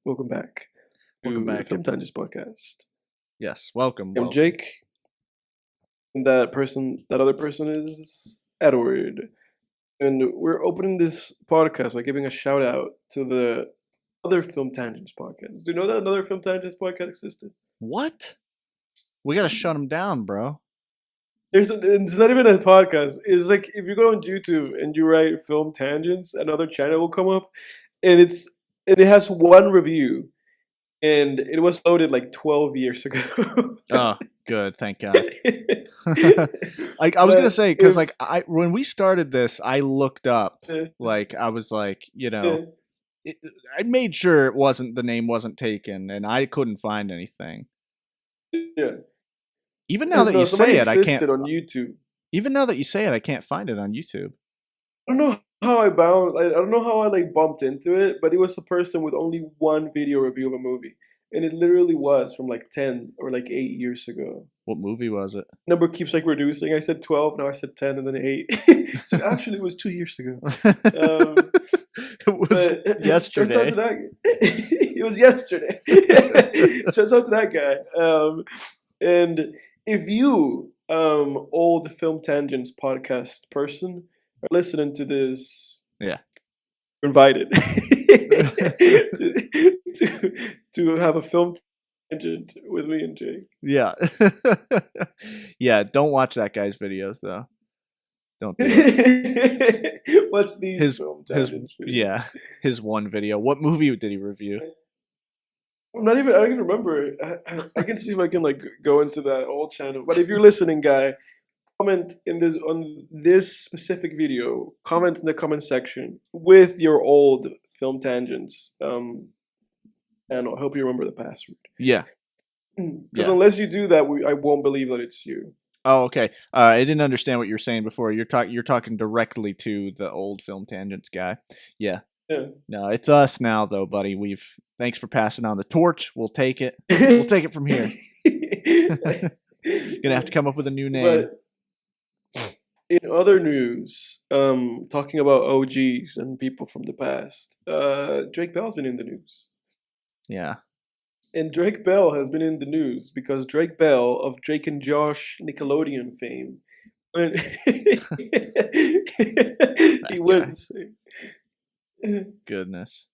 Welcome back Welcome to the back. Film Tangents podcast. Yes, welcome. I'm Jake, and that other person is Edward. And we're opening this podcast by giving a shout out to the other Film Tangents podcast. Do you know that another Film Tangents podcast existed? What? We gotta shut him down, bro. It's not even a podcast. It's like if you go on YouTube and you write Film Tangents, another channel will come up, and it has one review, and it was loaded like 12 years ago. Oh, good. Thank God. I was gonna say because when we started this, I looked up. I was like, I made sure the name wasn't taken, and I couldn't find anything. Yeah. Even now that you say it, I can't. On YouTube. Even now that you say it, I can't find it on YouTube. I don't know how I don't know how I bumped into it, but it was a person with only one video review of a movie, and it literally was from 10 or 8 years ago. What movie was it? Number keeps reducing. I said 12, now I said 10, and then 8. So actually, it was 2 years ago. It was yesterday. It was yesterday. Shouts out to that guy. And if you, old Film Tangents podcast person, are listening to this, yeah, you're invited to have a film tangent with me and Jake. Yeah. Yeah, don't watch that guy's videos though. Don't do it. What's these film tangents? Yeah, his one video. What movie did he review? I don't even remember. I can see if I can go into that old channel. But if you're listening, guy, comment on this specific video. Comment in the comment section with your old Film Tangents. And I'll help you remember the password. Yeah. Because unless you do that, I won't believe that it's you. Oh, okay. I didn't understand what you were saying before. You're talking directly to the old Film Tangents guy. Yeah. Yeah. No, it's us now, though, buddy. Thanks for passing on the torch. We'll take it. We'll take it from here. Gonna have to come up with a new name. But in other news, talking about OGs and people from the past, Drake Bell's been in the news. Yeah. And Drake Bell has been in the news because Drake Bell of Drake and Josh Nickelodeon fame, he went missing. Goodness.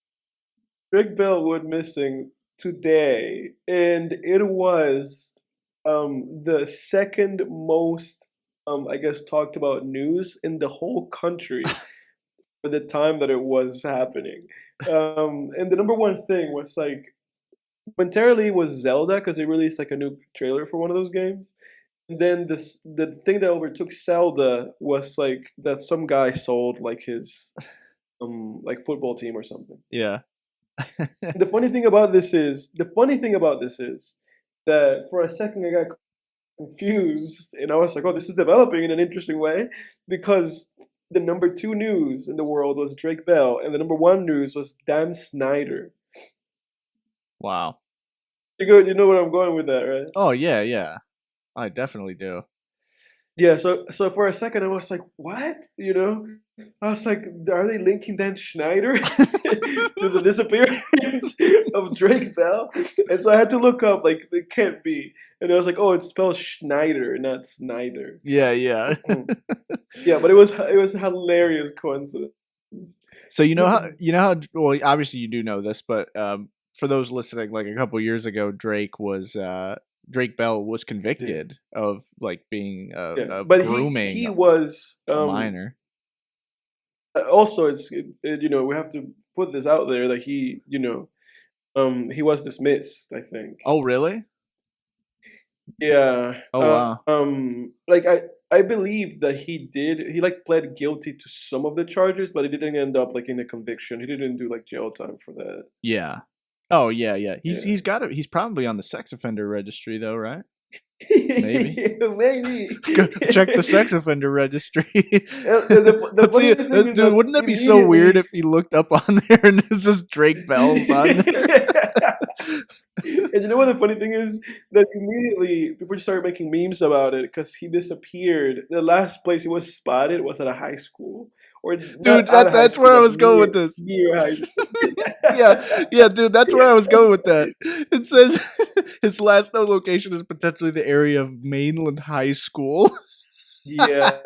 Drake Bell went missing today, and it was the second most, talked about news in the whole country for the time that it was happening. And the number one thing was momentarily was Zelda, because they released a new trailer for one of those games. And then the thing that overtook Zelda was that some guy sold his football team or something. Yeah. The funny thing about this is that for a second I got confused, and I was like, oh, this is developing in an interesting way, because the number 2 news in the world was Drake Bell, and the number 1 news was Dan Snyder. Wow. You know where I'm going with that, right? Oh, yeah. I definitely do. Yeah, so for a second I was like, what? I was like, are they linking Dan Schneider to the disappearance of Drake Bell? And so I had to look up, it can't be. And I was like, oh, it's spelled Schneider, not Snyder. Yeah. Yeah, but it was a hilarious coincidence. So you know how well, obviously you do know this, but for those listening, a couple years ago, Drake Bell was convicted of being of but grooming. He was a minor. Also, we have to put this out there that he was dismissed, I think. Oh, really? Yeah. Oh, wow. I believe that he pled guilty to some of the charges, but it didn't end up in a conviction. He didn't do jail time for that. Yeah. Oh, yeah. He's probably on the sex offender registry though, right? Maybe. Maybe. Check the sex offender registry. Dude, wouldn't that be so weird if he looked up on there and it's just Drake Bell's on there? And you know what the funny thing is? That immediately people started making memes about it because he disappeared. The last place he was spotted was at a high school. or Dude, not out of high that's school, where I but was going with this. near high school. Yeah, dude, that's where I was going with that. It says his last known location is potentially the area of Mainland High School. Yeah,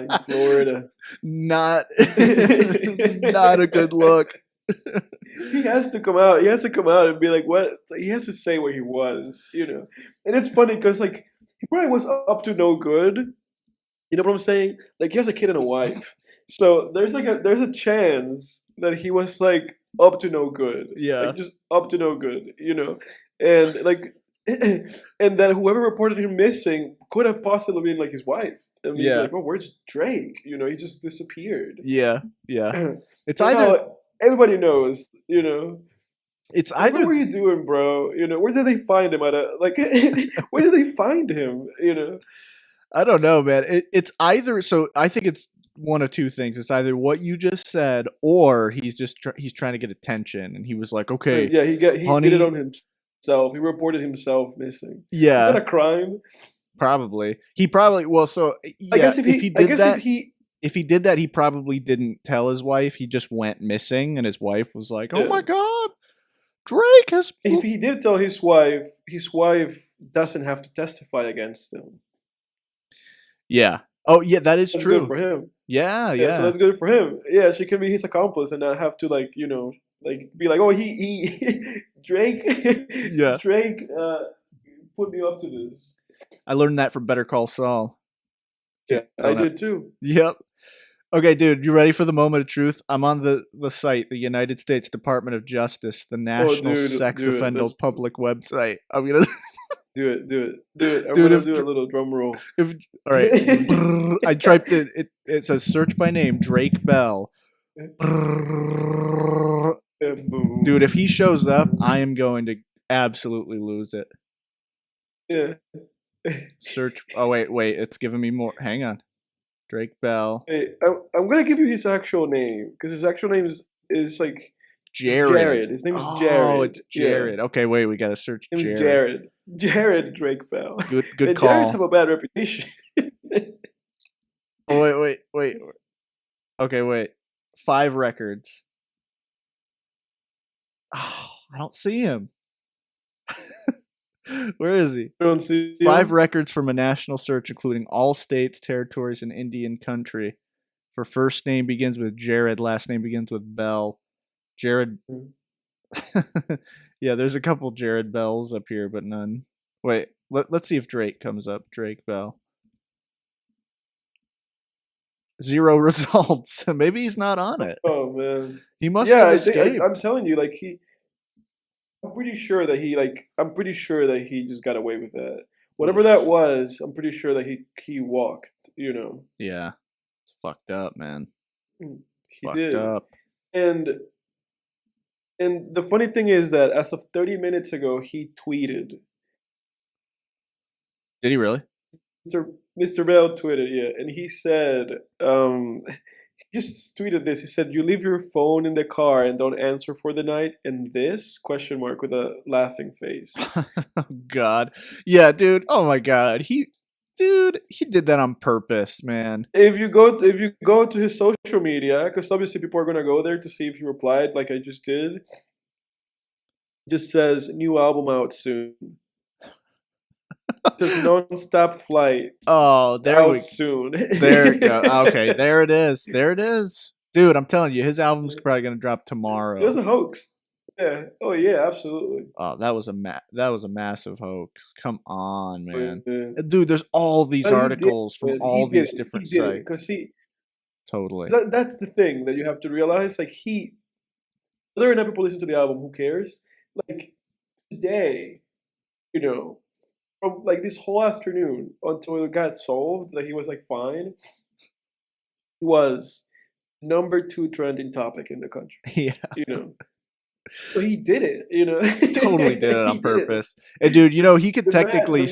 in Florida. Not a good look. He has to come out. He has to come out and be like, what? He has to say where he was, And it's funny because, like, he probably was up to no good. You know what I'm saying? Like, he has a kid and a wife. So there's a chance that he was, like, up to no good. Yeah. Like, just up to no good, And, like, and that whoever reported him missing could have possibly been, like, his wife. And he'd be like, oh, where's Drake? He just disappeared. Yeah. It's So either... now everybody knows, It's either... What were you doing, bro? Where did they find him like, where did they find him? I don't know, man. It's either... So I think it's one of two things. It's either what you just said, or he's just he's trying to get attention, and he was like, okay, yeah, he honey, did it on himself. He reported himself missing. Yeah, is that a crime? Probably. He probably... Well, so yeah, I guess if he did that, he probably didn't tell his wife. He just went missing, and his wife was like, "Oh my God, Drake has." If he did tell his wife doesn't have to testify against him. Yeah. Oh, yeah, that's true. Good for him. Yeah. So that's good for him. Yeah, she can be his accomplice and not have to like be like, oh, he Drake. Yeah. Drake put me up to this. I learned that from Better Call Saul. Yeah, I did too. Yep. Okay, dude, you ready for the moment of truth? I'm on the site, the United States Department of Justice, the National Sex Offender Public website. I'm gonna do it. I'm gonna do a little drum roll. All right, I typed it. It says search by name Drake Bell. Dude, if he shows up, I am going to absolutely lose it. Yeah. Search. Oh wait, it's giving me more. Hang on, Drake Bell. Hey, I'm gonna give you his actual name because his actual name is like Jared. His name is Jared. Oh, it's Jared. Yeah. Okay, wait, we gotta search. His name is Jared. Jared Drake Bell. Good and call. Jareds have a bad reputation. Oh wait. Okay, wait. 5 records. Oh, I don't see him. Where is he? I don't see 5 him. records from a national search, including all states, territories, and Indian country. For first name begins with Jared, last name begins with Bell. Jared. Yeah, there's a couple Jared Bells up here, but none. Wait, let's see if Drake comes up. Drake Bell. 0 results. Maybe he's not on it. Oh man, he must have escaped. I'm telling you, like I'm pretty sure that he just got away with that. Whatever that was, I'm pretty sure that he walked. Yeah, it's fucked up, man. He did. Up. And the funny thing is that as of 30 minutes ago, he tweeted. Did he really? Mr. Bell tweeted, yeah, and he said, he just tweeted this. He said, "You leave your phone in the car and don't answer for the night." And this ? With a laughing face. Oh God, yeah, dude. Oh my God, he did that on purpose, man. If you go to his social media, because obviously people are gonna go there to see if he replied, like I just did. It just says new album out soon. It says non-stop flight. Oh, there out we soon. There you go. Okay, there it is. Dude, I'm telling you, his album's probably gonna drop tomorrow. It was a hoax. Yeah. Oh yeah, absolutely. Oh, that was a massive hoax. Come on, man. Dude, there's all these articles from all these different sites. Because totally. That's the thing that you have to realize. Like whether or not people listen to the album, who cares? Like today, from like this whole afternoon until it got solved, that he was like fine. He was number 2 trending topic in the country. Yeah. So he did it, Totally did it on purpose. And dude, he could technically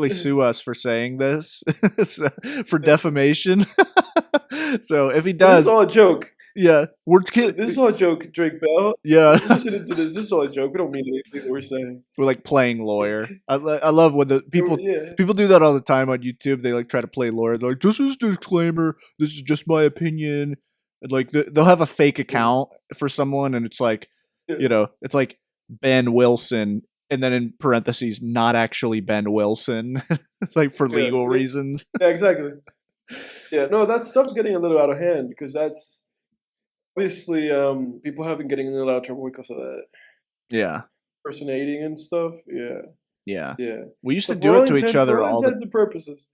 sue us for saying this for defamation. So if he does, it's all a joke. Yeah, we're This is all a joke, Drake Bell. Yeah, Listening to this is all a joke. We don't mean anything that we're saying. we're like playing lawyer. I love when the Yeah. people do that all the time on YouTube. They like try to play lawyer. They're like, just as a disclaimer, this is just my opinion. And like they'll have a fake account for someone, and it's like, Yeah. it's like Ben Wilson, and then in parentheses, not actually Ben Wilson. It's like for Yeah. legal reasons. Yeah, exactly. Yeah, no, that stuff's getting a little out of hand because that's obviously people have been getting in a lot of trouble because of that Yeah, impersonating and stuff. Yeah, yeah. yeah. We used to So do it to each for other all all the. intents and purposes,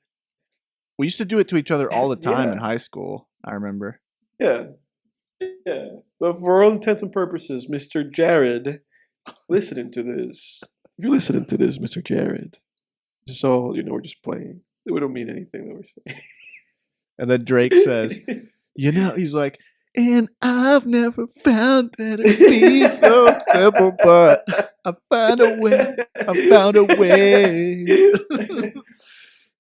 We used to do it to each other all the time in yeah, high school. I remember. yeah, yeah. But for all intents and purposes, Mr. Jared, listening to this, if you're listening to this, Mr. Jared, this is all we're just playing. We don't mean anything that we're And then Drake says, saying. he's like, and I've never found that it be so simple, but I found a way. I found a way.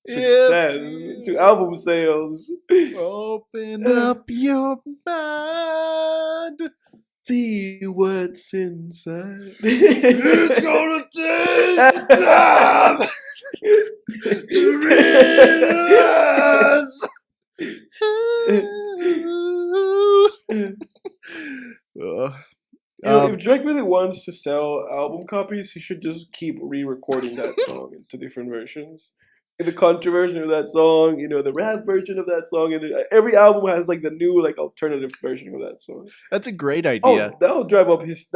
Success to album sales. Open up your mind. See what's inside. It's gonna take time to realize. If Drake really wants to sell album copies, he should just keep re-recording that song into different versions. The country version of that song, the rap version of that song, and every album has like the new alternative version of that song. That's a great idea. Oh, that'll drive up his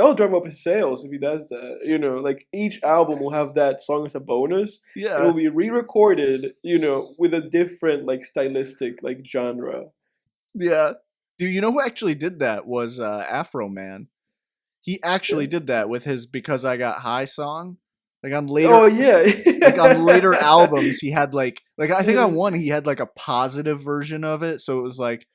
sales if he does that. Like each album will have that song as a bonus. Yeah. It will be re-recorded, with a different stylistic genre. Yeah. Dude, you know who actually did that was Afro Man. He actually did that with his Because I Got High song. Like on later Oh yeah. like on later albums he had like I think on one he had like a positive version of it. So it was like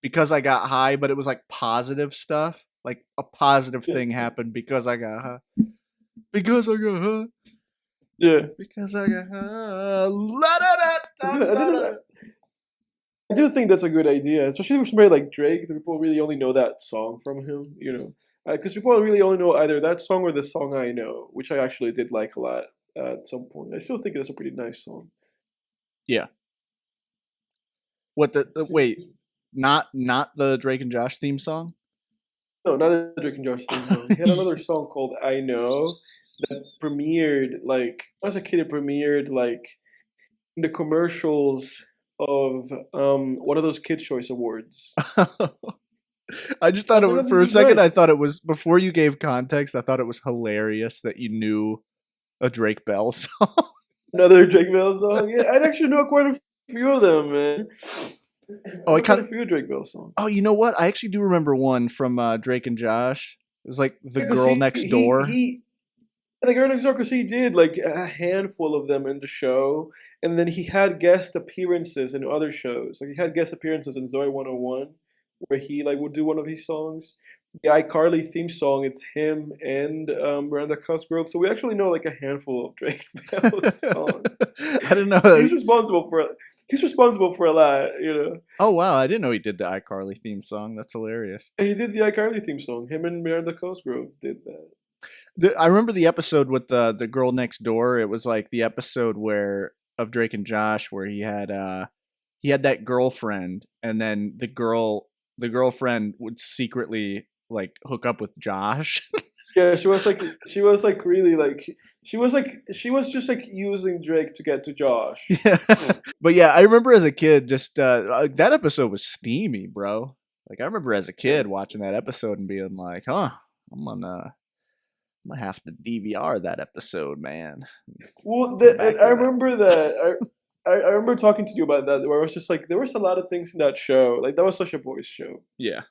Because I Got High, but it was like positive stuff. Like a positive thing happened because I got high. Because I got high. Yeah. Because I got high. I do think that's a good idea, especially with somebody like Drake. People really only know that song from him, because people really only know either that song or the song I Know, which I actually did like a lot at some point. I still think it's a pretty nice song. Yeah. What the wait? Not the Drake and Josh theme song? No, not the Drake and Josh theme song. He had another song called I Know that premiered as a kid. It premiered in the commercials of one of those Kids Choice Awards. I just thought for a second. I thought it was before you gave context. I thought it was hilarious that you knew a Drake Bell song. Another Drake Bell song. Yeah, I'd actually know quite a few of them, man. I kind of a few Drake Bell songs. Oh, you know what? I actually do remember one from Drake and Josh. It was like The Girl Next Door. The Girl Next Door, because he did a handful of them in the show, and then he had guest appearances in other shows. He had guest appearances in Zoe 101, where he would do one of his songs. The iCarly theme song, it's him and Miranda Cosgrove. So we actually know a handful of Drake Bell songs. I didn't know he's responsible for a lot, Oh wow, I didn't know he did the iCarly theme song. That's hilarious. He did the iCarly theme song. Him and Miranda Cosgrove did that. I remember the episode with the Girl Next Door. It was like the episode of Drake and Josh where he had that girlfriend, and then the girlfriend would secretly hook up with Josh. Yeah, she was really she was just using Drake to get to Josh. Yeah. But yeah, I remember as a kid just that episode was steamy, bro. I remember as a kid watching that episode and being like, huh, I'm gonna have to DVR that episode, man. Well, I remember that. I remember talking to you about that, where it was just there was a lot of things in that show. That was such a boys' show. Yeah.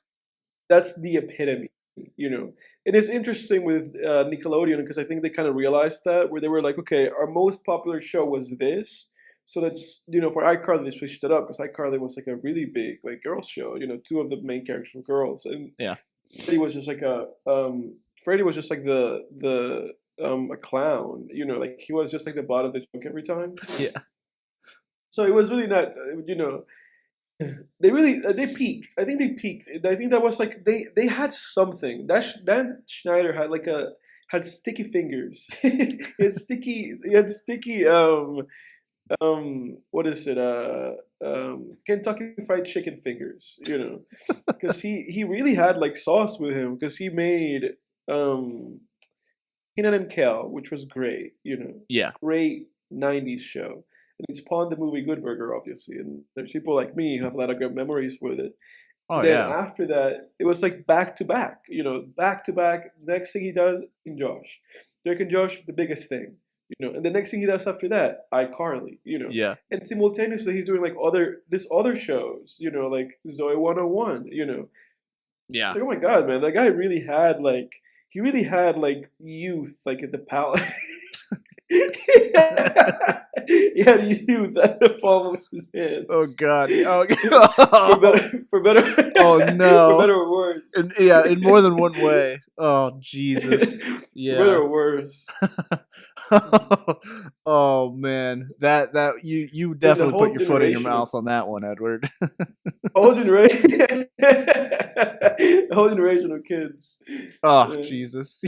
That's the epitome, It is interesting with Nickelodeon because I think they kind of realized that, where they were like, okay, our most popular show was this. So that's, for iCarly, they switched it up because iCarly was a really big girls show. Two of the main characters were girls, and yeah, Freddie was just a clown. He was just the bottom of the joke every time. Yeah. So it was really not, They really they peaked. I think they peaked. I think that was like they had something. Dan Schneider had like a had sticky fingers. He had sticky what is it Kentucky Fried Chicken fingers, you know, because he really had like sauce with him because he made um Kenan and Kel, which was great, you know, Yeah. great '90s show. And he spawned the movie Good Burger, obviously, and there's people like me who have a lot of good memories with it. Oh And then yeah. after that, it was like back to back, you know, back to back. Next thing he does, in Josh, Drake and Josh, the biggest thing, you know. And the next thing he does after that, iCarly, you know. Yeah. And simultaneously, he's doing like other shows, you know, like Zoe 101, you know. It's Yeah. like, oh my god, man, that guy really had like he really had like youth, like at the palace. He had youth at the palm of his Oh hands. God. Oh. For better, Oh for no. better or worse. And yeah, in more than one way. Oh Jesus. For better Yeah. or worse. Oh man, that you Then the definitely put whole your foot in your generation of mouth on that one, Edward. whole generation, the whole generation of kids. Oh Uh, Jesus.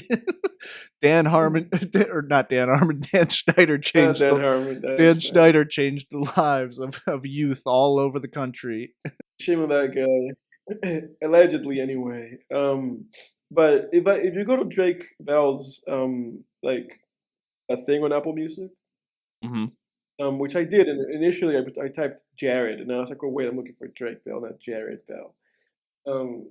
Dan Harmon or not Dan Harmon, Dan Schneider changed Dan the Harmon, Dan Dan Schneider. Schneider changed the lives of youth all over the country. Shame on that guy. Allegedly, anyway. But if you go to Drake Bell's like a thing on Apple Music, Hmm. which I did, and initially I typed Jared, and I was like, oh wait, I'm looking for Drake Bell, not Jared Bell. Um,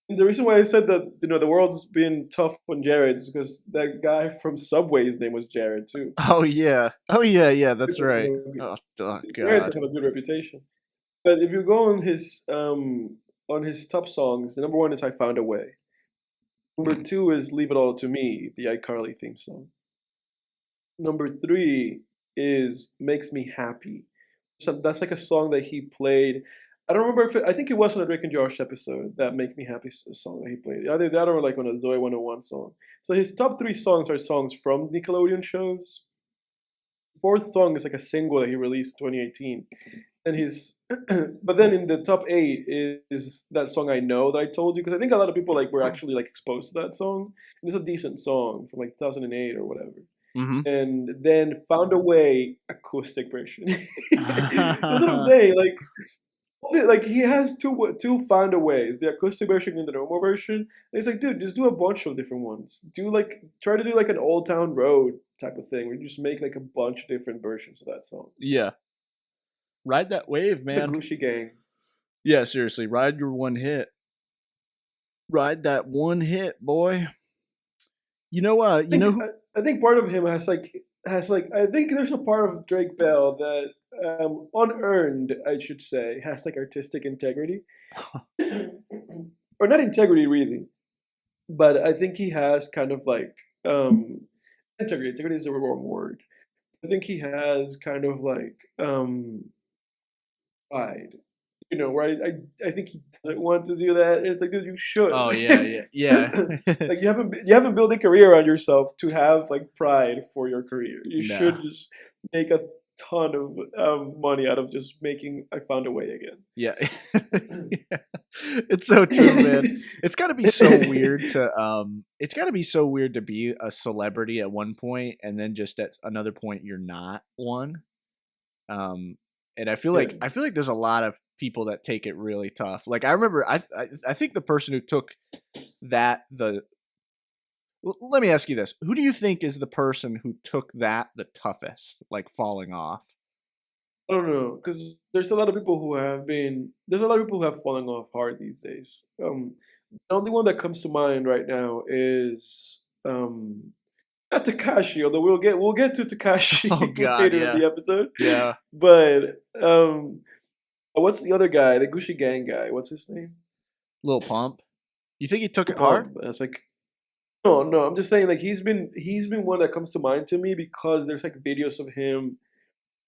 and the reason why I said that, you know, the world's been tough on Jared is because that guy from Subway's name was Jared too. Oh yeah. Oh yeah, yeah, that's People right. know- Oh Jared God. have a good reputation. But if you go on his top songs, the number one is "I Found a Way." Number two is "Leave It All to Me," the iCarly theme song. Number three is "Makes Me Happy." So that's like a song that he played. I don't remember if I think it was on the Drake and Josh episode that "Make Me Happy" song that he played. Either that or like on a Zoe 101 song. So his top three songs are songs from Nickelodeon shows. Fourth song is like a single that he released in 2018. And his but then in the top eight is that song "I Know" that I told you, because I think a lot of people like were actually like exposed to that song. And it's a decent song from like 2008 or whatever. Hmm. And then "Found a Way" acoustic version. That's what I'm saying. Like he has two "Found a Ways," the acoustic version and the normal version. And it's like, dude, just do a bunch of different ones. Do like try to do like an Old Town Road type of thing, where you just make like a bunch of different versions of that song. Yeah. Ride that wave, It's a man. Gucci Gang. Yeah, seriously, ride your one hit. Ride that one hit, boy. You know who I think part of him has like I think there's a part of Drake Bell that unearned, I should say, has like artistic integrity. Or not integrity really, but I think he has kind of like integrity. Integrity is the wrong word. I think he has kind of like pride. You know, where I think he doesn't want to do that. And it's like, dude, you should. Oh yeah, yeah. Yeah. Like you haven't built a career on yourself to have like pride for your career. You Nah. should just make a ton of money out of just making "I Found a Way" again. Yeah. Yeah. It's so true, man. It's got to be so weird to it's got to be so weird to be a celebrity at one point and then just at another point you're not one. Um and Yeah. I feel like there's a lot of people that take it really tough. Like I remember I think the person who took that the let me ask you this. Who do you think is the person who took that the toughest, like falling off? I don't know, because there's a lot of people who there's a lot of people who have fallen off hard these days. The only one that comes to mind right now is not Takashi, although we'll get to Oh Takashi God, later in yeah. the episode. Yeah. But what's the other guy? The Gucci Gang guy. What's his name? Lil Pump. You think he took it hard? Pump. That's like no. I'm just saying like he's been one that comes to mind to me because there's like videos of him,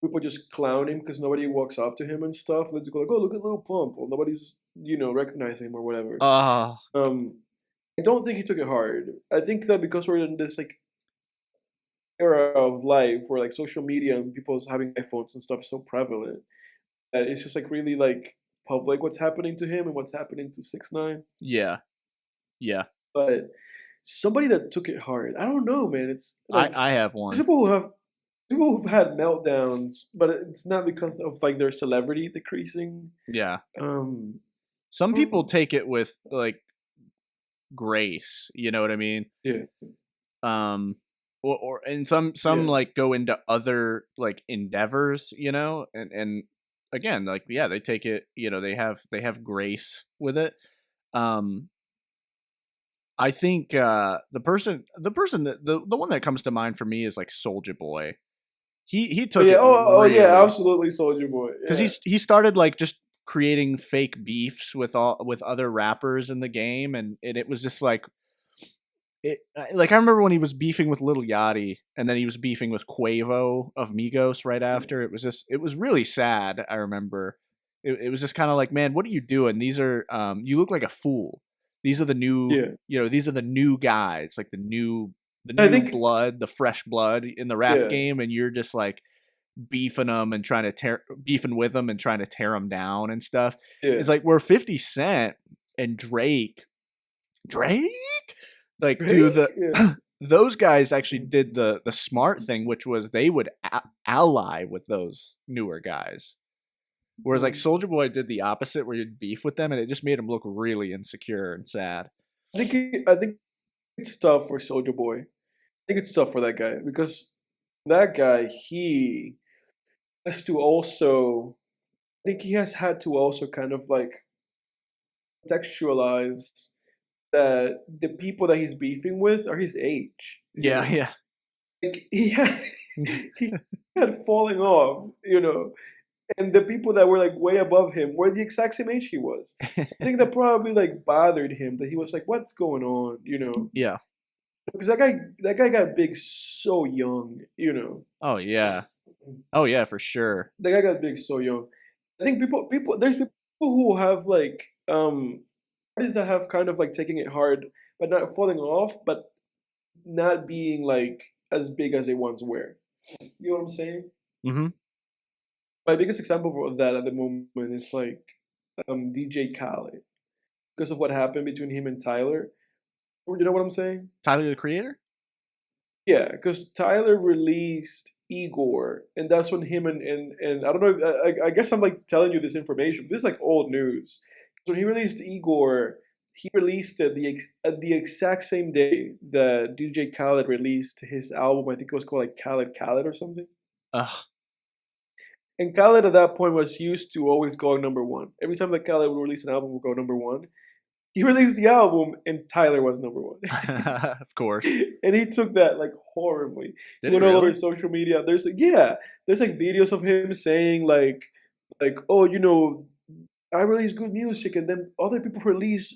people just clown him because nobody walks up to him and stuff. Let's go like, oh, look at Lil Pump. Well, nobody's recognizing him or whatever. Oh, I don't think he took it hard. I think that because we're in this like era of life where like social media and people having iPhones and stuff is so prevalent, that it's just like really like public what's happening to him and what's happening to 6ix9ine. Yeah. Yeah. But somebody that took it hard, I don't know, man. It's like I have there's one. people who've had meltdowns, but it's not because of like their celebrity decreasing. Yeah. Um, Some I don't people know. take it with like grace, you know what I mean? Yeah, Um or and some yeah, like go into other like endeavors, and again, like yeah, they take it, they have grace with it. Um I think the person the one that comes to mind for me is like Soldier Boy. He oh took yeah, it oh yeah, really, absolutely, Soldier Boy. because Yeah, he started like just creating fake beefs with other rappers in the game, and it was just like like I remember when he was beefing with Lil Yachty, and then he was beefing with Quavo of Migos right yeah, after. It was really sad. I remember it was just kind of like, man, what are you doing? These are you look like a fool. These are the new, yeah. these are the new guys, like the I new think blood, the fresh blood in the rap yeah, game, and you're just like beefing them and trying to beefing with them and trying to tear them down and stuff. yeah. It's like we're 50 Cent and Drake, like, do Drake? the Yeah. those guys actually did the smart thing, which was they would ally with those newer guys. Whereas like Mm. Soldier Boy did the opposite, where you'd beef with them, and it just made him look really insecure and sad. I think it's tough for Soldier Boy. I think it's tough for that guy because that guy he has to also. I think he has had to also kind of like contextualize that the people that he's beefing with are his age. You Yeah, know, yeah. like he had falling off. You know, and the people that were like way above him were the exact same age he was. I think that probably like bothered him that he was like, "What's going on?" You know, Yeah. because that guy got big so young. You know, Oh yeah. Oh yeah, for sure. that guy got big so young. I think there's people who have like artists that have kind of like taking it hard, but not falling off, but not being like as big as they once were. You know what I'm saying? Hmm. My biggest example of that at the moment is like DJ Khaled because of what happened between him and Tyler. You know what I'm saying? Tyler the Creator. Yeah, because Tyler released Igor, and that's when him and I don't know. I guess I'm like telling you this information. But this is like old news. So when he released Igor, he released it at the exact same day that DJ Khaled released his album. I think it was called like Khaled or something. Ugh. And Khaled at that point was used to always going number one. Every time that Khaled would release an album, would go number one. He released the album, and Tyler was number one. Of course. And he took that like horribly. He Did he went all over really? social media. There's like videos of him saying like oh I release good music, and then other people release.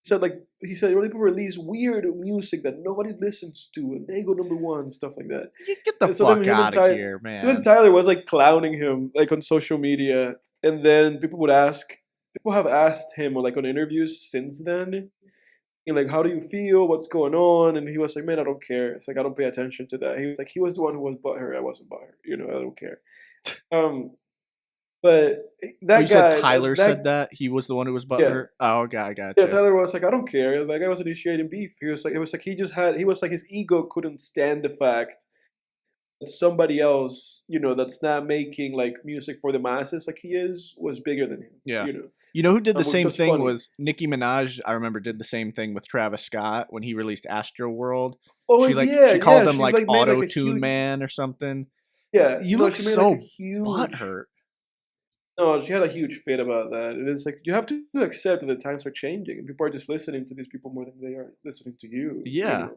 He said other people release weird music that nobody listens to, and they go number one and stuff like that. Get the And so then fuck him and out of Tyler, here, so then man. Tyler was like clowning him like on social media, and then people have asked him like on interviews since then, like, how do you feel? What's going on? And he was like, man, I don't care. It's like I don't pay attention to that. He was like, he was the one who was butthurt. I wasn't butthurt. I don't care. Um, but Oh, you that said guy, Tyler said that? He was the one who was yeah, butthurt? Oh, okay, I yeah. gotcha. Tyler was like, I don't care. That guy was initiating beef. He was like, it was like he was like his ego couldn't stand the fact that somebody else, that's not making like music for the masses like he is, was bigger than him. Yeah. You know who did the Which same was thing funny. was Nicki Minaj. I remember did the same thing with Travis Scott when he released Astro World. Oh She called yeah. him She like like made like Auto a Tune huge Man or something. yeah. You No, look she made like a so huge butthurt. No, she had a huge fit about that. And it's like you have to accept that the times are changing and people are just listening to these people more than they are listening to you, Yeah.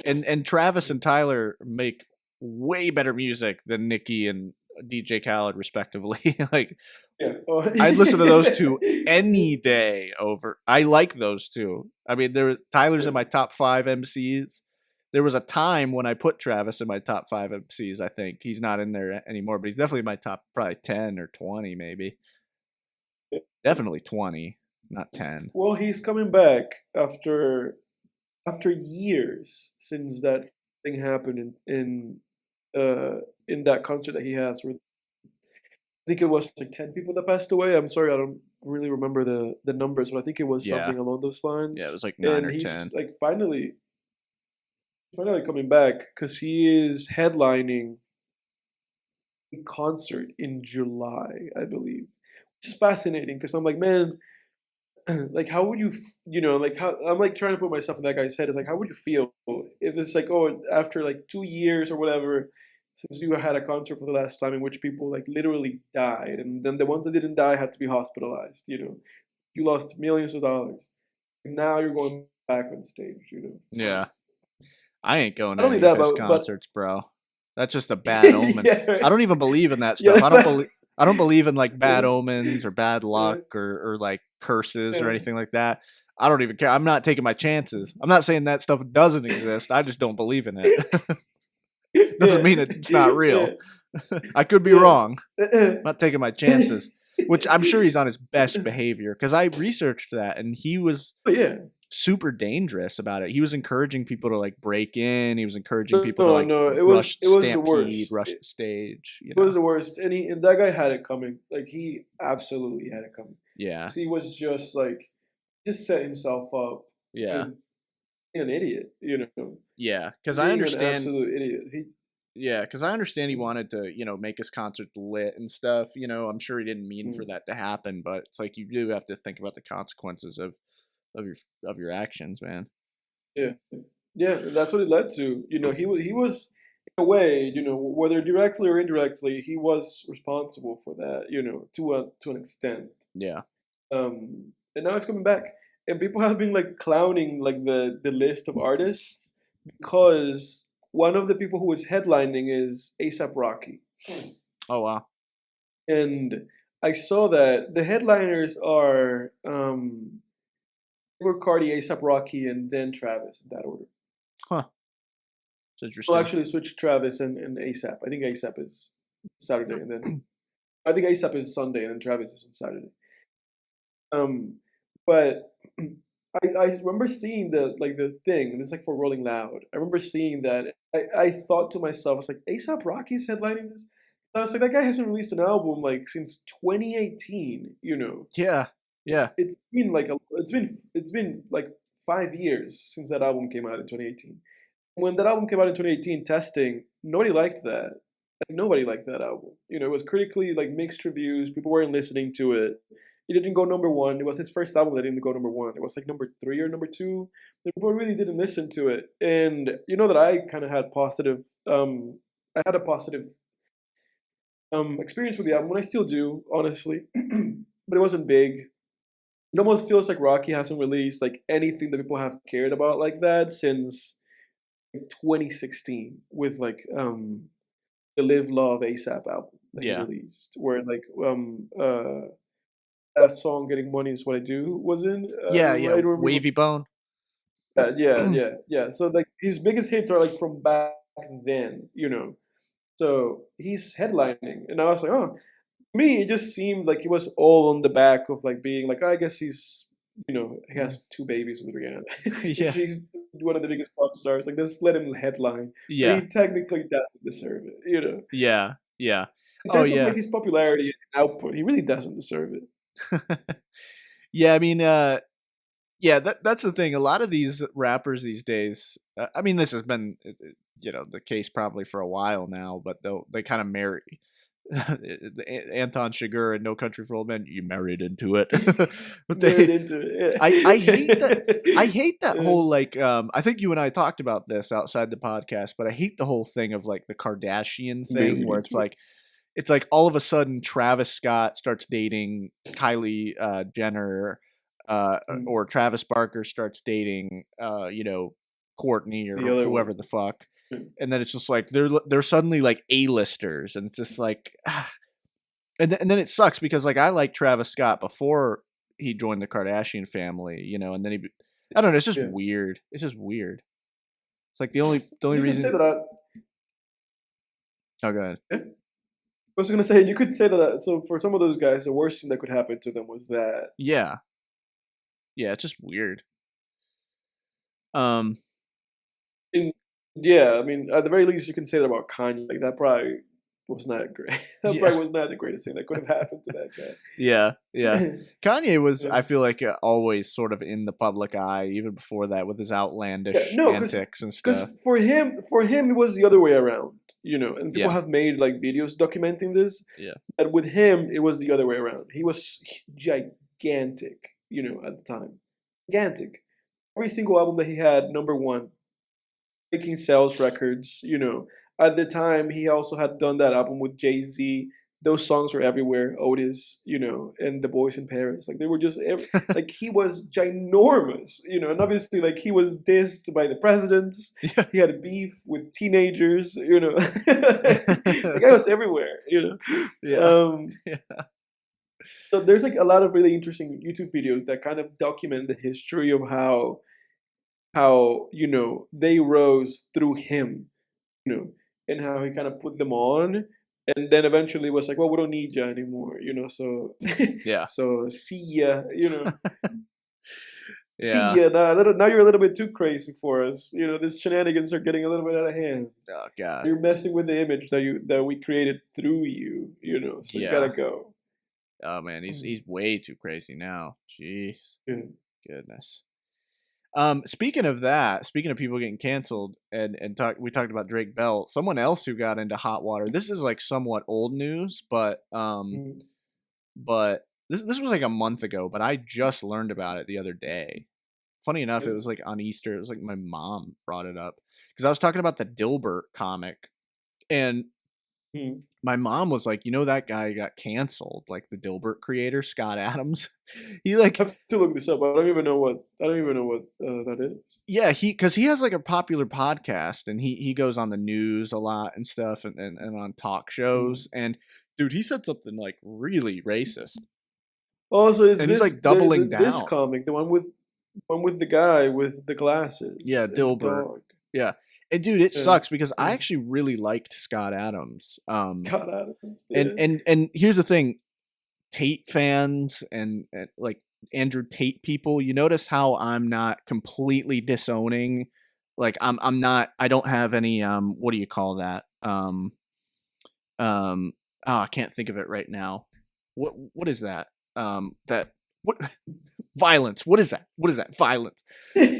And Travis and Tyler make way better music than Nicki and DJ Khaled respectively. Like Yeah. Oh. I'd listen to those two any day over. I like those two. I mean, Tyler's in Yeah. my top 5 MCs. There was a time when I put Travis in my top 5 MCs. I think he's not in there anymore, but he's definitely in my top probably 10 or 20, maybe. Definitely 20, not 10. Well, he's coming back after years since that thing happened in that concert that he has where I think it was like 10 people that passed away. I'm sorry, I don't really remember the numbers, but I think it was Yeah. something along those Yeah, it lines. was like 9 And or he's 10. like finally coming back because he is headlining a concert in July, I believe. Which is fascinating because I'm like, man, like how would you like how I'm like trying to put myself in that guy's head. It's like how would you feel if it's like, oh, after like 2 years or whatever since you had a concert for the last time in which people like literally died, and then the ones that didn't die had to be hospitalized, you lost millions of dollars, and now you're going back on stage. Yeah. I ain't going to Not only any of that, his but concerts, bro. That's just a bad omen. yeah, I right. don't even believe in that stuff. Yeah. I don't believe in like bad Yeah, omens or bad yeah, luck or like curses or yeah, anything like that. I don't even care. I'm not taking my chances. I'm not saying that stuff doesn't exist. I just don't believe in it. Doesn't yeah, mean it's not yeah, real. I could be yeah. wrong. I'm not taking my chances. Which I'm sure he's on his best behavior because I researched that and he was But yeah, super dangerous about it. He was encouraging people to like break in. He was encouraging no, people to no, like no, rush it was the stampede, worst. rush the stage, It was the worst, and that guy had it coming. Like he absolutely had it coming. Yeah. He was just like just set himself up Yeah. with being an idiot, Yeah, cuz I being an understand absolute idiot. yeah, cuz I understand he wanted to, make his concert lit and stuff, I'm sure he didn't mean for Mm, that to happen, but it's like you do have to think about the consequences of your of your actions, man. yeah, yeah, and that's what it led to. He was in a way, whether directly or indirectly, he was responsible for that. To an extent. Yeah. And now it's coming back, and people have been like clowning like the list of artists because one of the people who is headlining is ASAP Rocky, Oh wow. and I saw that the headliners are Cardi, ASAP Rocky, and then Travis in that order. Huh. It's Well, interesting. actually, switch Travis and ASAP. I think ASAP is Saturday, and then I think ASAP is Sunday, and then Travis is on Saturday. Um, but I remember seeing the thing, and it's like for Rolling Loud. I remember seeing that. I thought to myself, I was like, ASAP Rocky's headlining this. I was like, that guy hasn't released an album like since 2018. Yeah. Yeah. It's been like 5 years since that album came out in 2018. When that album came out in 2018, Testing, nobody liked that. Like nobody liked that album. It was critically like mixed reviews. People weren't listening to it. It didn't go number one. It was his first album that didn't go number one. It was like number three or number two. People really didn't listen to it. And you know that I kind of had positive. I had a positive experience with the album, and I still do, honestly. But it wasn't big. It almost feels like Rocky hasn't released like anything that people have cared about like that since 2016 with like the Live Love ASAP album that he Yeah. released, where like that song "Getting Money Is What I Do" was in. Yeah, I yeah. don't remember. Wavy bone. Yeah, yeah, yeah. So like his biggest hits are like from back then. So he's headlining, and I was like, oh, to me it just seemed like it was all on the back of like being like, I guess he has two babies with Rihanna. Yeah. She's one of the biggest pop stars. Like, let's let him headline, but Yeah. he technically doesn't deserve it. Yeah. Yeah. In Oh terms of like yeah. his popularity and output, he really doesn't deserve it. Yeah, I mean yeah, that's the thing. A lot of these rappers these days, I mean, this has been the case probably for a while now, but they kind of marry Anton Chigurh and No Country for Old Men. You married into it, but Married they. into it. I hate that. I Yeah. hate that Yeah. whole like. I think you and I talked about this outside the podcast, but I hate the whole thing of like the Kardashian thing Married where into it. it's like all of a sudden Travis Scott starts dating Kylie Jenner, Mm, or Travis Barker starts dating, Courtney the or other whoever one. the fuck, Mm. and then it's just like they're suddenly like A-listers, and it's just like, and then it sucks because like I liked Travis Scott before he joined the Kardashian family, and then I don't know, it's just Yeah. weird. It's just weird. It's like the only You could say reason. that. Oh, go ahead. Yeah. I was gonna say you could say that. So for some of those guys, the worst thing that could happen to them was that. Yeah, yeah, it's just weird. Um, In, yeah, I mean, at the very least, you can say that about Kanye. Like that probably. was not great. That Yeah. probably was not the greatest thing that could have happened to that guy. Yeah, yeah. Kanye was, Yeah. I feel like, always sort of in the public eye, even before that, with his Yeah, outlandish no, antics and because stuff. for him it was the other way around, and people Yeah, have made like videos documenting this. yeah, But with him, it was the other way around. He was gigantic, at the time, gigantic. Every single album that he had, number one, breaking sales records. At the time, he also had done that album with Jay-Z. Those songs were everywhere. Otis, and The Boys in Paris. Like they were just like he was ginormous, and obviously like he was dissed by the presidents. yeah, He had beef with teenagers, the guy was everywhere. yeah, Um, yeah, so there's like a lot of really interesting YouTube videos that kind of document the history of how they rose through him, and how he kind of put them on, and then eventually was like, well, we don't need you anymore, so yeah, so see ya, see yeah. ya. Now you're a little bit too crazy for us. These shenanigans are getting a little bit out of hand. Oh God. You're messing with the image that we created through you, so you gotta Yeah. go. Oh man, he's Mm, he's way too crazy now. Jeez, yeah. goodness. Speaking of people getting canceled, we talked about Drake Bell. Someone else who got into hot water. This is like somewhat old news, Mm, but this was like a month ago. But I just learned about it the other day. Funny enough, it yeah. was like on Easter. It was like my mom brought it up because I was talking about the Dilbert comic, and Mm. my mom was like, that guy got canceled, like the Dilbert creator, Scott Adams. He like, I have to look this up. I don't even know what that is. yeah, because he has like a popular podcast and he goes on the news a lot and stuff and on talk Mm. shows. And dude, he said something like really racist. Oh, so is And he's this like doubling this down. comic the one with the guy with the glasses Yeah, and the Dilbert. dog? Yeah. And dude, it Yeah, sucks because I yeah. actually really liked Scott Adams. Scott Adams. And Yeah, and and here's the thing, Tate fans and like Andrew Tate people, you notice how I'm not completely disowning. Like I'm not. I don't have any. What do you call that? Um. Oh, I can't think of it right now. What is that? That what violence? What is that? What is that? Violence.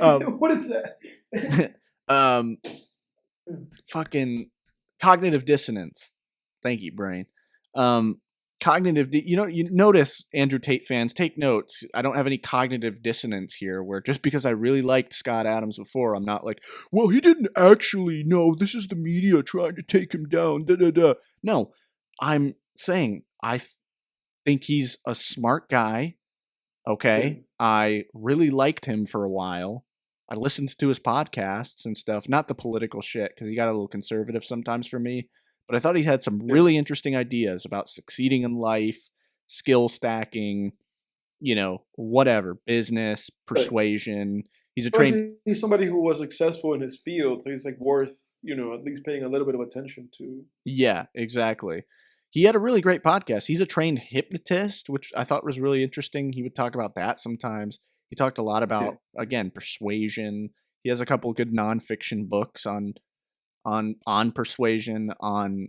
Um. what is that? um. Fucking cognitive dissonance. Thank you, brain. Um, you notice, Andrew Tate fans, take notes. I don't have any cognitive dissonance here where just because I really liked Scott Adams before, I'm not like, well, he didn't actually know, this is the media trying to take him down. Da, da, da. No, I'm saying think he's a smart guy. Yeah, Okay. I really liked him for a while. I listened to his podcasts and stuff, not the political shit, because he got a little conservative sometimes for me. But I thought he had some yeah. really interesting ideas about succeeding in life, skill stacking, whatever, business, Right. persuasion. He's a trained, Plus, he's somebody who was successful in his field, so he's like worth, at least paying a little bit of attention to. yeah, exactly. He had a really great podcast. He's a trained hypnotist, which I thought was really interesting. He would talk about that sometimes. He talked a lot Yeah, about, again, persuasion. He has a couple of good nonfiction books on persuasion, on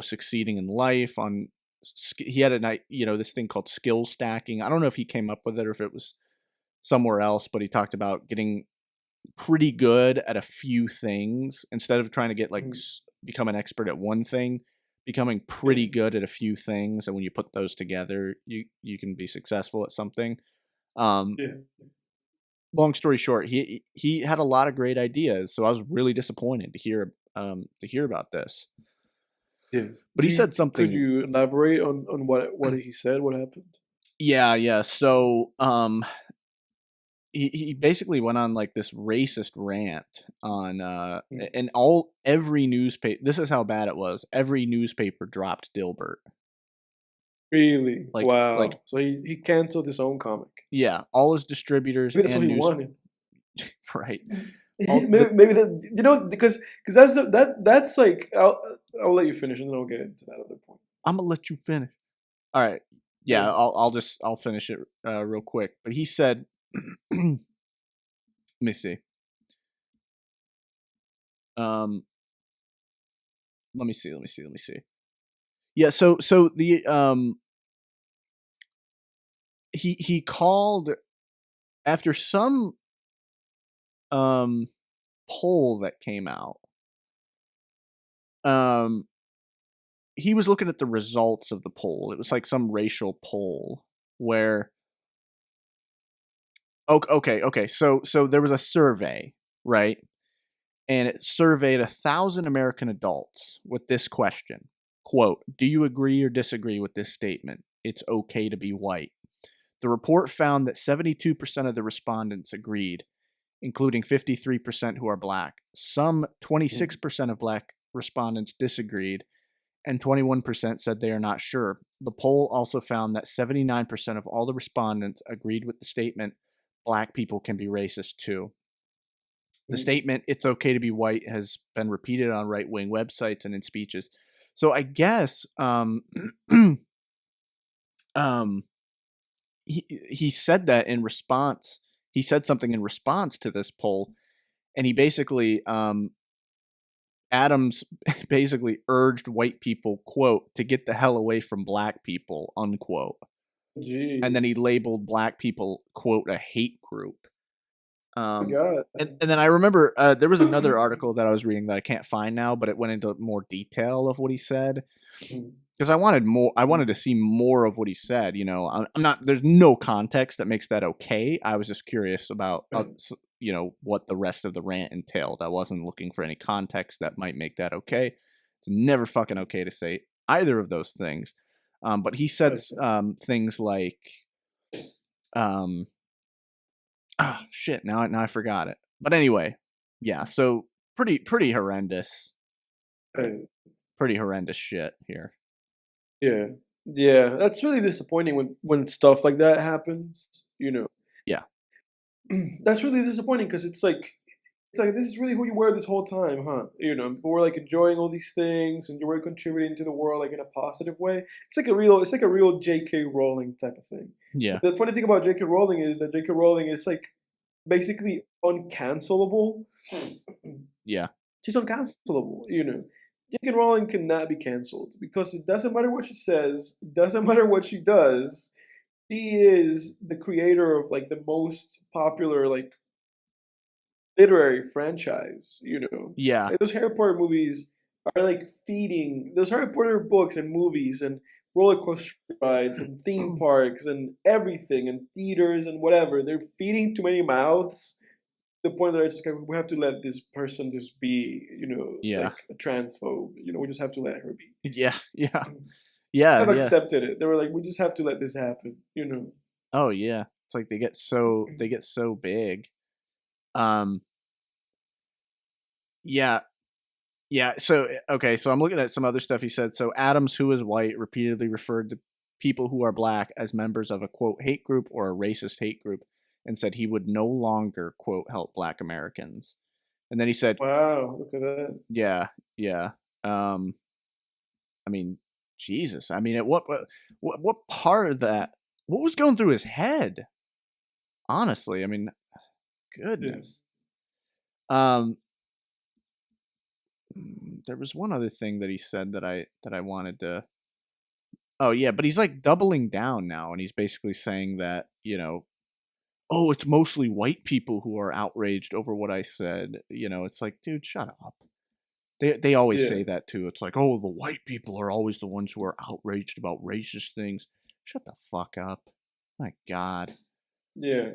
succeeding in life. He had a night, this thing called skill stacking. I don't know if he came up with it or if it was somewhere else, but he talked about getting pretty good at a few things instead of trying to get like mm, become an expert at one thing, becoming yeah, pretty good at a few things, and when you put those together, you can be successful at something. um yeah, Long story short, he had a lot of great ideas, so I was really disappointed to hear about this. yeah. But he said Could something. you elaborate on what he said? What happened? Yeah. So he basically went on like this racist rant on Mm. and every newspaper, this is how bad it was, every newspaper dropped Dilbert. Really? Like Wow. So he canceled his own comic. yeah, all his distributors Maybe that's what and he news wanted. right. All maybe the maybe that because that's like I'll let you finish and then I'll get into that other point. I'm gonna let you finish. All right. Yeah. Yeah, I'll finish it real quick. But he said let me see. Um let me see. Yeah, so the he called after some poll that came out. He was looking at the results of the poll. It was like some racial poll where okay. So there was a survey, right? And it surveyed 1,000 American adults with this question. Quote, do you agree or disagree with this statement? It's okay to be white. The report found that 72% of the respondents agreed, including 53% who are black. Some 26% of black respondents disagreed, and 21% said they are not sure. The poll also found that 79% of all the respondents agreed with the statement, black people can be racist too. The statement, it's okay to be white, has been repeated on right-wing websites and in speeches. So I guess he said that in response. He said something in response to this poll, and he basically Adams basically urged white people, quote, to get the hell away from black people, unquote. Gee. And then he labeled black people, quote, a hate group. Oh my God. And then I remember there was another article that I was reading that I can't find now, but it went into more detail of what he said. Because I wanted more. I wanted to see more of what he said. You know, I'm not. There's no context that makes that okay. I was just curious about, you know, what the rest of the rant entailed. I wasn't looking for any context that might make that okay. It's never fucking okay to say either of those things. But he said things like, shit. Now I forgot it. But anyway, yeah. So pretty horrendous. Pretty horrendous shit here. Yeah. Yeah. That's really disappointing when stuff like that happens, you know. Yeah. That's really disappointing because it's like this is really who you were this whole time, huh? You know, people were like enjoying all these things and you were contributing to the world like in a positive way. It's like a real J.K. Rowling type of thing. Yeah. The funny thing about J.K. Rowling is that J.K. Rowling is like basically uncancelable. Yeah. She's uncancelable, you know. J.K. Rowling cannot be canceled because it doesn't matter what she says, it doesn't matter what she does. She is the creator of like the most popular like literary franchise, you know. Yeah. Like those Harry Potter movies are like feeding those Harry Potter books and movies and roller coaster rides and theme parks and everything and theaters and whatever. They're feeding too many mouths to the point that it's like we have to let this person just be, you know, Yeah. like a transphobe. You know, we just have to let her be. Yeah. Yeah. Mm. Yeah. I've Yeah. accepted it. They were like, we just have to let this happen, you know. Oh yeah. It's like they get so big. Yeah. Yeah. So okay. So I'm looking at some other stuff he said. So Adams, who is white, repeatedly referred to people who are black as members of a quote hate group or a racist hate group, and said he would no longer quote help black Americans. And then he said, Wow, look at that. yeah, yeah. I mean, Jesus. I mean, at what part of that? What was going through his head? Honestly, I mean, goodness. Yeah. There was one other thing that he said that I wanted to. Oh yeah, but he's like doubling down now, and he's basically saying that, you know, oh, it's mostly white people who are outraged over what I said. You know, it's like, dude, shut up. They always say that too. It's like, oh, the white people are always the ones who are outraged about racist things. Shut the fuck up. My God. Yeah.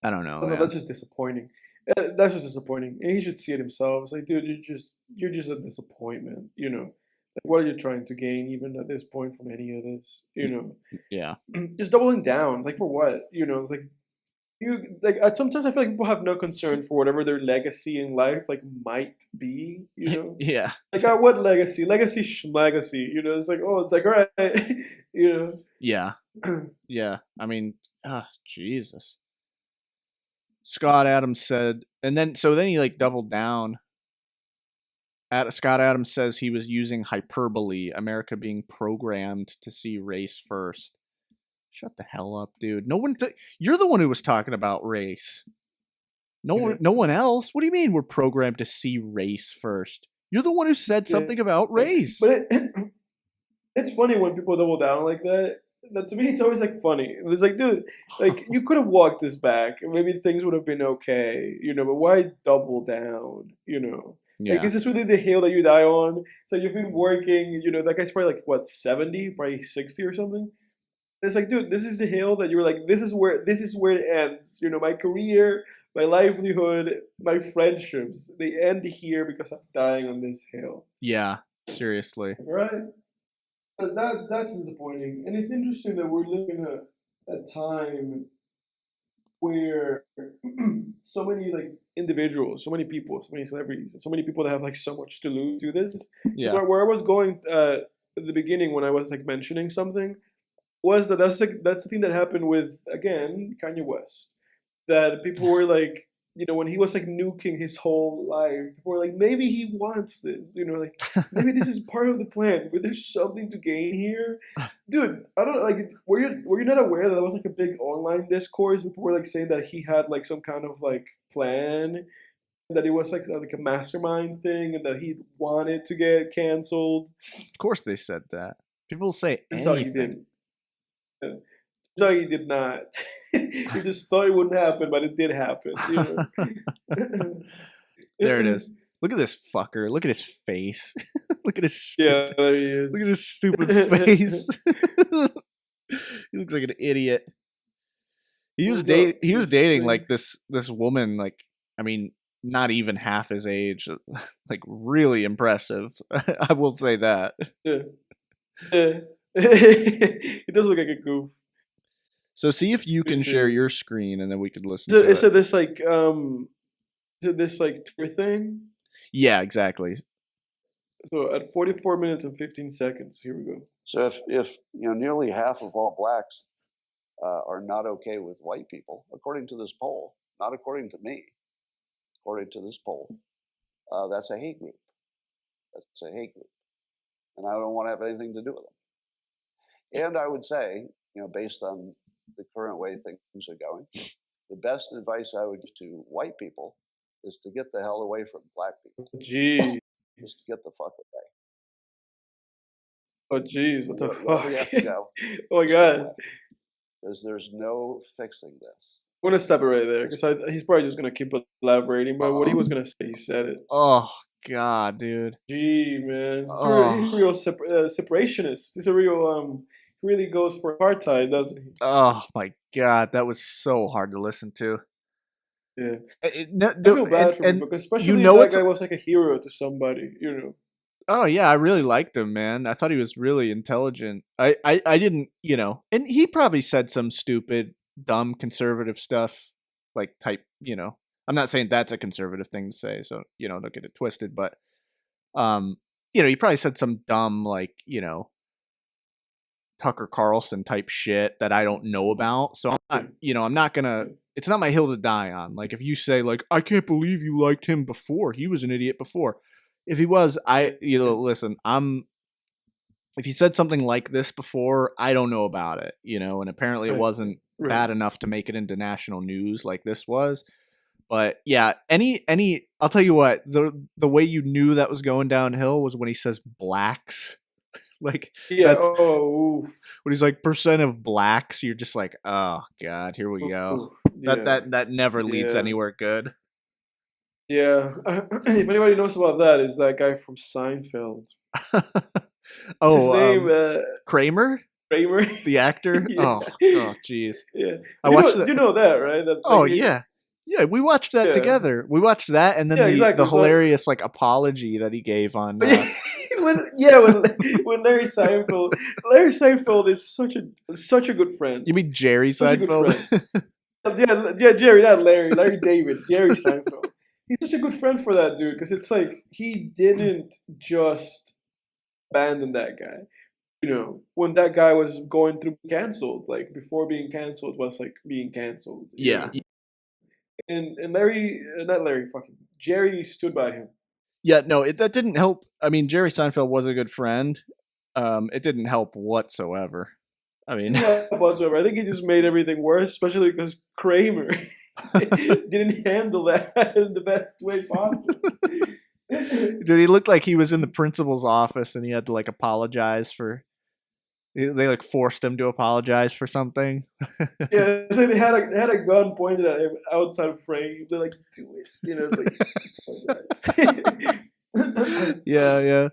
I don't know. No, that's just disappointing. That's just disappointing. And he should see it himself. It's like, dude, you're just a disappointment. You know, like what are you trying to gain even at this point from any of this? You know, yeah, just doubling down. It's like for what? You know, it's like sometimes I feel like people have no concern for whatever their legacy in life like might be. You know, yeah. Like what legacy? Legacy schmagacy. You know, it's like it's like all right. You know. Yeah. Yeah. I mean, Jesus. Scott Adams said, and then he like doubled down. Scott Adams says he was using hyperbole, America being programmed to see race first. Shut the hell up, dude. No one. You're the one who was talking about race. No one else. What do you mean we're programmed to see race first? You're the one who said something about race. But it's funny when people double down like that. That to me, it's always like funny. It's like, dude, like you could have walked this back, and maybe things would have been okay, but why double down, Like, Yeah. is this really the hill that you die on? So you've been working, that guy's probably like what 70, probably 60 or something. It's like, dude, this is the hill that you're like, this is where it ends. My career, my livelihood, my friendships, they end here because I'm dying on this hill. Yeah. Seriously. Right? But that's disappointing. And it's interesting that we're living in a time where so many like individuals, so many people, so many celebrities, and so many people that have like so much to lose to this. Yeah. Where I was going at the beginning when I was like mentioning something was that's the thing that happened with again Kanye West. That people were like, when he was like nuking his whole life, people were like, maybe he wants this, like maybe this is part of the plan, but there's something to gain here. Dude, I don't like were you not aware that there was like a big online discourse? People were like saying that he had like some kind of like plan, that it was like a mastermind thing, and that he wanted to get canceled. Of course they said that. People say That's how he anything. did. So he did not. He just thought it wouldn't happen, but it did happen. There it is. Look at this fucker. Look at his face. Look at his Yeah, there he is. look at his stupid face. He looks like an idiot. He was dating like this woman, like, I mean, not even half his age. Like, really impressive. I will say that. Yeah. Yeah. He does look like a goof. So see if you Let me can share see. your screen and then we could listen So to is it. it this like tour thing? Yeah, exactly. So at 44 minutes and 15 seconds, here we go. So if nearly half of all blacks are not okay with white people, according to this poll, not according to me, according to this poll, that's a hate group. That's a hate group, and I don't want to have anything to do with them. And I would say, based on the current way things are going, the best advice I would give to white people is to get the hell away from black people. Jeez. Just get the fuck away. Oh jeez, what the Where we have to fuck? go, Oh my god. because there's no fixing this. I'm gonna stop it right there because he's probably just gonna keep elaborating. But what he was gonna say, he said it. Oh god, dude. Gee, man, he's Oh. a real separationist. He's a real he really goes for apartheid, doesn't he? Oh my god, that was so hard to listen to. Yeah, No, I feel bad for and people, especially if it's that guy was like a hero to somebody. oh yeah, I really liked him, man. I thought he was really intelligent. I didn't, and he probably said some stupid, dumb conservative stuff, like type, I'm not saying that's a conservative thing to say, so don't get it twisted, but he probably said some dumb, like, Tucker Carlson type shit that I don't know about. So I'm not gonna. It's not my hill to die on. Like if you say like I can't believe you liked him before, he was an idiot before. If he was, listen. If he said something like this before, I don't know about it. And apparently it Right. wasn't Right. bad enough to make it into national news like this was. But yeah, any I'll tell you what, the way you knew that was going downhill was when he says blacks. Like Yeah. that's Oh. Oof. when he's like percent of blacks, you're just like, oh god, here we go. Oof. Yeah. That never leads Yeah. anywhere good. Yeah. If anybody knows about that, is that guy from Seinfeld. What's his name? Kramer, Kramer. the actor. Yeah. Oh, jeez. Yeah. I watched that. You know that, right? That, Oh like, yeah, yeah. We watched that Yeah. together. We watched that, and then Yeah, the exactly. So- hilarious like apology that he gave on. when Larry Seinfeld is such a good friend. You mean Jerry Such a good Seinfeld? Yeah, Jerry, not Larry David, Jerry Seinfeld. He's such a good friend for that dude because it's like he didn't just abandon that guy. When that guy was going through canceled, like before being canceled was like being canceled. Yeah. And Larry, not Larry, fucking Jerry stood by him. Yeah, no, that didn't help. I mean, Jerry Seinfeld was a good friend. It didn't help whatsoever. I mean, Whatsoever. I think he just made everything worse, especially because Kramer didn't handle that in the best way possible. dude, he looked like he was in the principal's office and he had to like apologize for They like forced him to apologize for something. Yeah, it's like they had a gun pointed at him outside of frame. They're like, do it. It's like, Yeah, yeah.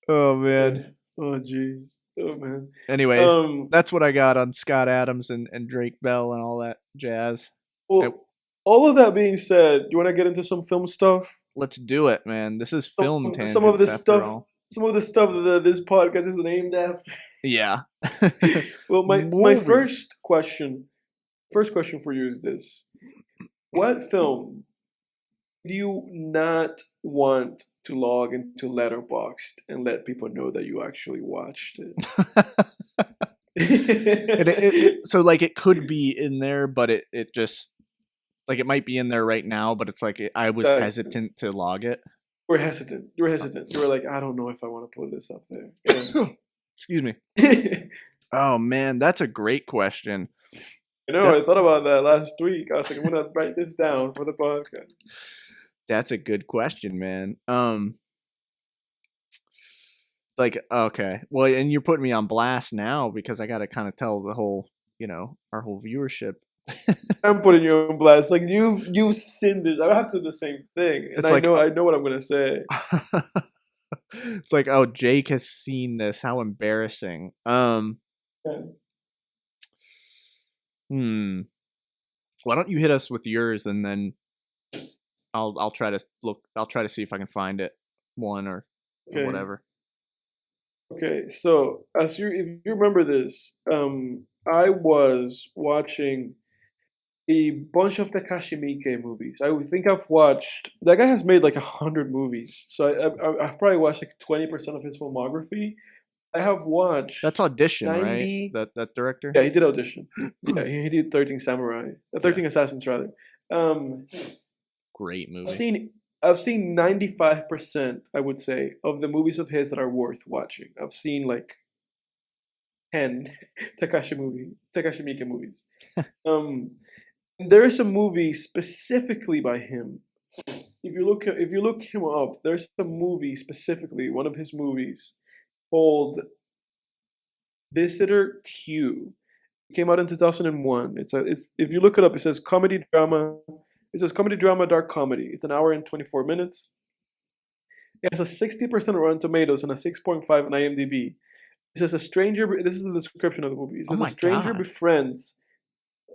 Oh man. oh jeez. Oh man. Anyways, that's what I got on Scott Adams and Drake Bell and all that jazz. Well, all of that being said, do you want to get into some film stuff? Let's do it, man. This is film tangents. Some of the stuff. All. Some of the stuff that this podcast is named after. Yeah. Well, my first question for you is this: what film do you not want to log into Letterboxd and let people know that you actually watched it? So like it could be in there, but it just like it might be in there right now, but it's like I was hesitant to log it. You were hesitant. You were like, I don't know if I want to put this up there. Yeah. Excuse me. Oh man, that's a great question. I know. I thought about that last week. I was like, I'm gonna write this down for the podcast. That's a good question, man. Like, okay, well, and you're putting me on blast now because I got to kind of tell the whole, our whole viewership. I'm putting you on blast. Like you've sinned it. I have to do the same thing, and I know what I'm gonna say. It's like, oh, Jake has seen this. How embarrassing. Why don't you hit us with yours, and then I'll try to look. I'll try to see if I can find it, one or whatever. Okay, so if you remember this, I was watching a bunch of Takashi Miike movies. I think I've watched. That guy has made like 100 movies, so I've probably watched like 20% of his filmography. I have watched. That's Audition, 90, right? That director. Yeah, he did Audition. Yeah, he did 13 Samurai, 13 Assassins rather. Great movie. I've seen 95%, I would say, of the movies of his that are worth watching. I've seen like 10 Takashi Miike movies. There is a movie specifically by him. If you look him up, there's a movie specifically, one of his movies, called Visitor Q. It came out in 2001. It's if you look it up, it says comedy drama. It says comedy drama, dark comedy. It's an hour and 24 minutes. It has a 60% Rotten Tomatoes and a 6.5 on IMDb. It says a stranger. This is the description of the movie. It says a stranger befriends.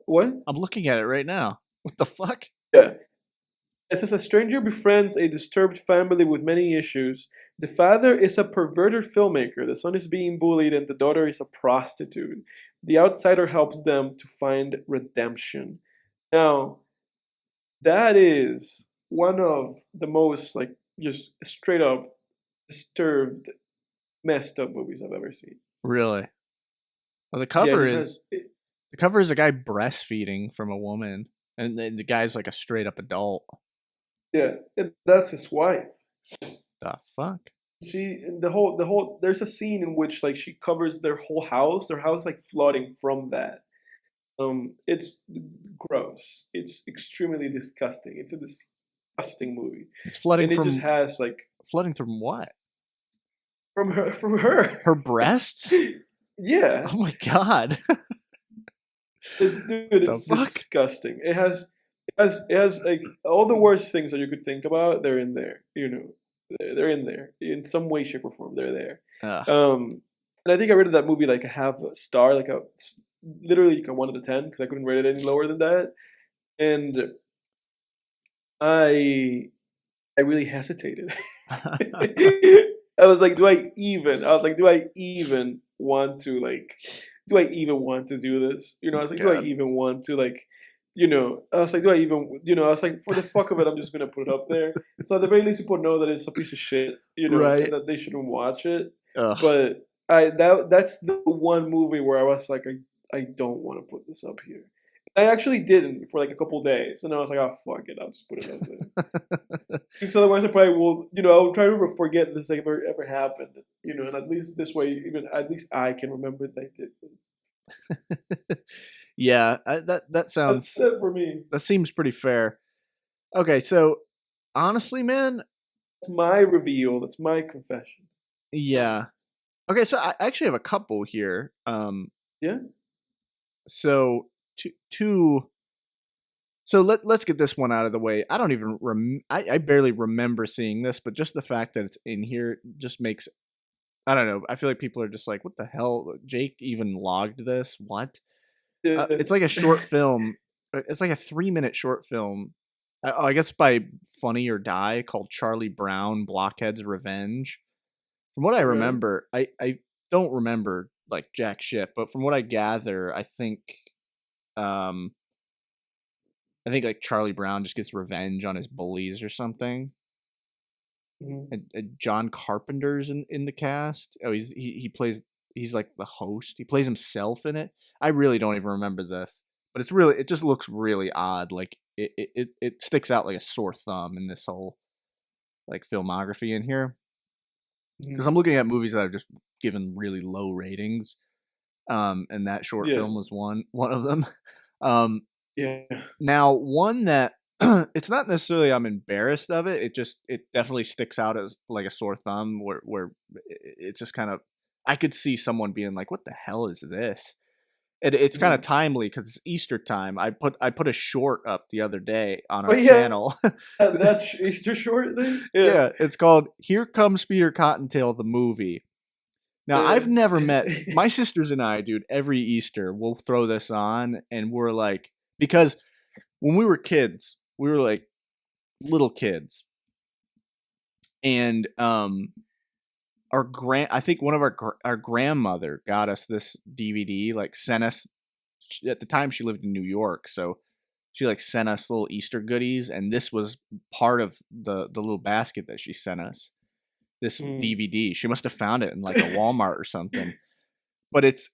What? I'm looking at it right now. What the fuck? Yeah. It says a stranger befriends a disturbed family with many issues. The father is a perverted filmmaker. The son is being bullied, and the daughter is a prostitute. The outsider helps them to find redemption. Now, that is one of the most like just straight up disturbed, messed up movies I've ever seen. Really? Well, the cover is a guy breastfeeding from a woman, and the guy's like a straight up adult. Yeah, that's his wife. The fuck? The whole there's a scene in which like she covers their house like flooding from that. It's gross. It's extremely disgusting. It's a disgusting movie. It's flooding from. It just has like flooding from what? From her. Her breasts? Yeah. Oh my god. It's disgusting. It has like all the worst things that you could think about. They're in there. They're in there in some way, shape, or form. They're there. And I think I rated that movie like a half a star, like literally like a 1 out of 10 because I couldn't rate it any lower than that. And I really hesitated. I was like, do I even want to do this? I was like, do I even want to like, I was like, do I even, I was like, for the fuck of it, I'm just going to put it up there. So at the very least, people know that it's a piece of shit, right. That they shouldn't watch it. Ugh. But that's the one movie where I was like, I don't want to put this up here. I actually didn't for like a couple days, and I was like, "Oh fuck it, I'll just put it up there." Because otherwise, I probably will. I'll try to forget this ever happened. And at least this way, at least I can remember that I did this. Yeah, that sounds. That's it for me. That seems pretty fair. Okay, so honestly, man, that's my reveal. That's my confession. Yeah, Okay, so I actually have a couple here. Yeah. So two. So let's get this one out of the way. I don't even I barely remember seeing this, but just the fact that it's in here just makes, I don't know. I feel like people are just like, what the hell? Jake even logged this? What? Yeah. It's like a short film. It's like a 3-minute short film. I guess by Funny or Die, called Charlie Brown Blockhead's Revenge. From what I Okay. remember, I don't remember like jack shit, but from what I gather, um I think like Charlie Brown just gets revenge on his bullies or something. Mhm. And John Carpenter's in the cast. Oh, he plays, he's like the host. He plays himself in it. I really don't even remember this, but it just looks really odd. Like it sticks out like a sore thumb in this whole like filmography in here, because Mhm. I'm looking at movies that are just given really low ratings. And that short Yeah. film was one of them. Um, Yeah. Now, one that it's not necessarily I'm embarrassed of it. It definitely sticks out as like a sore thumb where it's just kind of, I could see someone being like, "What the hell is this?" It's kind of Mhm. timely because it's Easter time. I put a short up the other day on Oh our yeah, channel. that Easter short thing. Yeah. Yeah, it's called "Here Comes Peter Cottontail the Movie." Now, I've never met my sisters and I, dude. Every Easter, we'll throw this on, and we're like, because when we were kids, we were like little kids, and I think one of our grandmother got us this DVD, like sent us, at the time she lived in New York, so she like sent us little Easter goodies, and this was part of the little basket that she sent us. This Mm. DVD, she must have found it in like a Walmart or something. But it's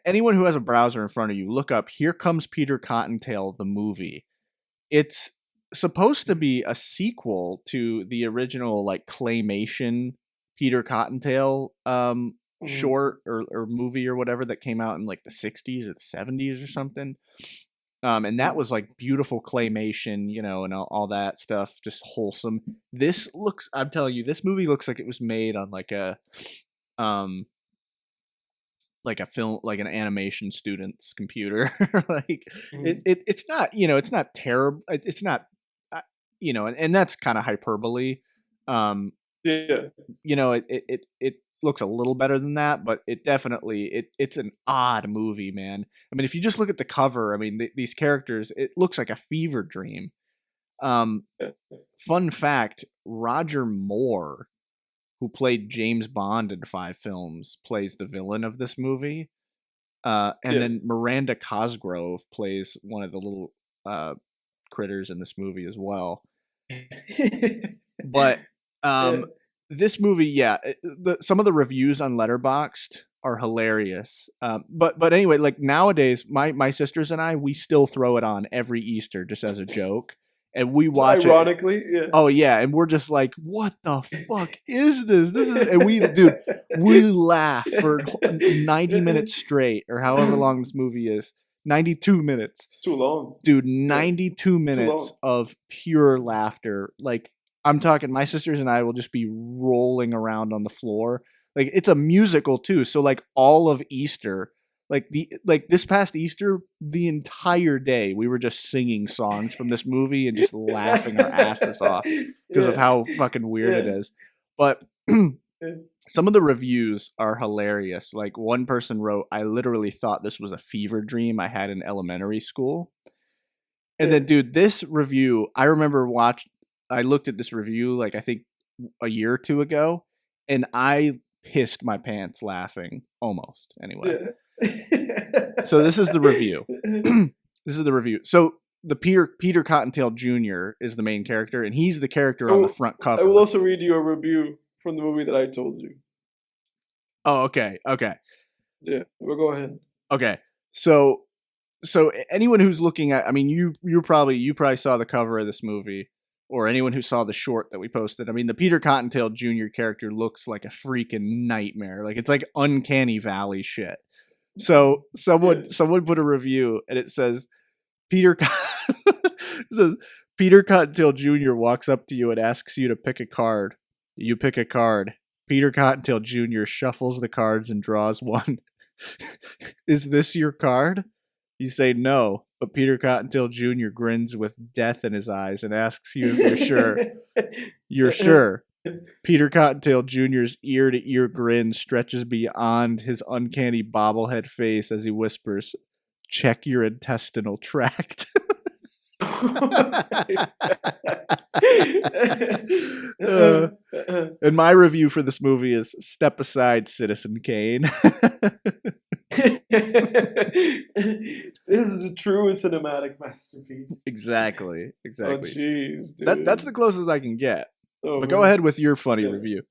anyone who has a browser in front of you, look up "Here Comes Peter Cottontail the Movie." It's supposed to be a sequel to the original like claymation Peter Cottontail Mhm. short or movie or whatever that came out in like the 60s or the 70s or something. And that Mhm. was like beautiful claymation, and all that stuff, just wholesome. This looks, I'm telling you, this movie looks like it was made on um like a film, like an animation student's computer. Like Mhm. it's not, it's not terrible. It's not, uh, and that's kind of hyperbole. Um, Yeah. it looks a little better than that, but it definitely, it's an odd movie, man. I mean, if you just look at the cover, I mean, these characters, it looks like a fever dream. Um, Yeah. Fun fact: Roger Moore, who played James Bond in 5 films, plays the villain of this movie. And Yeah. then Miranda Cosgrove plays one of the little uh, critters in this movie as well. But Yeah. um, this movie, yeah, some of the reviews on Letterboxd are hilarious. But anyway, like nowadays, my sisters and I, we still throw it on every Easter just as a joke, and we So watch it. ironically, yeah. Oh yeah, and we're just like, what the fuck is this? This is, and we laugh for 90 minutes straight, or however long this movie is. 92 minutes. It's too long. Dude, Yeah. 92 Too minutes long. of pure laughter. Like, I'm talking, my sisters and I will just be rolling around on the floor. Like, it's a musical too. So like all of Easter, like this past Easter, the entire day we were just singing songs from this movie and just laughing our asses off because of Yeah. how fucking weird it Yeah. is. But Yeah. some of the reviews are hilarious. Like one person wrote, "I literally thought this was a fever dream I had in elementary school." And Yeah. then, dude, this review, I looked at this review like I think a year or two ago, and I pissed my pants laughing almost. Anyway, Yeah. so this is the review. This is the review. So the Peter Cottontail Jr. is the main character, and he's the character I on the will, front I will cover. also read you a review from the movie that I told you. Oh, okay, okay, Yeah, we'll go ahead. okay. So anyone who's looking at, I mean, you probably saw the cover of this movie, or anyone who saw the short that we posted. I mean, the Peter Cottontail Jr. character looks like a freaking nightmare. Like it's like uncanny valley shit. So Yeah. someone put a review and it says it says Peter Cottontail Jr. walks up to you and asks you to pick a card. You pick a card. Peter Cottontail Jr. shuffles the cards and draws one. Is this your card? You say no, but Peter Cottontail Jr. grins with death in his eyes and asks you if you're sure. You're sure. Peter Cottontail Jr.'s ear-to-ear grin stretches beyond his uncanny bobblehead face as he whispers, check your intestinal tract. And my review for this movie is step aside, Citizen Kane. This is a true cinematic masterpiece. Exactly. Oh, jeez, dude. That's the closest I can get. Oh, but man. go ahead with your funny review.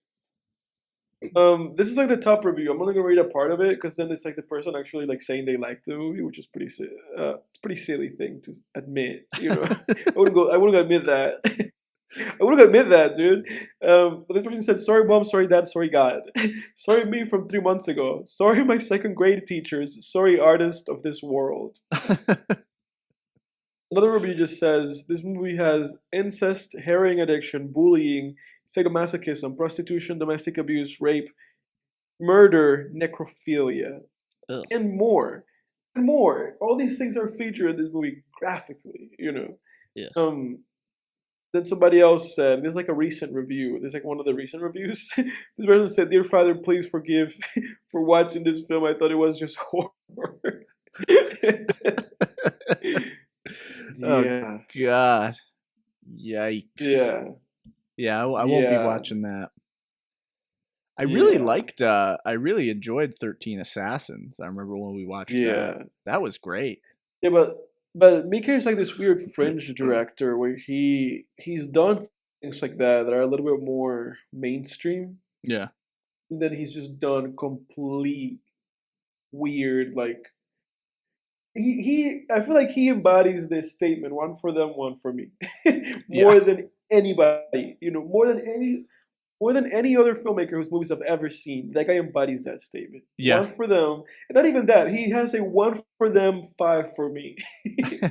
This is like the top review. I'm only gonna read a part of it because then it's like the person actually like saying they liked the movie, which is it's a pretty silly thing to admit. You know, I wouldn't admit that. I wouldn't admit that, dude. But this person said, "Sorry, mom. Sorry, dad. Sorry, God. Sorry, me from 3 months ago. Sorry, my second grade teachers. Sorry, artist of this world." Another review just says, this movie has incest, heroin addiction, bullying, sadomasochism, prostitution, domestic abuse, rape, murder, necrophilia, and more. And more. All these things are featured in this movie graphically, you know. Yeah. Then somebody else said, there's like a recent review. There's like one of the recent reviews. This person said, "Dear Father, please forgive for watching this film. I thought it was just horror." Oh God! Yikes! Yeah, I won't be watching that. I really liked. I really enjoyed 13 Assassins. I remember when we watched that. That was great. Yeah, but Mika is like this weird fringe director where he's done things like that are a little bit more mainstream. Yeah. And then he's just done complete weird like. I feel like he embodies this statement: one for them, one for me, more than anybody. You know, more than any other filmmaker whose movies I've ever seen. That guy embodies that statement. Yeah. One for them, and not even that. He has a one for them, five for me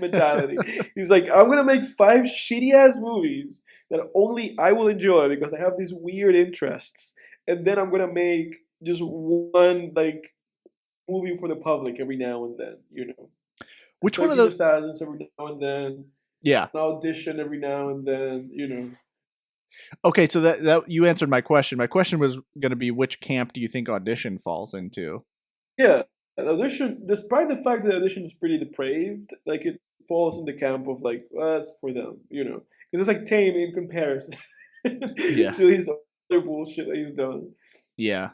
mentality. He's like, I'm gonna make 5 shitty ass movies that only I will enjoy because I have these weird interests, and then I'm gonna make just one like movie for the public every now and then, you know. Which one of those Assassins every now and then? Yeah. An audition every now and then, you know. Okay, so that you answered my question. My question was going to be, which camp do you think Audition falls into? Yeah, Audition. Despite the fact that Audition is pretty depraved, like it falls in the camp of like, well, that's for them, you know, because it's like tame in comparison to his other bullshit that he's done. Yeah,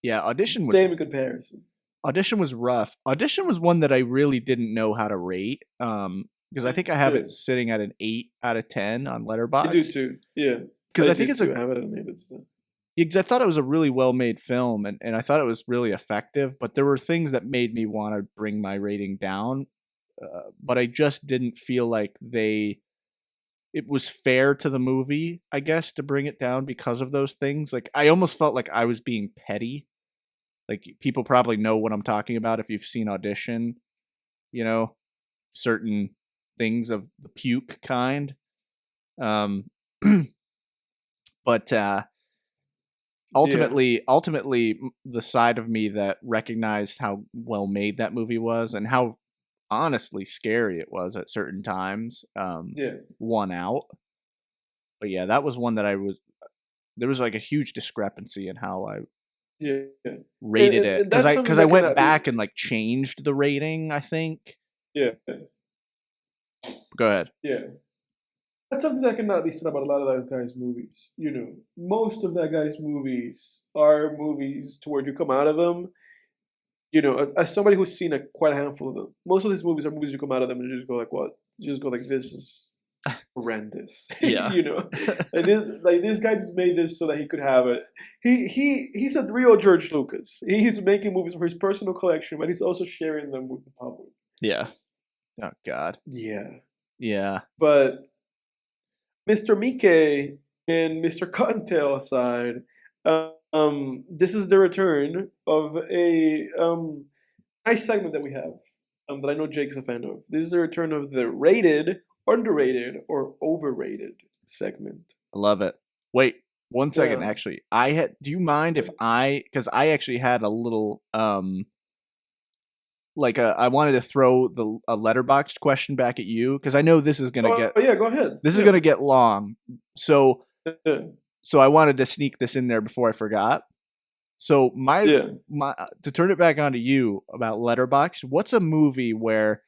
Audition was tame in comparison. Audition was rough. Audition was one that I really didn't know how to rate. Because I think I have it sitting at an 8 out of 10 on Letterboxd. I do too. Yeah. Because I think it's I have it on it. Because I thought it was a really well-made film, and I thought it was really effective. But there were things that made me want to bring my rating down. But I just didn't feel like it was fair to the movie, I guess, to bring it down because of those things. Like I almost felt like I was being petty. Like people probably know what I'm talking about if you've seen Audition, you know, certain things of the puke kind. But ultimately the side of me that recognized how well made that movie was and how honestly scary it was at certain times won out. But yeah, that was one that there was like a huge discrepancy in how I rated it, because I went back and like changed the rating, I think. Yeah. Go ahead. Yeah. That's something that cannot be said about a lot of those guys' movies. You know, most of that guy's movies are movies to where you come out of them. You know, as somebody who's seen quite a handful of them, most of these movies are movies you come out of them and you just go like, what? You just go like, this is horrendous. Yeah. You know, this guy just made this so that he could have it. He's a real George Lucas. He's making movies for his personal collection, but he's also sharing them with the public. Yeah. Oh God. Yeah. Yeah. But Mr. Mike and Mr. Cottontail aside, this is the return of a nice segment that we have that I know Jake's a fan of. This is the return of the rated, underrated, or overrated segment. I love it. Wait, 1 second, Yeah. actually. Do you mind if because I actually had a little, I wanted to throw a Letterboxd question back at you, because I know this is going to Oh yeah, go ahead. this is going to get long. So Yeah. I wanted to sneak this in there before I forgot. So my to turn it back onto you about Letterboxd, what's a movie where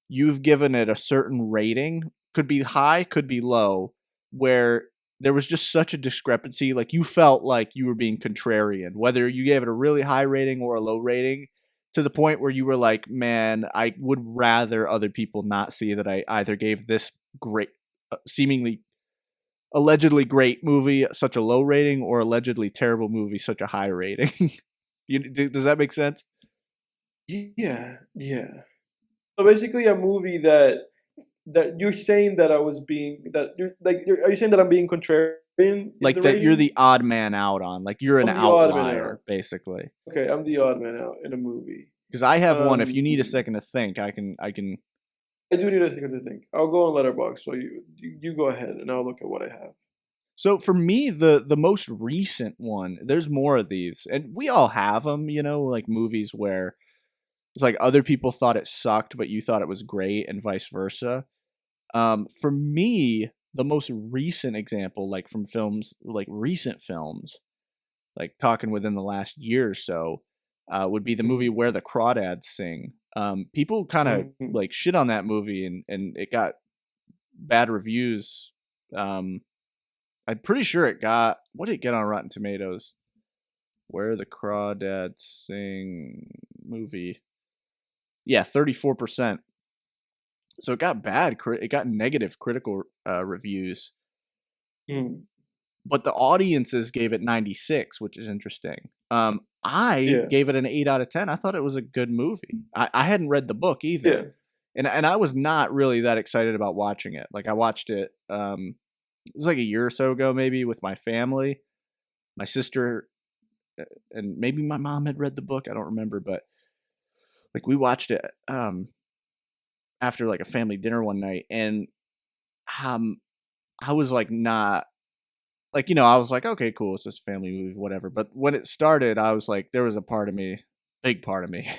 you've given it a certain rating, could be high, could be low, where there was just such a discrepancy, like you felt like you were being contrarian, whether you gave it a really high rating or a low rating, to the point where you were like, man, I would rather other people not see that I either gave this great, seemingly allegedly great movie such a low rating, or allegedly terrible movie such a high rating. Does that make sense? Yeah, yeah. So basically, a movie that you're saying that I was being that you're like you're, are you saying that I'm being contrarian? Is Like the that you're rating? the odd man out on, like you're an I'm the odd man outlier, out. basically. Okay, I'm the odd man out in a movie. Because I have one. If you Um, need a second to think, I can. I do need a second to think. I'll go on Letterboxd, so you go ahead, and I'll look at what I have. So for me, the most recent one, there's more of these, and we all have them. Like movies where it's like other people thought it sucked, but you thought it was great, and vice versa. For me, the most recent example, like from films, like recent films, like talking within the last year or so, would be the movie Mhm, Where the Crawdads Sing. People kind of mhm. like shit on that movie, and it got bad reviews. Um, I'm pretty sure it got, what did it get on Rotten Tomatoes? Where the Crawdads Sing movie. Yeah, 34%. So it got it got negative critical reviews, Mm, but the audiences gave it 96, which is interesting. I yeah, gave it an 8 out of 10. I thought it was a good movie. I hadn't read the book either. yeah. And I was not really that excited about watching it. Like I watched it, it was like a year or so ago, maybe, with my family. My sister, and maybe my mom had read the book. I don't remember, but like we watched it after like a family dinner one night, and um, I was like not like, I was like, okay, cool, it's just a family movie, whatever. But when it started, I was like, there was a part of me, big part of me,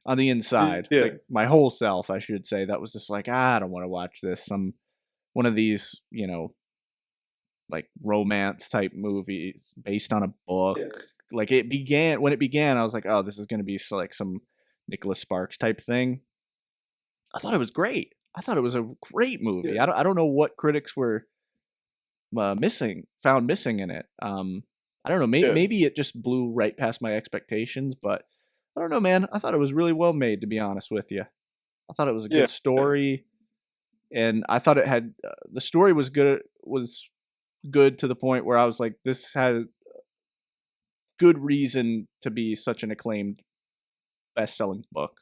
on the inside, Yeah. like my whole self, I should say, that was just like, I don't want to watch this. Some one of these, like romance type movies based on a book. Yeah. Like when it began, I was like, oh, this is going to be like some Nicholas Sparks type thing. I thought it was great. I thought it was a great movie. Yeah. I don't know what critics were found missing in it. I don't know. Yeah. Maybe it just blew right past my expectations, but I don't know, man. I thought it was really well made, to be honest with you. I thought it was a Yeah. good story, and I thought it had the story was good. Was good to the point where I was like, this had good reason to be such an acclaimed best-selling book.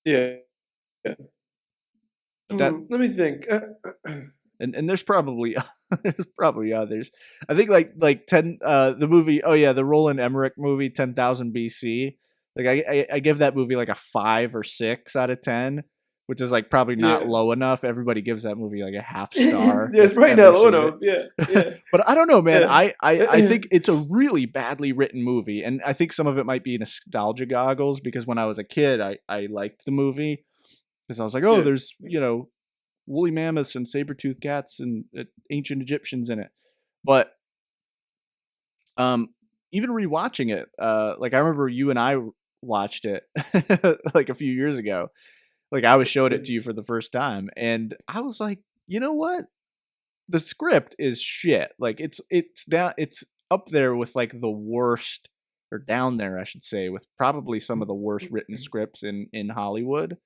Yeah. Yeah. But that Let me think. and there's probably there's probably others. I think like 10 the movie, oh yeah, the Roland Emmerich movie 10,000 BC. Like I give that movie like a 5 or 6 out of 10, which is like probably not Yeah. low enough. Everybody gives that movie like a half star Yeah, it's that's right ever now low seen it. enough. Yeah. Yeah. But I don't know, man. Yeah. I think it's a really badly written movie, and I think some of it might be nostalgia goggles, because when I was a kid, I liked the movie because I was like, oh, Yeah. there's woolly mammoths and saber-toothed cats and ancient Egyptians in it. But even rewatching it, like I remember you and I watched it like a few years ago. Like I was showing it to you for the first time, and I was like, you know what? The script is shit. Like it's up there with like the worst, or down there I should say, with probably some of the worst written scripts in Hollywood.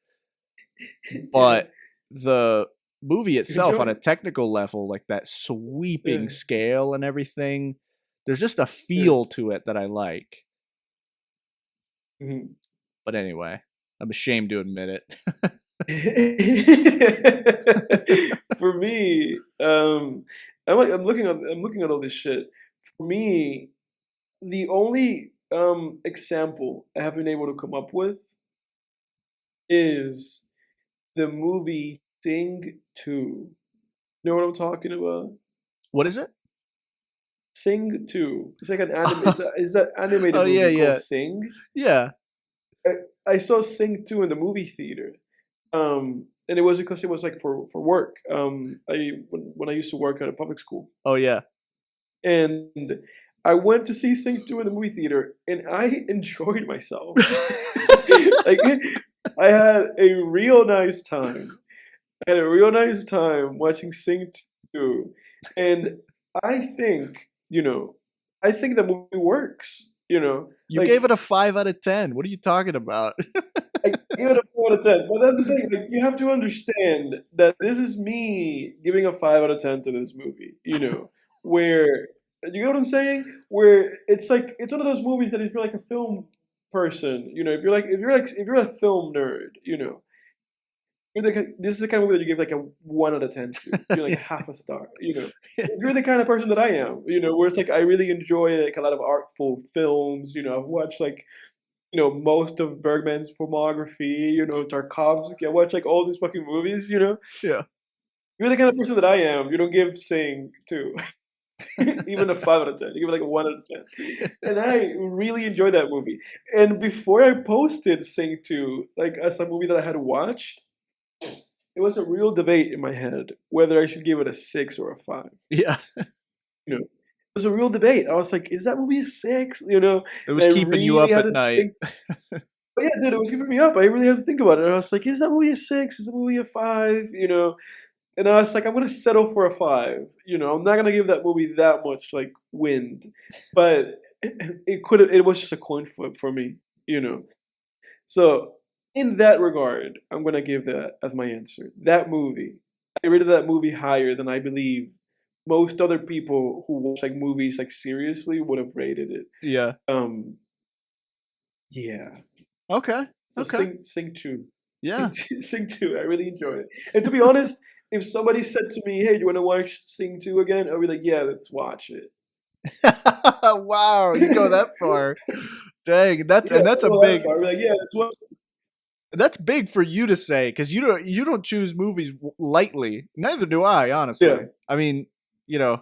Yeah. But the movie You itself, enjoy on a it. technical level, like that sweeping Yeah. scale and everything, there's just a Yeah. feel to it that I like. Mhm. But anyway, I'm ashamed to admit it. For me, I'm looking at all this shit. For me, the only example I have been able to come up with is the movie Sing 2. You know what I'm talking about? What is it? Sing 2. It's like an anime. It's an animated Oh yeah, movie called yeah, Sing. yeah. I saw Sing 2 in the movie theater. And it was because it was like for work. When I used to work at a public school, Oh yeah. and I went to see Sing 2 in the movie theater, and I enjoyed myself. Like I had a real nice time. I had a real nice time watching Sing 2, and I think I think the movie works. You Like gave it a 5 out of 10. What are you talking about? I give it a 4 out of 10. But that's the thing. Like, you have to understand that this is me giving a 5 out of 10 to this movie. Where you get what I'm saying? Where it's like it's one of those movies that if you're like a film person, if you're a film nerd, this is the kind of movie that you give like a 1 out of 10 to. Like a half a star. If you're the kind of person that I am, where it's like I really enjoy like a lot of artful films. I've watched like most of Bergman's filmography, Tarkovsky. I watch like all these fucking movies, Yeah. You're the kind of person that I am. You don't give Sing 2 even a 5 out of 10. You give it like a 1 out of 10. And I really enjoyed that movie. And before I posted Sing 2, like as a movie that I had watched, it was a real debate in my head whether I should give it a 6 or a 5. Yeah. It was a real debate. I was like, is that movie a 6? It was keeping you up at night. But yeah, dude, it was keeping me up. I really had to think about it. And I was like, is that movie a 6? Is that movie a 5? And I was like, I'm gonna settle for a 5. I'm not gonna give that movie that much like wind. But it was just a coin flip for me. So in that regard, I'm gonna give that as my answer. That movie, I rated that movie higher than I believe most other people who watch like movies like seriously would have rated it. Yeah. Yeah. Okay. So Okay. Sing 2. Yeah. Sing 2. I really enjoyed it. And to be honest, if somebody said to me, "Hey, do you want to watch Sing 2 again?" I'd be like, "Yeah, let's watch it." Wow, you go that far. Dang, that's Yeah, and that's a well, big I'd be like, "Yeah, let's watch it." that's big for you to say because you don't choose movies lightly. Neither do I, honestly. Yeah. I mean, Yeah.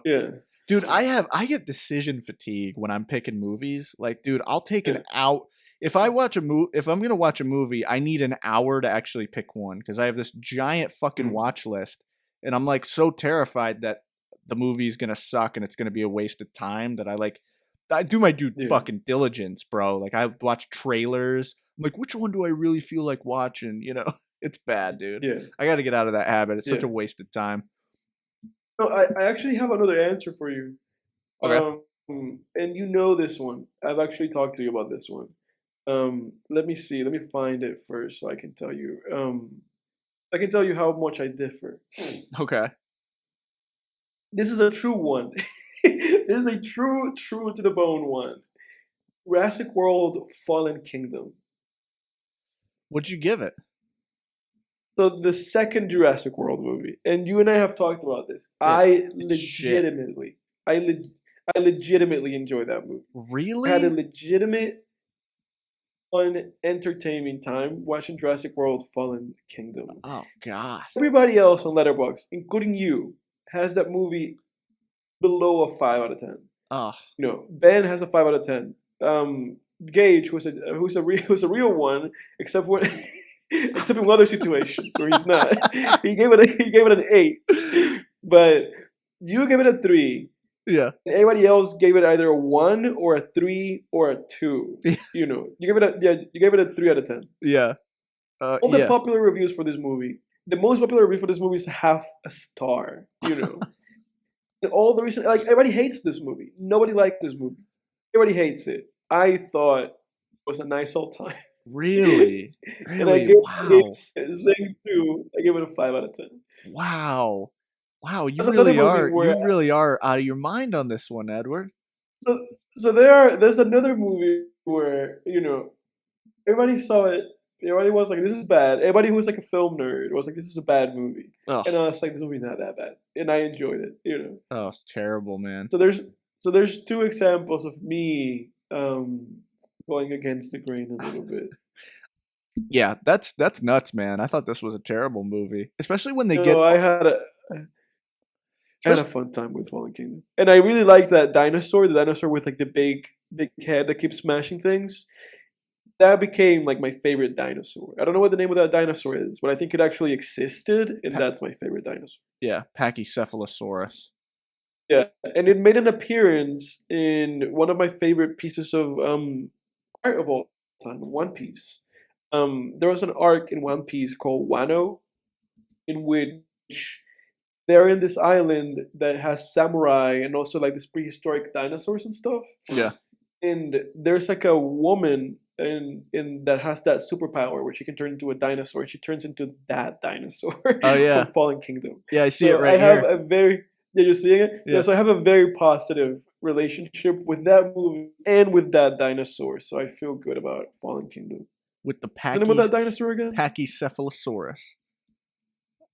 dude, I get decision fatigue when I'm picking movies. Like, dude, I'll take an out if I'm gonna watch a movie, I need an hour to actually pick one because I have this giant fucking watch list, and I'm like so terrified that the movie's gonna suck and it's gonna be a waste of time that I do my due fucking diligence, bro. Like I watch trailers. I'm like, which one do I really feel like watching? It's bad, dude. Yeah. I got to get out of that habit. It's such a waste of time. No, I actually have another answer for you. Okay. And this one. I've actually talked to you about this one. Let me see. Let me find it first so I can tell you. I can tell you how much I differ. Okay. This is a true one. This is a true to the bone one. Jurassic World: Fallen Kingdom. What'd you give it? So the second Jurassic World movie, and you and I have talked about this. I legitimately enjoy that movie. Really? I had a legitimate, fun, entertaining time watching Jurassic World: Fallen Kingdom. Oh God! Everybody else on Letterboxd, including you, has that movie below a 5 out of 10. Oh. Ben has a 5 out of 10. Gage, who's a real one, except in other situations where he's not. He gave it an 8. But you gave it a 3. Yeah. And everybody else gave it either a 1 or a 3 or a 2. You gave it a 3 out of 10. Yeah. All the popular reviews for this movie, the most popular review for this movie is half a star. And all the reason, like everybody hates this movie. Nobody liked this movie. Everybody hates it. I thought it was a nice old time. Really? And I gave Sing 2. I gave it a 5 out of 10. Wow. Wow, you That's really are out of your mind on this one, Edward. So there's another movie where, everybody saw it. Everybody was like, this is bad. Everybody who was like a film nerd was like, this is a bad movie. Ugh. And I was like, this movie's not that bad. And I enjoyed it, Oh, it's terrible, man. So there's 2 examples of me going against the grain a little bit. Yeah, that's nuts, man. I thought this was a terrible movie, especially when they I had a fun time with Fallen Kingdom, and I really like that dinosaur. The dinosaur with like the big head that keeps smashing things. That became like my favorite dinosaur. I don't know what the name of that dinosaur is, but I think it actually existed, and that's my favorite dinosaur. Yeah, Pachycephalosaurus. Yeah, and it made an appearance in one of my favorite pieces of art of all time, One Piece. There was an arc in One Piece called Wano, in which they're in this island that has samurai and also like this prehistoric dinosaurs and stuff. Yeah. And there's like a woman in that has that superpower where she can turn into a dinosaur. She turns into that dinosaur Oh yeah, from Fallen Kingdom. yeah, I see So it right I have here. a very yeah, you're seeing it? Yeah. So I have a very positive relationship with that movie and with that dinosaur. So I feel good about Fallen Kingdom. With the What's the name of that dinosaur again? Pachycephalosaurus.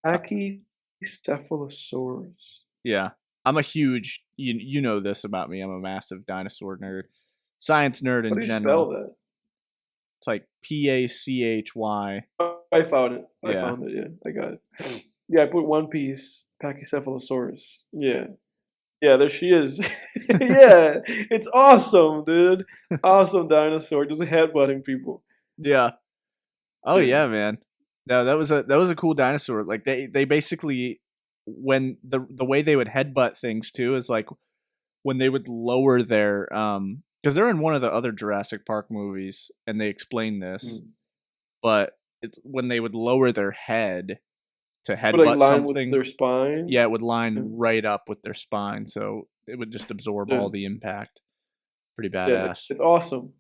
Pachycephalosaurus. Yeah, I'm a huge. You know this about me. I'm a massive dinosaur nerd, science nerd How in do you general. spell that? It's like Pachy. Oh, I found it. I Yeah. found it. Yeah, I got it. Yeah, I put One Piece Pachycephalosaurus. Yeah. Yeah, there she is. Yeah, it's awesome, dude. Awesome dinosaur, just headbutting people. Yeah. Oh Yeah. yeah, man. No, that was a cool dinosaur. Like they basically, when the way they would headbutt things too is like when they would lower their because they're in one of the other Jurassic Park movies and they explain this, but it's when they would lower their head to But headbutt like line with something. their spine. Yeah, it would line Yeah. right up with their spine, so it would just absorb Yeah. all the impact. Pretty Yeah, badass. it's awesome.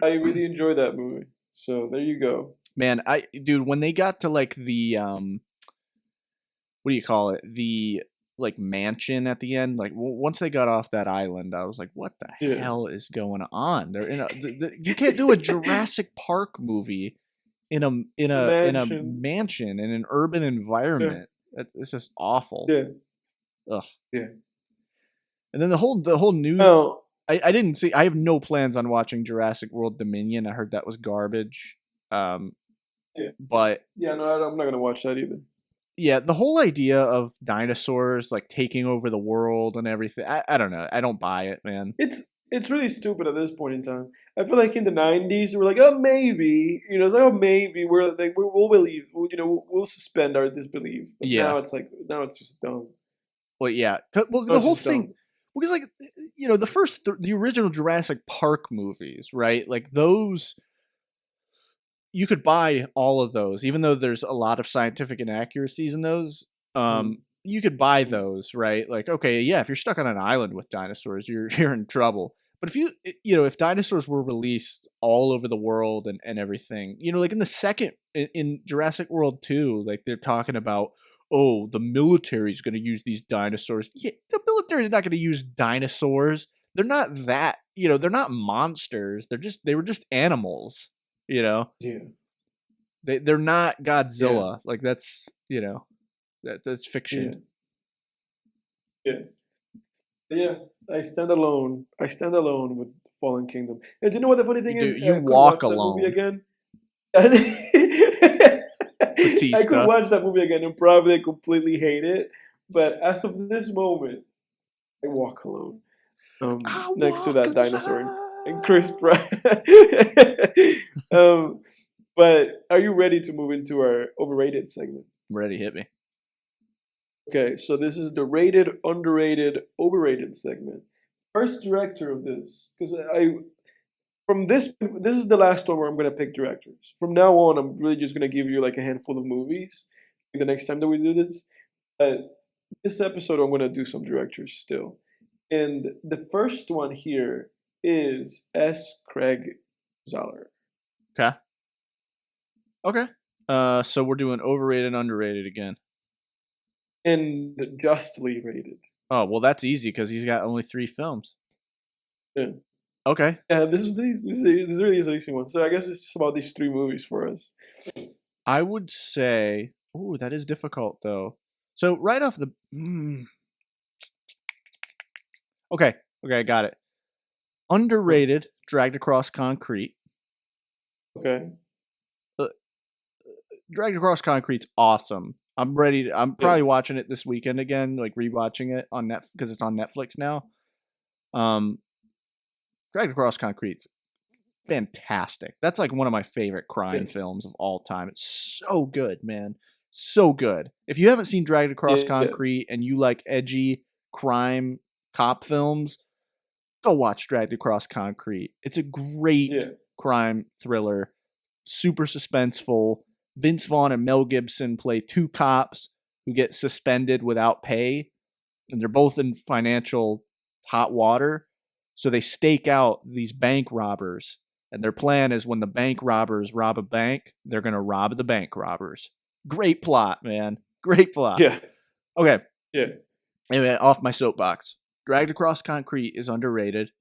I really enjoy that movie. So there you go. Man, dude, when they got to like the what do you call it? The like mansion at the end, like once they got off that island, I was like, what the Yeah. hell is going on? They're in a you can't do a Jurassic Park movie in a mansion in an urban environment. It's just awful. Yeah. Ugh. Yeah. And then the whole new Oh, I didn't see. I have no plans on watching Jurassic World Dominion. I heard that was garbage. yeah. But Yeah, no, I'm not gonna watch that either. yeah, the whole idea of dinosaurs like taking over the world and everything. I don't know. I don't buy it, man. It's really stupid at this point in time. I feel like in the '90s we were like, oh maybe, it's like, oh maybe we'll believe, we'll suspend our disbelief. But Yeah. now it's just dumb. Well, yeah. Well, Now the it's whole just thing dumb. because like the first the original Jurassic Park movies, right? Like those you could buy all of those, even though there's a lot of scientific inaccuracies in those. You could buy those, right? Like, okay, yeah, if you're stuck on an island with dinosaurs, you're in trouble. But if dinosaurs were released all over the world and everything, like in the second in Jurassic World 2, like they're talking about, oh, the military's going to use these dinosaurs. Yeah, the military's not going to use dinosaurs. They're not that, they're not monsters. They were just animals. Yeah. They're not Godzilla. Like that's that's fiction. Yeah. I stand alone. With Fallen Kingdom. And do you know what the funny thing is? You I could walk watch that alone. movie again. Batista. I could watch that movie again and probably completely hate it. But as of this moment, I walk alone. Next to that dinosaur and Chris Pratt. But are you ready to move into our overrated segment? I'm ready, hit me. Okay, so this is the rated, underrated, overrated segment. First director of this, because this is the last one where I'm gonna pick directors. From now on, I'm really just gonna give you like a handful of movies. The next time that we do this, but this episode I'm gonna do some directors still. And the first one here is S. Craig Zahler. Okay. So we're doing overrated and underrated again. And justly rated. Oh, well, that's easy because he's got only 3 films. Yeah. Okay. Yeah, this is really an easy one. So I guess it's just about these 3 movies for us. I would say, ooh, that is difficult though. So right off the, okay, I got it. Underrated, Dragged Across Concrete. Okay. Dragged Across Concrete's awesome. I'm ready. I'm Yeah. probably watching it this weekend again, like rewatching it on because it's on Netflix now. Dragged Across Concrete's fantastic. That's like one of my favorite crime Yes. films of all time. It's so good, man. So good. If you haven't seen Dragged Across Yeah. Concrete and you like edgy crime cop films, go watch Dragged Across Concrete. It's a great crime thriller, super suspenseful. Vince Vaughn and Mel Gibson play two cops who get suspended without pay, and they're both in financial hot water. So they stake out these bank robbers, and their plan is when the bank robbers rob a bank, they're going to rob the bank robbers. Great plot, man. Great plot. Yeah. Okay. Yeah. Anyway, off my soapbox. Dragged Across Concrete is underrated.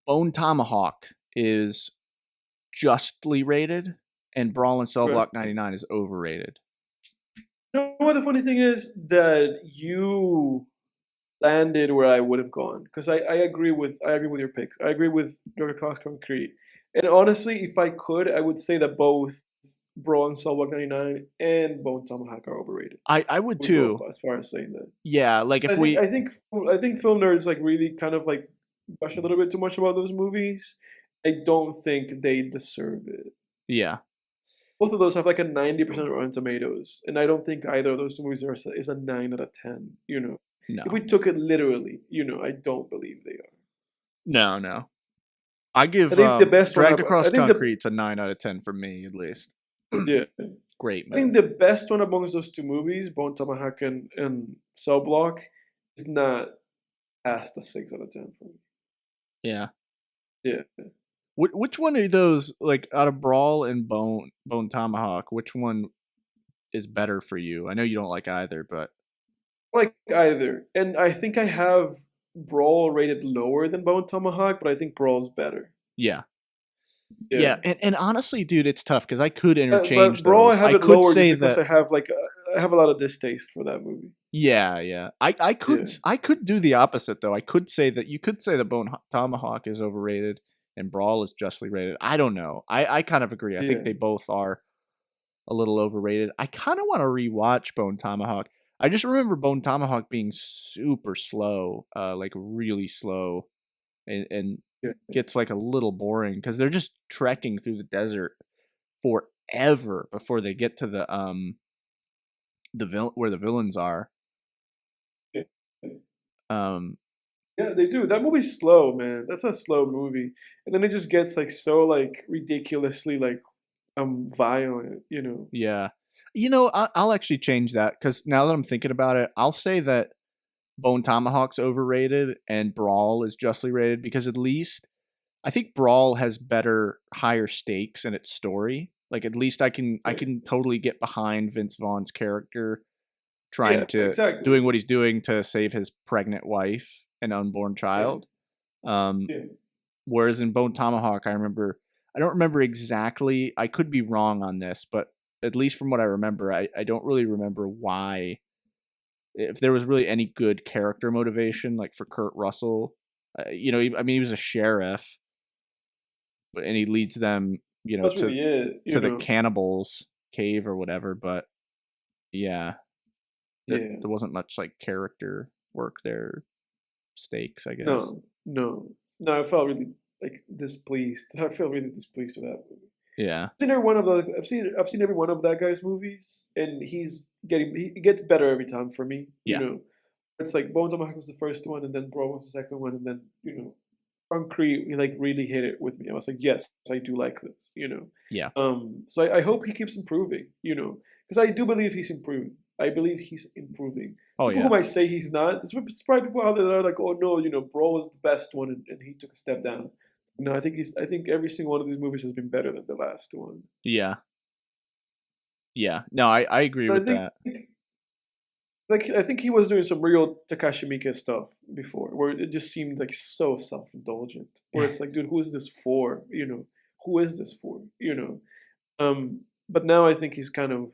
Bone Tomahawk is justly rated, and Brawl and Cell Block 99 is overrated. You know what the funny thing is? That you landed where I would have gone, because I agree with your picks. I agree with Dragged Across Concrete. And honestly, if I could, I would say that both Brawl and Cell Block 99 and Bone Tomahawk are overrated. I would too. As far as saying that. Yeah, like if I think film nerds like really kind of like gush a little bit too much about those movies. I don't think they deserve it. Yeah. Both of those have like a 90% Rotten Tomatoes, and I don't think either of those two movies is a 9 out of 10. You know, No. if we took it literally, you know, I don't believe they are. No. I give I think the best Dragged Across Concrete's a 9 out of 10 for me, at least. Yeah. Great, man. I think the best one amongst those two movies, Bone Tomahawk and Cell Block, is not past a 6 out of 10 for me. Yeah. Yeah. Which one are those, like, out of Brawl and Bone Tomahawk, which one is better for you? I know you don't like either, but... Like either. And I think I have Brawl rated lower than Bone Tomahawk, but I think Brawl's better. Yeah. And honestly, dude, it's tough, because I could interchange but Brawl, those. I have it could lower say because that... I have a lot of distaste for that movie. Yeah. I could do the opposite, though. I could say that you could say that Bone Tomahawk is overrated and Brawl is justly rated. I don't know. I kind of agree. I think they both are a little overrated. I kind of want to rewatch Bone Tomahawk. I just remember Bone Tomahawk being super slow, like really slow, and gets like a little boring because they're just trekking through the desert forever before they get to the where the villains are. Yeah, they do. That movie's slow, man. That's a slow movie. And then it just gets like so like ridiculously like violent, you know. Yeah. You know, I'll actually change that, because now that I'm thinking about it, I'll say that Bone Tomahawk's overrated and Brawl is justly rated, because at least I think Brawl has better, higher stakes in its story. Like, at least I can totally get behind Vince Vaughn's character trying to doing what he's doing to save his pregnant wife and unborn child. Whereas in Bone Tomahawk, I don't remember exactly. I could be wrong on this, but at least from what I remember, I don't really remember why, if there was really any good character motivation, like for Kurt Russell. You know, he was a sheriff, and he leads them, you know, to the cannibals' cave or whatever. But yeah, there wasn't much like character work there. Stakes, I guess. No. I felt really like displeased. I felt really displeased with that movie. Yeah. I've seen every one of that guy's movies, and he gets better every time for me. You know, it's like Bone Tomahawk was the first one, and then Brawl was the second one, and then, you know, Concrete, he like really hit it with me. I was like, yes, I do like this. You know. Yeah. So I hope he keeps improving. You know, because I do believe he's improving. I believe he's improving. People who might say he's not, there's probably people out there that are like, oh no, you know, Brawl was the best one, and he took a step down. No, I think every single one of these movies has been better than the last one. Yeah. No, I agree with that. Like, I think he was doing some real Takashi Miike stuff before, where it just seemed like so self-indulgent. Where it's like, dude, who is this for? You know, who is this for? You know. But now I think he's taking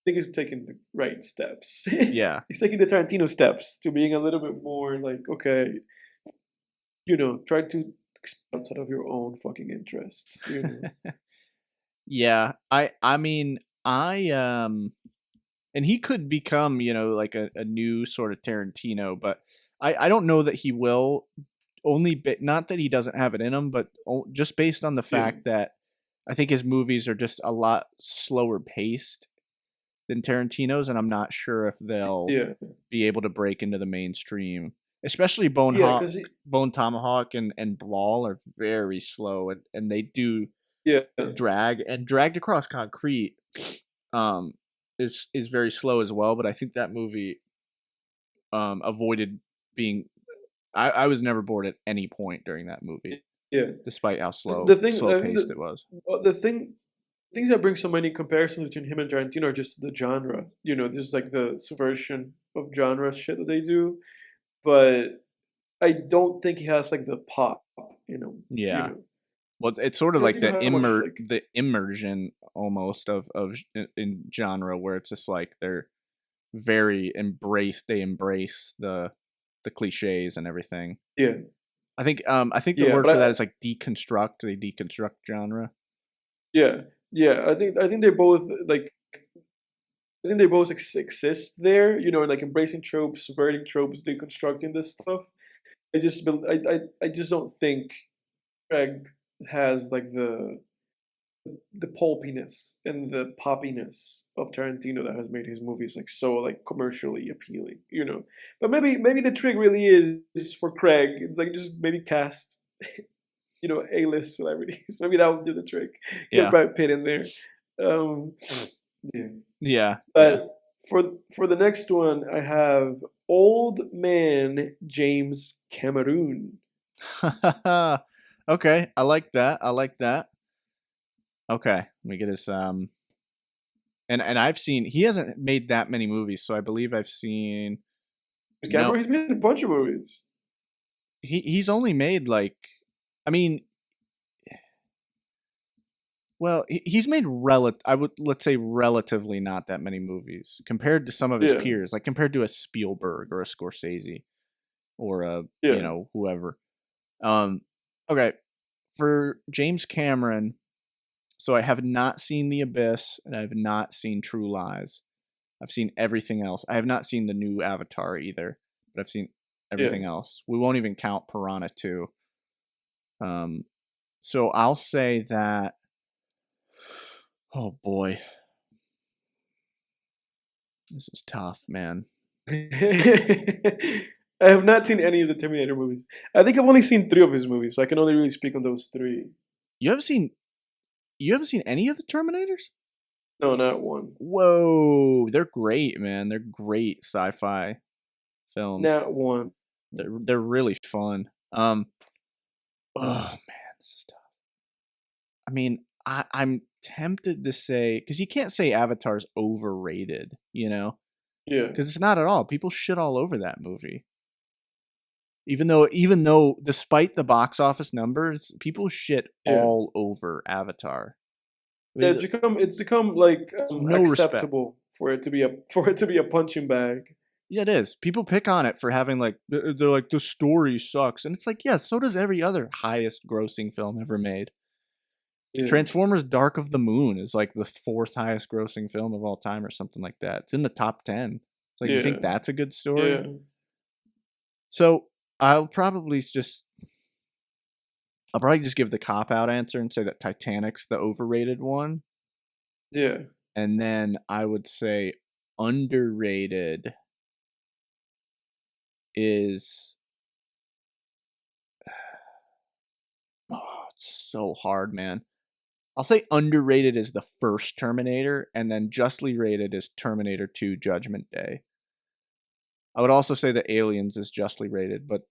the right steps. Yeah. He's taking the Tarantino steps to being a little bit more like, okay, you know, try to expand outside of your own fucking interests. You know? Yeah. I mean, and he could become, like a new sort of Tarantino, but I don't know that he will. Not that he doesn't have it in him, but just based on the Yeah. fact that I think his movies are just a lot slower paced than Tarantino's, and I'm not sure if they'll Yeah. be able to break into the mainstream. Especially Bone Yeah, because Tomahawk and Brawl are very slow, and they do yeah, Dragged Across Concrete is very slow as well, but I think that movie avoided being I was never bored at any point during that movie, yeah. despite how slow The thing, slow I think paced it was. the things that bring so many comparisons between him and Tarantino are just the genre. There's like the subversion of genre shit that they do, but I don't think he has like the pop. You know, you Yeah. know. Well, it's sort of like Tarantino had much like the immersion almost of in genre, where it's just like they're they embrace the cliches and everything. yeah, I think the yeah, word but for that is like deconstruct. They deconstruct genre. yeah, yeah. I think they're both like I think they both exist there. Like embracing tropes, subverting tropes, deconstructing this stuff. I just don't think Craig has like the pulpiness and the poppiness of Tarantino that has made his movies like so like commercially appealing. But maybe the trick really is for Craig. It's like just maybe cast A-list celebrities. Maybe that would do the trick. Get Yeah. Brad Pitt in there. Um, yeah. Yeah. But for the next one, I have Old Man James Cameron. Okay, I like that. I like that. Okay, let me get his and I've seen he hasn't made that many movies, so I believe I've seen no. Cameron, he's made a bunch of movies. He's only made like, I mean, well, he's made let's say relatively not that many movies compared to some of his Yeah, peers, like compared to a Spielberg or a Scorsese or a yeah, whoever. Okay, for James Cameron, so I have not seen The Abyss and I have not seen True Lies. I've seen everything else. I have not seen the new Avatar either, but I've seen yeah. everything else. We won't even count Piranha 2. So I'll say that. Oh boy, this is tough, man. I have not seen any of the Terminator movies. I think I've only seen 3 of his movies, so I can only really speak on those 3. You haven't seen any of the Terminators? No, not one. Whoa, they're great, man. They're great sci-fi films. Not one. They're really fun. Oh man, this is tough. I mean, I'm tempted to say, because you can't say Avatar's overrated, Yeah, because it's not at all. People shit all over that movie. Even though, despite the box office numbers, people shit yeah. all over Avatar. I Yeah, mean, it's become like no respect. acceptable for it to be a punching bag. Yeah, it is. People pick on it for having like they're like the story sucks, and it's like, yeah, so does every other highest grossing film ever made. Yeah, Transformers: Dark of the Moon is like the 4th highest grossing film of all time, or something like that. It's in the top 10. It's like, you think yeah, that's a good story? yeah. So I'll probably just give the cop out answer and say that Titanic's the overrated one, Yeah. and then I would say underrated is. Oh, it's so hard, man. I'll say underrated is the first Terminator, and then justly rated is Terminator 2 Judgment Day. I would also say that Aliens is justly rated, but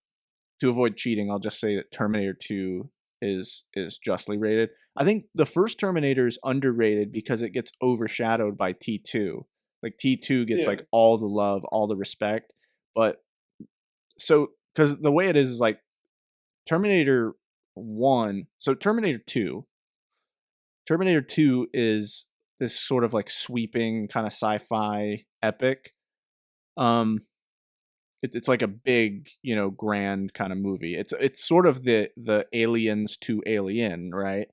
to avoid cheating, I'll just say that Terminator 2 is justly rated. I think the first Terminator is underrated because it gets overshadowed by T2. Like T2 gets Yeah. like all the love, all the respect, but so because the way it is like Terminator 1, so Terminator 2 is this sort of like sweeping kind of sci-fi epic. It's like a big, grand kind of movie. It's sort of the Aliens to Alien, right?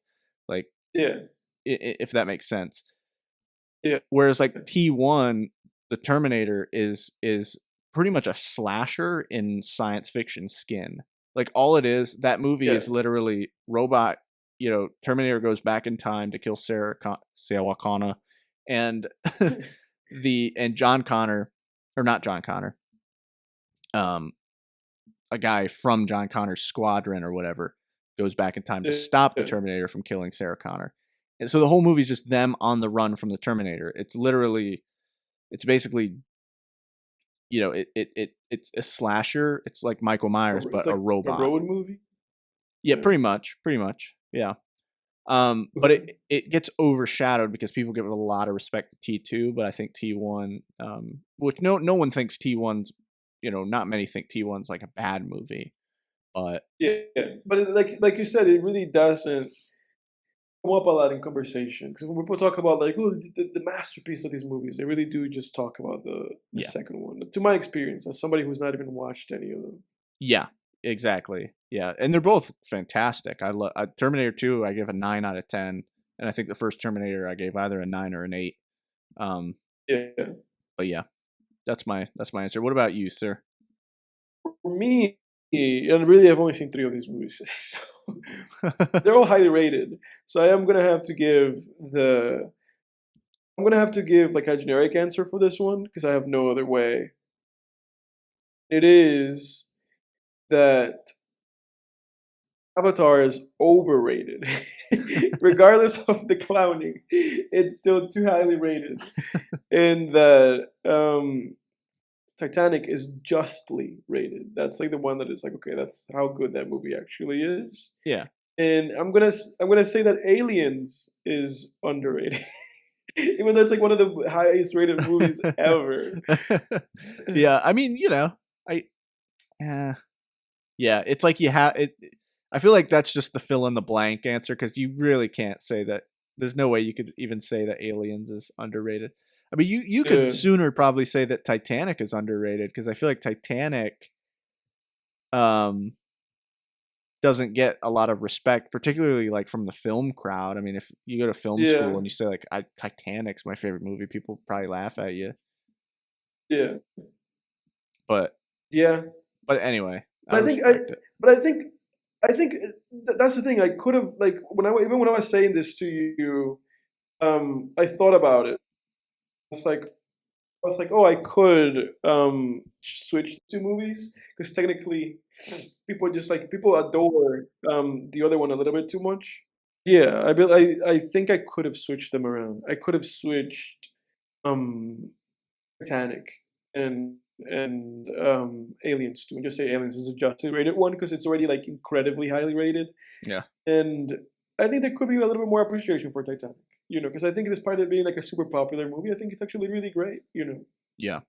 Like, Yeah. if that makes sense. Yeah. Whereas like T1 the Terminator is pretty much a slasher in science fiction skin. Like all it is, that movie is literally robot. Terminator goes back in time to kill Sarah Connor, and John Connor, or not John Connor, a guy from John Connor's squadron or whatever goes back in time to stop the Terminator from killing Sarah Connor. And so the whole movie is just them on the run from the Terminator. It's basically, it's a slasher. It's like Michael Myers, but like a robot. A road movie? Yeah, pretty much. Yeah. But it gets overshadowed because people give it a lot of respect to T2, but I think T1, which no one thinks T1's, not many think T1's like a bad movie, but but like you said, it really doesn't come up a lot in conversation, because when people talk about like, oh, the masterpiece of these movies, they really do just talk about the second one. To my experience, as somebody who's not even watched any of them. Yeah, exactly. Yeah, and they're both fantastic. I love Terminator 2. I give a 9 out of 10, and I think the first Terminator I gave either a 9 or an 8. But yeah, that's my answer. What about you, sir? For me, and really, I've only seen 3 of these movies, so they're all highly rated. So I'm gonna have to give like a generic answer for this one, because I have no other way. It is that Avatar is overrated. Regardless of the clowning, it's still too highly rated. And that Titanic is justly rated. That's like the one that is like, okay, that's how good that movie actually is. Yeah. And I'm gonna say that Aliens is underrated. Even though it's like one of the highest rated movies ever. Yeah, I mean, yeah, it's like you have it. I feel like that's just the fill in the blank answer, because you really can't say that. There's no way you could even say that Aliens is underrated. I mean, you could sooner probably say that Titanic is underrated, because I feel like Titanic doesn't get a lot of respect, particularly like from the film crowd. I mean, if you go to film school and you say like Titanic's my favorite movie, people probably laugh at you. Yeah. But anyway, I think that's the thing. I could have, like, when I was saying this to you, I thought about it. I was like, oh, I could switch 2 movies, because technically people adore the other one a little bit too much. Yeah, I think I could have switched them around. I could have switched Titanic and Aliens too, and just say Aliens is a justly rated one, because it's already like incredibly highly rated. Yeah. And I think there could be a little bit more appreciation for Titanic, because I think despite it being like a super popular movie, I think it's actually really great, Yeah.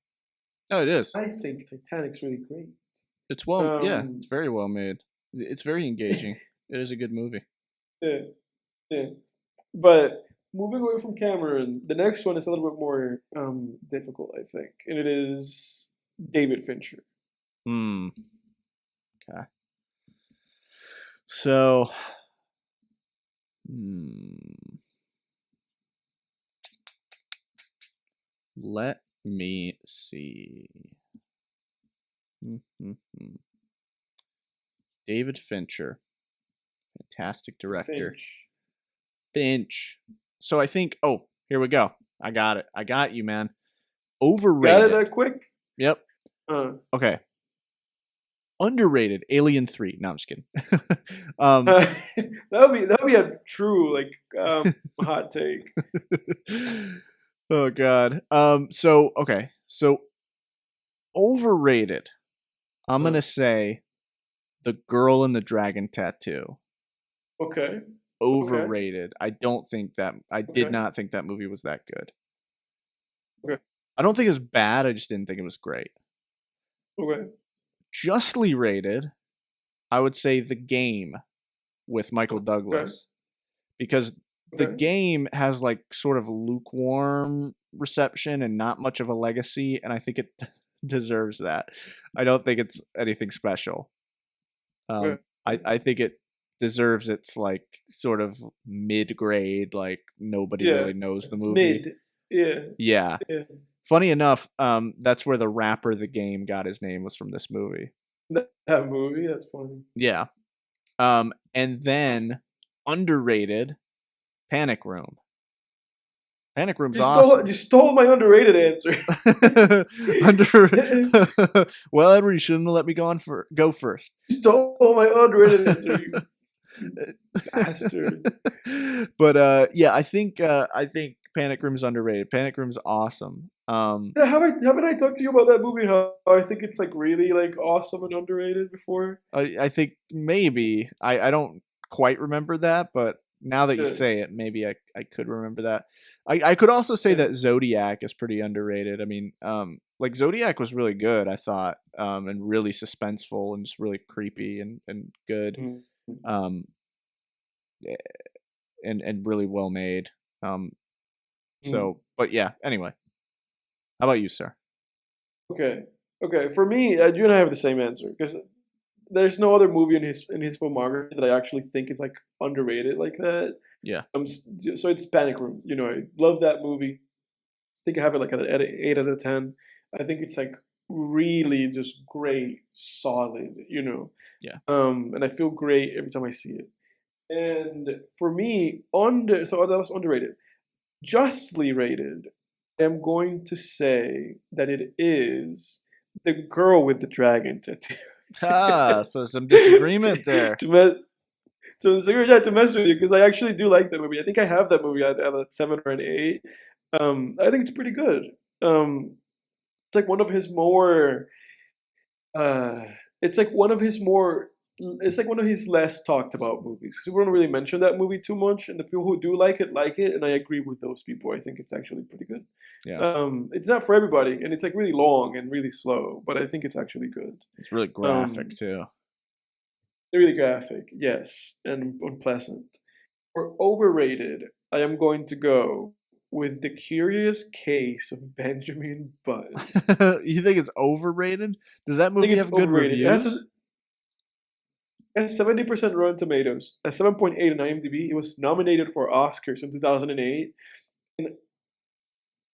No, it is. I think Titanic's really great. It's it's very well made. It's very engaging. It is a good movie. Yeah. But moving away from Cameron, the next one is a little bit more difficult, I think, and it is David Fincher. Okay. So, let me see. David Fincher, fantastic director. Finch. So I think. Oh, here we go. I got it. I got you, man. Overrated. Got it that quick? Yep. Okay. Underrated. Alien 3. No, I'm just kidding. That'll be a true hot take. Oh God. So okay. So overrated. I'm gonna say The Girl in the Dragon Tattoo. Okay. Overrated. I don't think that. I did not think that movie was that good. Okay. I don't think it was bad. I just didn't think it was great. Okay. Justly rated, I would say The Game with Michael Douglas, because The Game has like sort of lukewarm reception and not much of a legacy, and I think it deserves that. I don't think it's anything special. I think it deserves its like sort of mid-grade, like nobody really knows the movie. Mid. Yeah. Funny enough, that's where the rapper The Game got his name, was from this movie. That movie, that's funny. Yeah. And then underrated, Panic Room. Panic Room's awesome. You stole my underrated answer. Well, Edward, you shouldn't have let me go first. You stole my underrated answer, you bastard. But yeah, I think Panic Room's underrated. Panic Room's awesome. Haven't I talked to you about that movie? How I think it's like really like awesome and underrated before. I think maybe I don't quite remember that, but now that you Yeah. say it, maybe I could remember that. I could also say that Zodiac is pretty underrated. I mean, like Zodiac was really good, I thought, and really suspenseful and just really creepy and good, Mhm. and really well made. Mhm. So, but yeah. Anyway, how about you, sir? Okay. For me, you and I have the same answer because there's no other movie in his filmography that I actually think is like underrated like that. Yeah. So it's Panic Room. You know, I love that movie. I think I have it like at an 8 out of 10. I think it's like really just great, solid. You know. Yeah. And I feel great every time I see it. And for me, so that was underrated. Justly rated, I'm going to say that it is The Girl with the Dragon Tattoo. So some disagreement there. To mess with you because I actually do like that movie. I think I have that movie at a 7 or an 8. I think it's pretty good. It's like one of his more. Uh, it's like one of his more. It's like one of his less talked about movies because we don't really mention that movie too much, and the people who do like it, and I agree with those people. I think it's actually pretty good. Yeah. It's not for everybody, and it's like really long and really slow, but I think it's actually good. It's really graphic too. Really graphic, yes, and unpleasant. For overrated, I am going to go with The Curious Case of Benjamin Button. You think it's overrated? Does that I movie think it's have good overrated. reviews? It has 70% Rotten Tomatoes, a 7.8 on IMDb. It was nominated for Oscars in 2008. And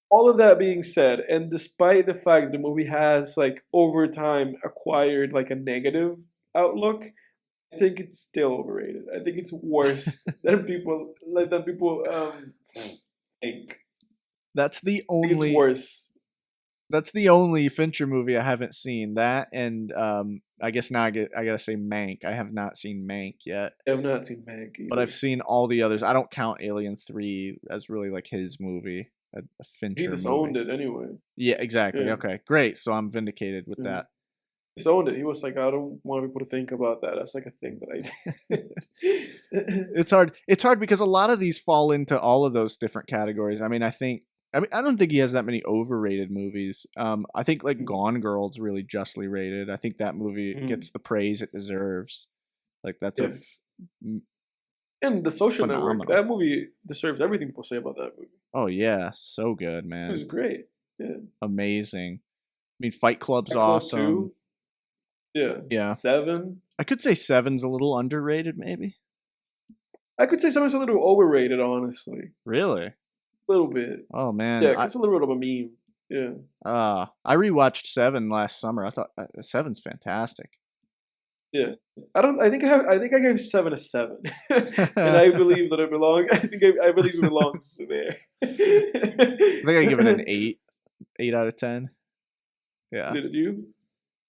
all of that being said, and despite the fact the movie has like over time acquired like a negative outlook, I think it's still overrated. I think it's worse than people think. That's the I think it's only worse. That's the only Fincher movie I haven't seen. That and I guess now I gotta say Mank. I have not seen Mank yet, I have not seen Meg but I've either. seen all the others. I don't count Alien 3 as really like his movie, a He Fincher disowned movie. it anyway. Yeah, exactly. Yeah. Okay, great. So I'm vindicated with Mhm. that. He disowned it. He was like, I don't want people to think about that. That's like a thing that I did. It's hard. It's hard because a lot of these fall into all of those different categories. I mean, I don't think he has that many overrated movies. I think like Gone Girl's really justly rated. I think that movie Mhm. gets the praise it deserves. Like that's Yeah. m- And The Social Network, phenomenal. that movie deserves everything people say about that movie. Oh yeah, so good, It was man. great. Yeah. Amazing. I mean, Fight Club's Fight Club awesome. 2. Yeah. Yeah, 7. I could say Seven's a little underrated, maybe. I could say something's a little overrated, honestly. Really? A little bit. Oh Yeah, man, 'cause it's a little bit of a meme. Yeah. I rewatched Seven last summer. I thought Seven's fantastic. Yeah. I think I gave 7 a 7. And I believe that it belongs I believe it belongs there. I think I give it an 8 out of 10. Yeah. Did you?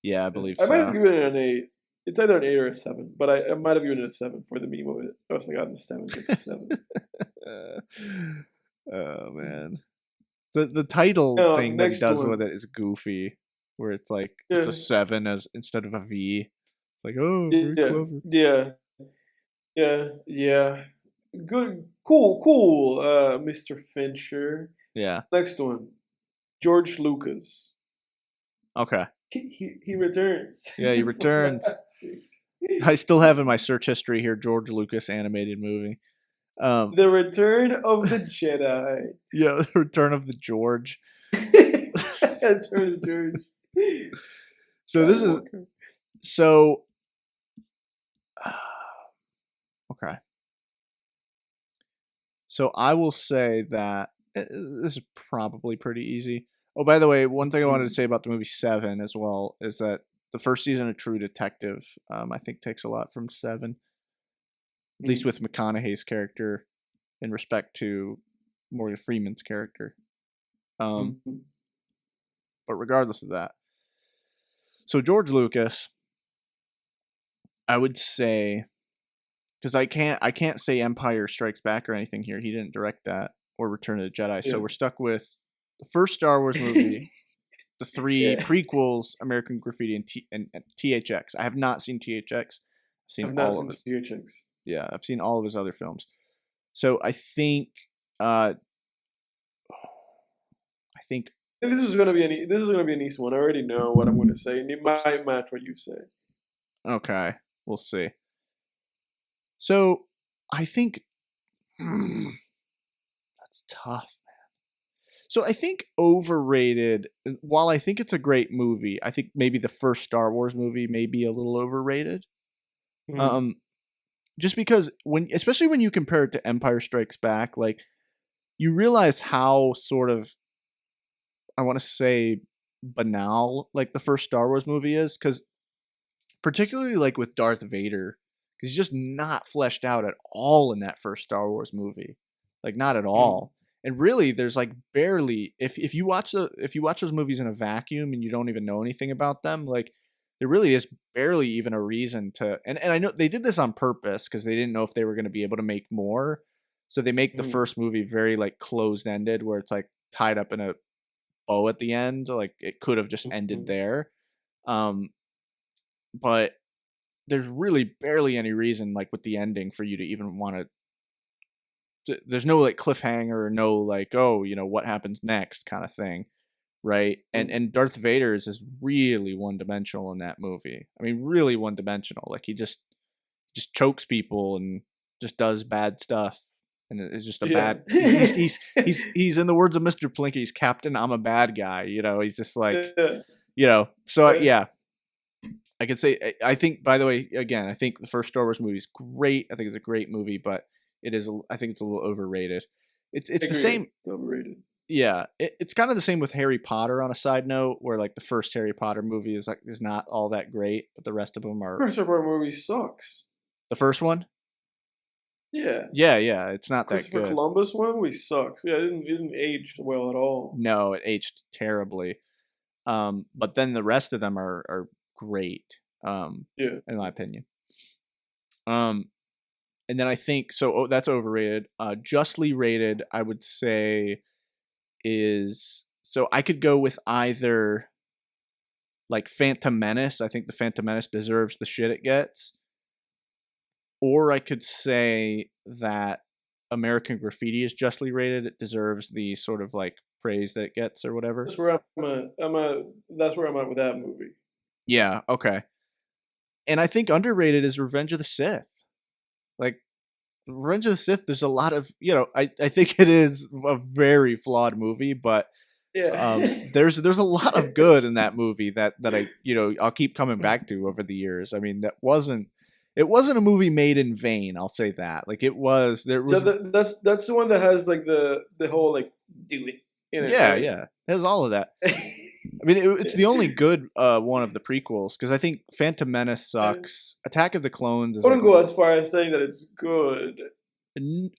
Yeah, I Yeah. believe I might have so. given it an 8. It's either an 8 or a 7, but I might have given it a 7 for the meme of it. I was like, "Oh, the 7 gets a 7." Oh man. The title thing that he Next does with one. it is goofy, where it's like it's a Yeah. 7 as instead of a V. It's like, oh, very Yeah. clever. Yeah. Yeah. Yeah. Good. Cool, Mr. Fincher. Yeah. Next one. George Lucas. Okay. He returns Yeah, he from returns. last week. I still have in my search history here George Lucas animated movie. The Return of the Jedi. Yeah, Return of the George. Return of George. So this is Skywalker. so okay. So I will say that this is probably pretty easy. Oh, by the way, one thing I wanted to say about the movie Seven as well is that the first season of True Detective, I think, takes a lot from Seven, at least with McConaughey's character in respect to Morgan Freeman's character. But regardless of that, so George Lucas, I would say, because I can't say Empire Strikes Back or anything here. He didn't direct that, or Return of the Jedi. So we're stuck with the first Star Wars movie, the three prequels, American Graffiti and THX. I have not seen THX. I've seen all of it. THX. Yeah, I've seen all of his other films. So I think this is gonna be an easy one. I already know what I'm gonna say, and it might match what you say. Okay, we'll see. So I think that's tough, man. So I think Overrated, while I think it's a great movie, I think maybe the first Star Wars movie may be a little overrated. Just because especially when you compare it to Empire Strikes Back, like, you realize how sort of, I want to say, banal like the first Star Wars movie is, because particularly like with Darth Vader, because he's just not fleshed out at all in that first Star Wars movie, like not at all. And really, there's like barely, if you watch those movies in a vacuum and you don't even know anything about them, like there really is barely even a reason to. And I know they did this on purpose because they didn't know if they were going to be able to make more, so they make the first movie very like closed ended, where it's like tied up in a bow at the end, like it could have just ended there. But there's really barely any reason, like with the ending, for you to even want to. There's no like cliffhanger, no like, oh, what happens next kind of thing, right? And Darth Vader is really one dimensional in that movie. I mean, really one dimensional. Like he just chokes people and just does bad stuff. And it's just a bad. He's in the words of Mr. Plinky, he's Captain I'm a bad guy. He's just like, So yeah, I could say. I think. By the way, again, I think the first Star Wars movie is great. I think it's a great movie, but I think it's a little overrated. It's the same. It's overrated. Yeah, it's kind of the same with Harry Potter. On a side note, where like the first Harry Potter movie is not all that great, but the rest of them are. First Harry Potter movie sucks. The first one. Yeah. It's not that good. Columbus one sucks. Yeah, it didn't age well at all. No, it aged terribly. But then the rest of them are great. In my opinion. And then I think so. That's overrated. Justly rated, I would say, is so I could go with either like Phantom Menace. I think the Phantom Menace deserves the shit it gets. Or I could say that American Graffiti is justly rated. It deserves the sort of like praise that it gets or whatever. That's where that's where I'm at with that movie. Yeah, okay. And I think underrated is Revenge of the Sith. Like, Revenge of the Sith, there's a lot of, I think it is a very flawed movie, but there's a lot of good in that movie that I, I'll keep coming back to over the years. I mean, it wasn't a movie made in vain. I'll say that. Like it was. There was. So that's the one that has like the whole like do it. In it, right? Yeah. It has all of that. I mean, it's the only good one of the prequels, because I think Phantom Menace sucks. Attack of the Clones is. I wouldn't go as far as saying that it's good.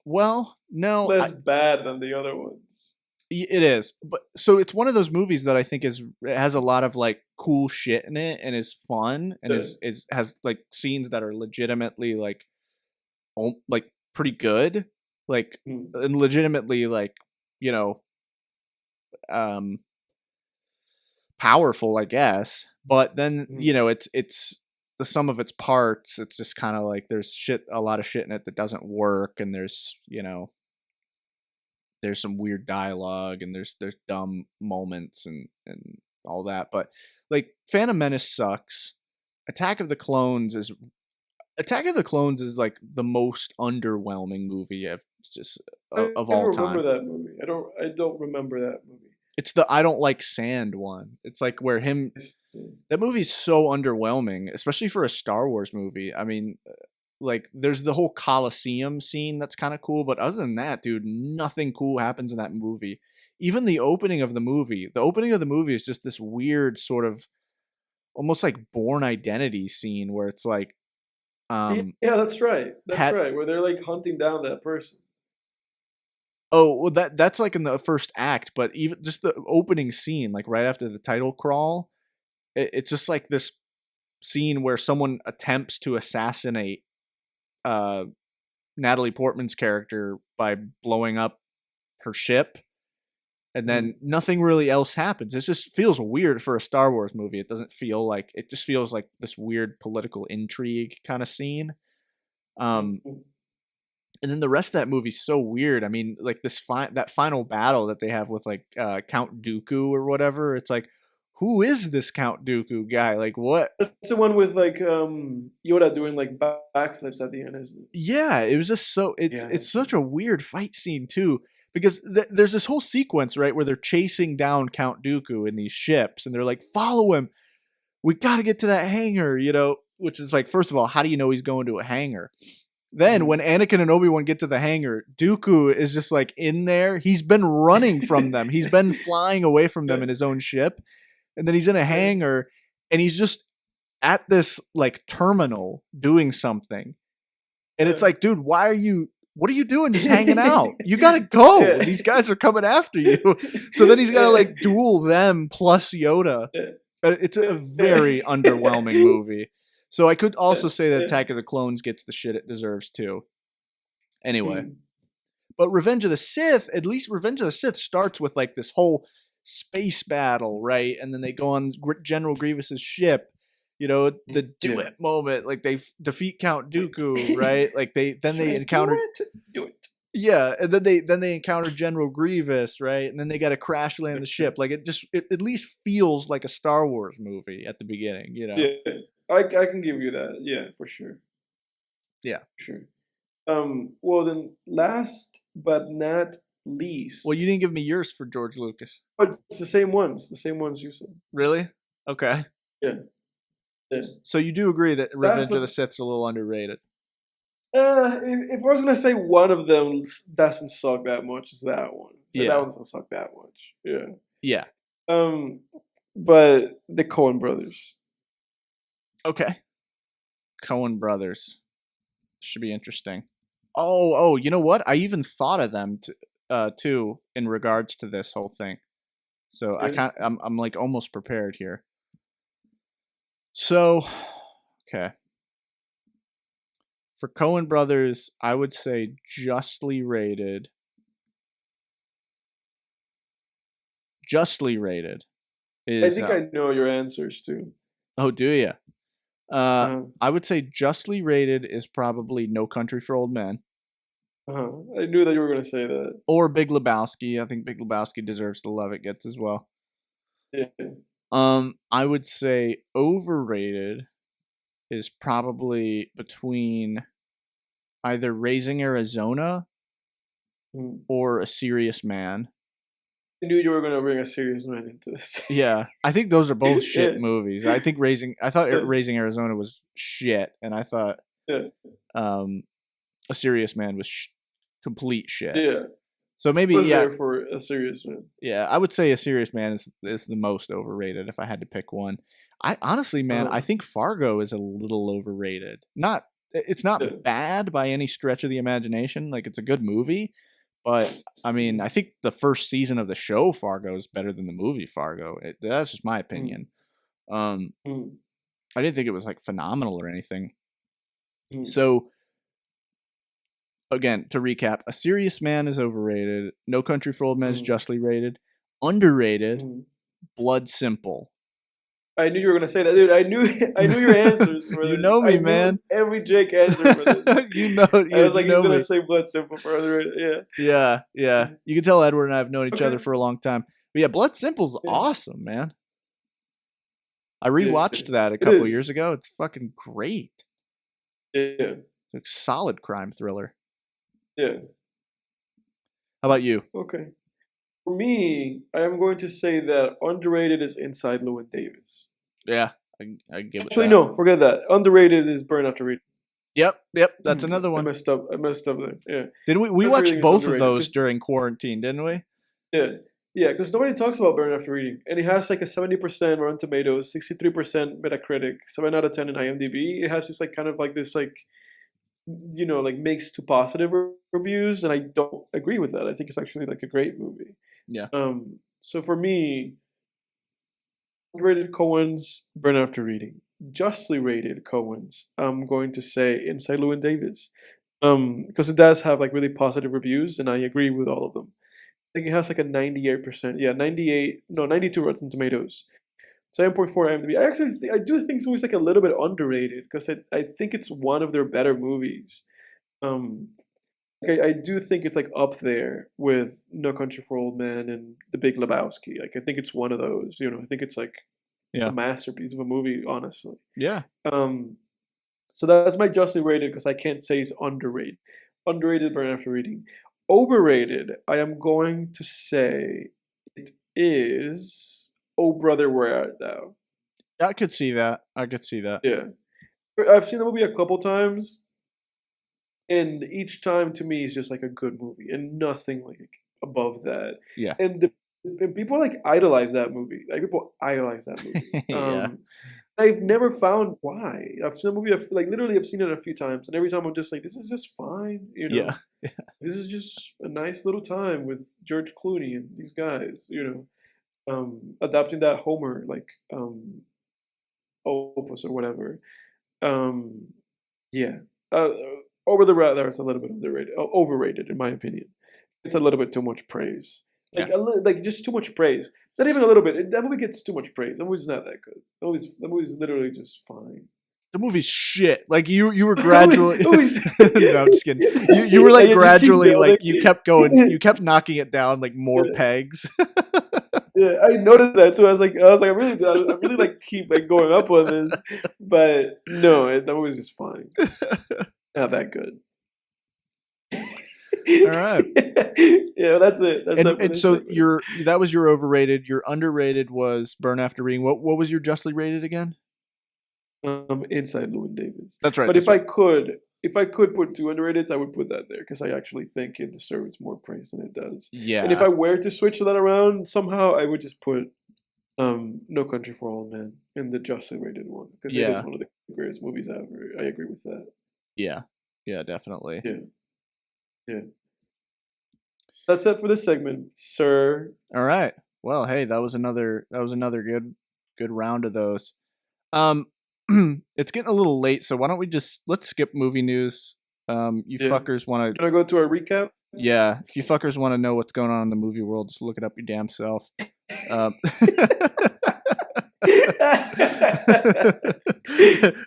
Well, no, less bad than the other ones. It is, but so it's one of those movies that I think it has a lot of like cool shit in it and is fun and has like scenes that are legitimately like pretty good, like and legitimately like powerful, I guess. But then it's the sum of its parts. It's just kind of like there's a lot of shit in it that doesn't work, and there's there's some weird dialogue and there's dumb moments and all that. But like Phantom Menace sucks. Attack of the Clones is like the most underwhelming movie of all time. I don't remember that movie. I don't remember that movie. It's the I don't like sand one. It's like where that movie's so underwhelming, especially for a Star Wars movie. I mean, like there's the whole Coliseum scene that's kind of cool, but other than that, dude, nothing cool happens in that movie. Even the opening of the movie is just this weird sort of almost like Born Identity scene where it's like Yeah, that's right. That's right. Where they're like hunting down that person. Oh, well, that's like in the first act, but even just the opening scene, like right after the title crawl, it's just like this scene where someone attempts to assassinate Natalie Portman's character by blowing up her ship, and then nothing really else happens. It just feels weird for a Star Wars movie. It doesn't feel like, it just feels like this weird political intrigue kind of scene. And then the rest of that movie's so weird. I mean, like that final battle that they have with like Count Dooku or whatever. It's like, who is this Count Dooku guy? Like, what? That's the one with like Yoda doing like backflips at the end, isn't it? Yeah, it was just so it's such a weird fight scene too, because there's this whole sequence, right, where they're chasing down Count Dooku in these ships, and they're like, follow him. We got to get to that hangar, you know. Which is like, first of all, how do you know he's going to a hangar? Then when Anakin and Obi-Wan get to the hangar, Dooku is just like in there. He's been running from them. He's been flying away from them in his own ship. And then he's in a hangar and he's just at this like terminal doing something. And it's like, dude, what are you doing just hanging out? You got to go. These guys are coming after you. So then he's got to like duel them plus Yoda. It's a very underwhelming movie. So I could also say that Attack of the Clones gets the shit it deserves too. Anyway. But Revenge of the Sith, at least Revenge of the Sith starts with like this whole space battle, right? And then they go on General Grievous's ship, you know, the do-it moment. Like they defeat Count Dooku, right? Like they encounter... Do it. Yeah, and then they encounter General Grievous, right? And then they got to crash land the ship. Like it at least feels like a Star Wars movie at the beginning, you know? Yeah. I can give you that. Yeah, for sure. Yeah. Sure. Well then, last but not least. Well, you didn't give me yours for George Lucas. But it's the same ones. The same ones you said. Really? Okay. Yeah. So you do agree that Revenge of the Sith's a little underrated? If I was gonna say one of them doesn't suck that much, it's that one. So that one doesn't suck that much. Yeah. Yeah. But the Coen brothers. Okay. Coen brothers. Should be interesting. Oh, you know what? I even thought of them too in regards to this whole thing. So I'm like almost prepared here. So, okay. For Coen brothers, I would say justly rated. Justly rated is. I think I know your answers too. Oh, do you? I would say justly rated is probably No Country for Old Men. I knew that you were going to say that. Or Big Lebowski. I think Big Lebowski deserves the love it gets as well. Yeah. I would say overrated is probably between either Raising Arizona or A Serious Man. I knew you were going to bring A Serious Man into this. Yeah, I think those are both shit movies. I think Raising Arizona was shit, and I thought A Serious Man was complete shit. Yeah. So maybe there for A Serious Man. Yeah, I would say A Serious Man is the most overrated if I had to pick one. I honestly, man, I think Fargo is a little overrated. It's not bad by any stretch of the imagination. Like it's a good movie, but I mean, I think the first season of the show Fargo is better than the movie Fargo. That's just my opinion. I didn't think it was like phenomenal or anything. So again, to recap, A Serious Man is overrated. No Country for Old Men is justly rated. Underrated, Blood Simple. I knew you were going to say that, dude. I knew your answers for this. You know me, man. Every Jake answer for this. You know. I was like, he's going to say Blood Simple for underrated. Yeah. Yeah. You can tell Edward and I have known each other for a long time. But yeah, Blood Simple's awesome, man. I rewatched that a couple years ago. It's fucking great. Yeah. It's a solid crime thriller. Yeah. How about you? Okay. For me, I am going to say that underrated is Inside Llewyn Davis. Yeah, I give it. Actually, no, forget that. Underrated is Burn After Reading. Yep. That's another one. I messed up there. Yeah. Didn't we? We Burn After watched Reading is both of underrated those 'cause during quarantine, didn't we? yeah, because nobody talks about Burn After Reading, and it has like a 70% Rotten Tomatoes, 63% Metacritic, 7 out of 10 in IMDb. It has just like kind of like this like like mixed to positive reviews, and I don't agree with that. I think it's actually like a great movie. Yeah. So for me, underrated Coens, Burn After Reading. Justly rated Coens, I'm going to say Inside Llewyn Davis. Because it does have like really positive reviews, and I agree with all of them. I think it has like a 98%, 92 Rotten Tomatoes, 7.4 IMDb. I do think this movie's like a little bit underrated because I think it's one of their better movies. Um, I do think it's like up there with No Country for Old Men and The Big Lebowski. Like I think it's one of those. I think it's like a masterpiece of a movie, honestly. Yeah. So that's my justly rated because I can't say it's underrated. Underrated Burn After Reading. Overrated, I am going to say it is Oh Brother, Where Art Thou? I could see that. Yeah. I've seen the movie a couple times, and each time to me is just like a good movie and nothing like above that. Yeah. And people like idolize that movie. Like people idolize that movie. Yeah. I've never found why. I've seen the movie, literally I've seen it a few times, and every time I'm just like, this is just fine, Yeah. This is just a nice little time with George Clooney and these guys, adapting that Homer opus or whatever. Yeah. Uh, Over the Radar is a little bit underrated, overrated in my opinion. It's a little bit too much praise, like just too much praise. Not even a little bit. That movie gets too much praise. That movie's not that good. The movie's literally just fine. The movie's shit. Like you were gradually. No, I'm just kidding. You were like I gradually like you kept going. You kept knocking it down like more pegs. Yeah, I noticed that too. I was like, I really like keep like going up on this, but no, that movie's just fine. Not that good. All right. Yeah, that's it. That's it. And so that was your overrated. Your underrated was Burn After Reading. What was your justly rated again? Inside Llewyn Davis. That's right. But if I could put two underrated, I would put that there because I actually think it deserves more praise than it does. Yeah. And if I were to switch that around somehow, I would just put No Country for Old Men in the justly rated one because it is one of the greatest movies ever. I agree with that. Yeah. Yeah, definitely. Yeah. That's it for this segment, sir. All right. Well, hey, that was another good round of those. It's getting a little late, so why don't we let's skip movie news. Fuckers want to. Can I go to a recap? Yeah, if you fuckers want to know what's going on in the movie world, just look it up your damn self.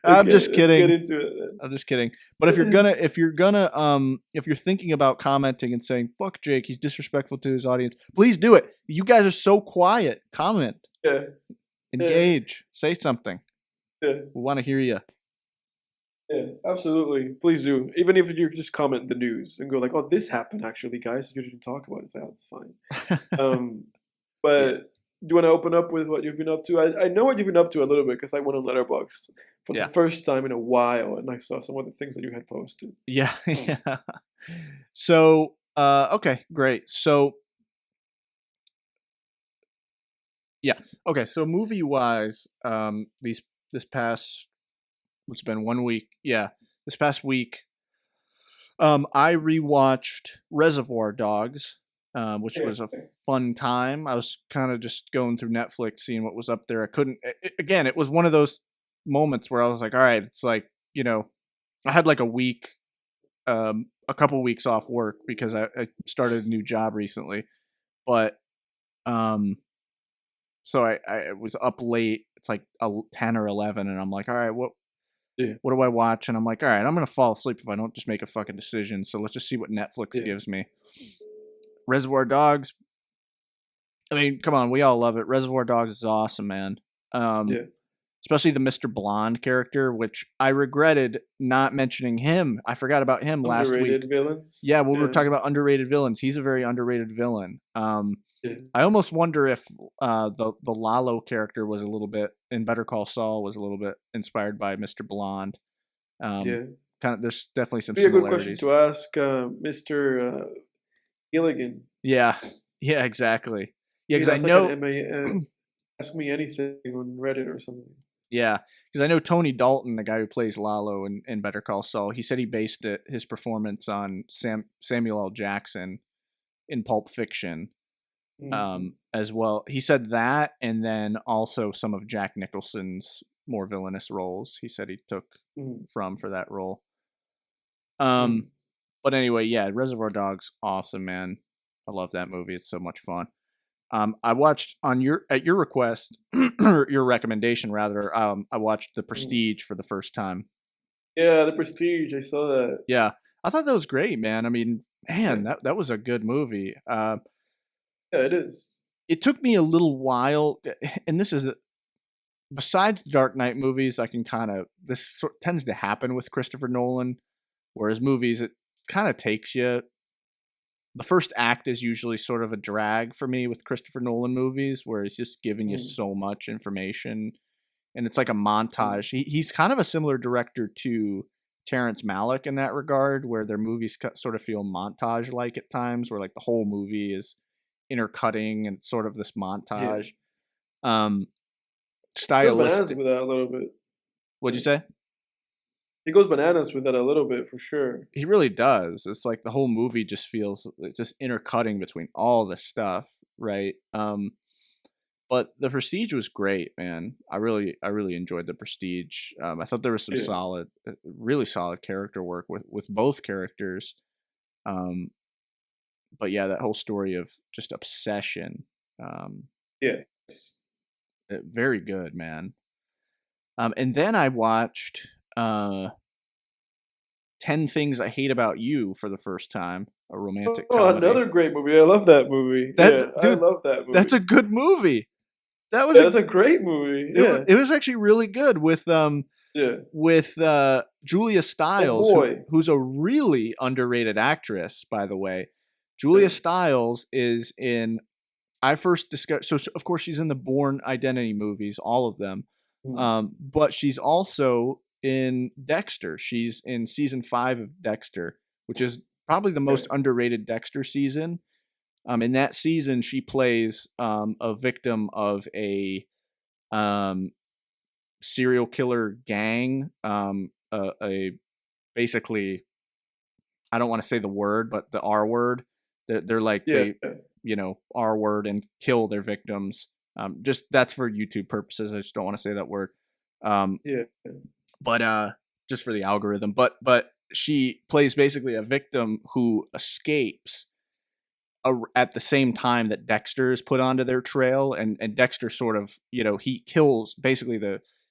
I'm just kidding. Let's get into it, then. I'm just kidding. But if you're thinking about commenting and saying "fuck Jake," he's disrespectful to his audience, please do it. You guys are so quiet. Comment. Yeah. Engage. Say something. Yeah. We want to hear you. Yeah, absolutely. Please do. Even if you just comment the news and go like, "Oh, this happened actually, guys." You didn't talk about it. So it's fine. But do you want to open up with what you've been up to? I know what you've been up to a little bit because I went on Letterboxd for the first time in a while, and I saw some of the things that you had posted. Yeah. So, okay, great. So, yeah. Okay, so movie-wise, this past, it's been 1 week. Yeah, this past week, I rewatched Reservoir Dogs, which was a fun time. I was kind of just going through Netflix, seeing what was up there. Again, it was one of those moments where I was like, all right, it's like, I had like a week, a couple weeks off work because I started a new job recently. But, so I was up late. It's like 10 or 11, and I'm like, all right, what do I watch? And I'm like, all right, I'm going to fall asleep if I don't just make a fucking decision. So let's just see what Netflix gives me. Reservoir Dogs. I mean, come on, we all love it. Reservoir Dogs is awesome, man. Especially the Mr. Blonde character, which I regretted not mentioning him. I forgot about him last week. Underrated villains? Yeah, when we were talking about underrated villains, he's a very underrated villain. I almost wonder if the Lalo character was a little bit, in Better Call Saul, was a little bit inspired by Mr. Blonde. kind of there's definitely some Be a good question similarities. to ask Mr. Gilligan. Yeah, yeah, exactly. Yeah, He because I has like an know. ask me anything on Reddit or something. Yeah, because I know Tony Dalton, the guy who plays Lalo in Better Call Saul, he said he based his performance on Samuel L. Jackson in Pulp Fiction, Mm-hmm. as well. He said that, and then also some of Jack Nicholson's more villainous roles. He said he took Mm-hmm. for that role. Mm-hmm. But anyway, yeah, Reservoir Dogs, awesome, man. I love that movie. It's so much fun. I watched at your request, or your recommendation rather. I watched The Prestige for the first time. Yeah, The Prestige. I saw that. Yeah, I thought that was great, man. I mean, man, Yeah, that was a good movie. yeah, it is. It took me a little while, and this is besides the Dark Knight movies. I can kind of tends to happen with Christopher Nolan, whereas movies it kind of takes you. The first act is usually sort of a drag for me with Christopher Nolan movies, where he's just giving you Mm, so much information, and it's like a mm, montage. He's kind of a similar director to Terrence Malick in that regard, where their movies sort of feel montage like at times, where like the whole movie is intercutting and sort of this yeah, montage. he goes bananas Stylistic. with that a little bit. What'd you Yeah. say? He goes bananas with that a little bit for sure. He really does. It's like the whole movie just feels it's just intercutting between all the stuff, right? But The Prestige was great, man. I really enjoyed The Prestige. I thought there was some Yeah, really solid character work with both characters. Um, but yeah, that whole story of just obsession, um, yes. very good, man. And then I watched 10 Things I Hate About You for the first time, a romantic Oh, comedy. another great movie. I love that movie. Yeah, That I dude, love that that's movie. a good movie. That was Yeah, that's a great movie. Yeah, it was actually really good yeah. with Julia Oh Stiles, boy. who's a really underrated actress, by the way. Yeah. Julia Stiles is in. I first discovered. So of course she's in the Bourne Identity movies, all of them. Mm, But she's also in Dexter. She's in season 5 of Dexter, which is probably the most okay. underrated Dexter season. In that season, she plays a victim of a um, serial killer gang. A basically, I don't want to say the word, but the R word. They're like Yeah. they, R word and kill their victims. Just that's for YouTube purposes. I just don't want to say that word. Um, Yeah. but just for the algorithm. But she plays basically a victim who escapes at the same time that Dexter is put onto their trail, and Dexter sort of, he kills basically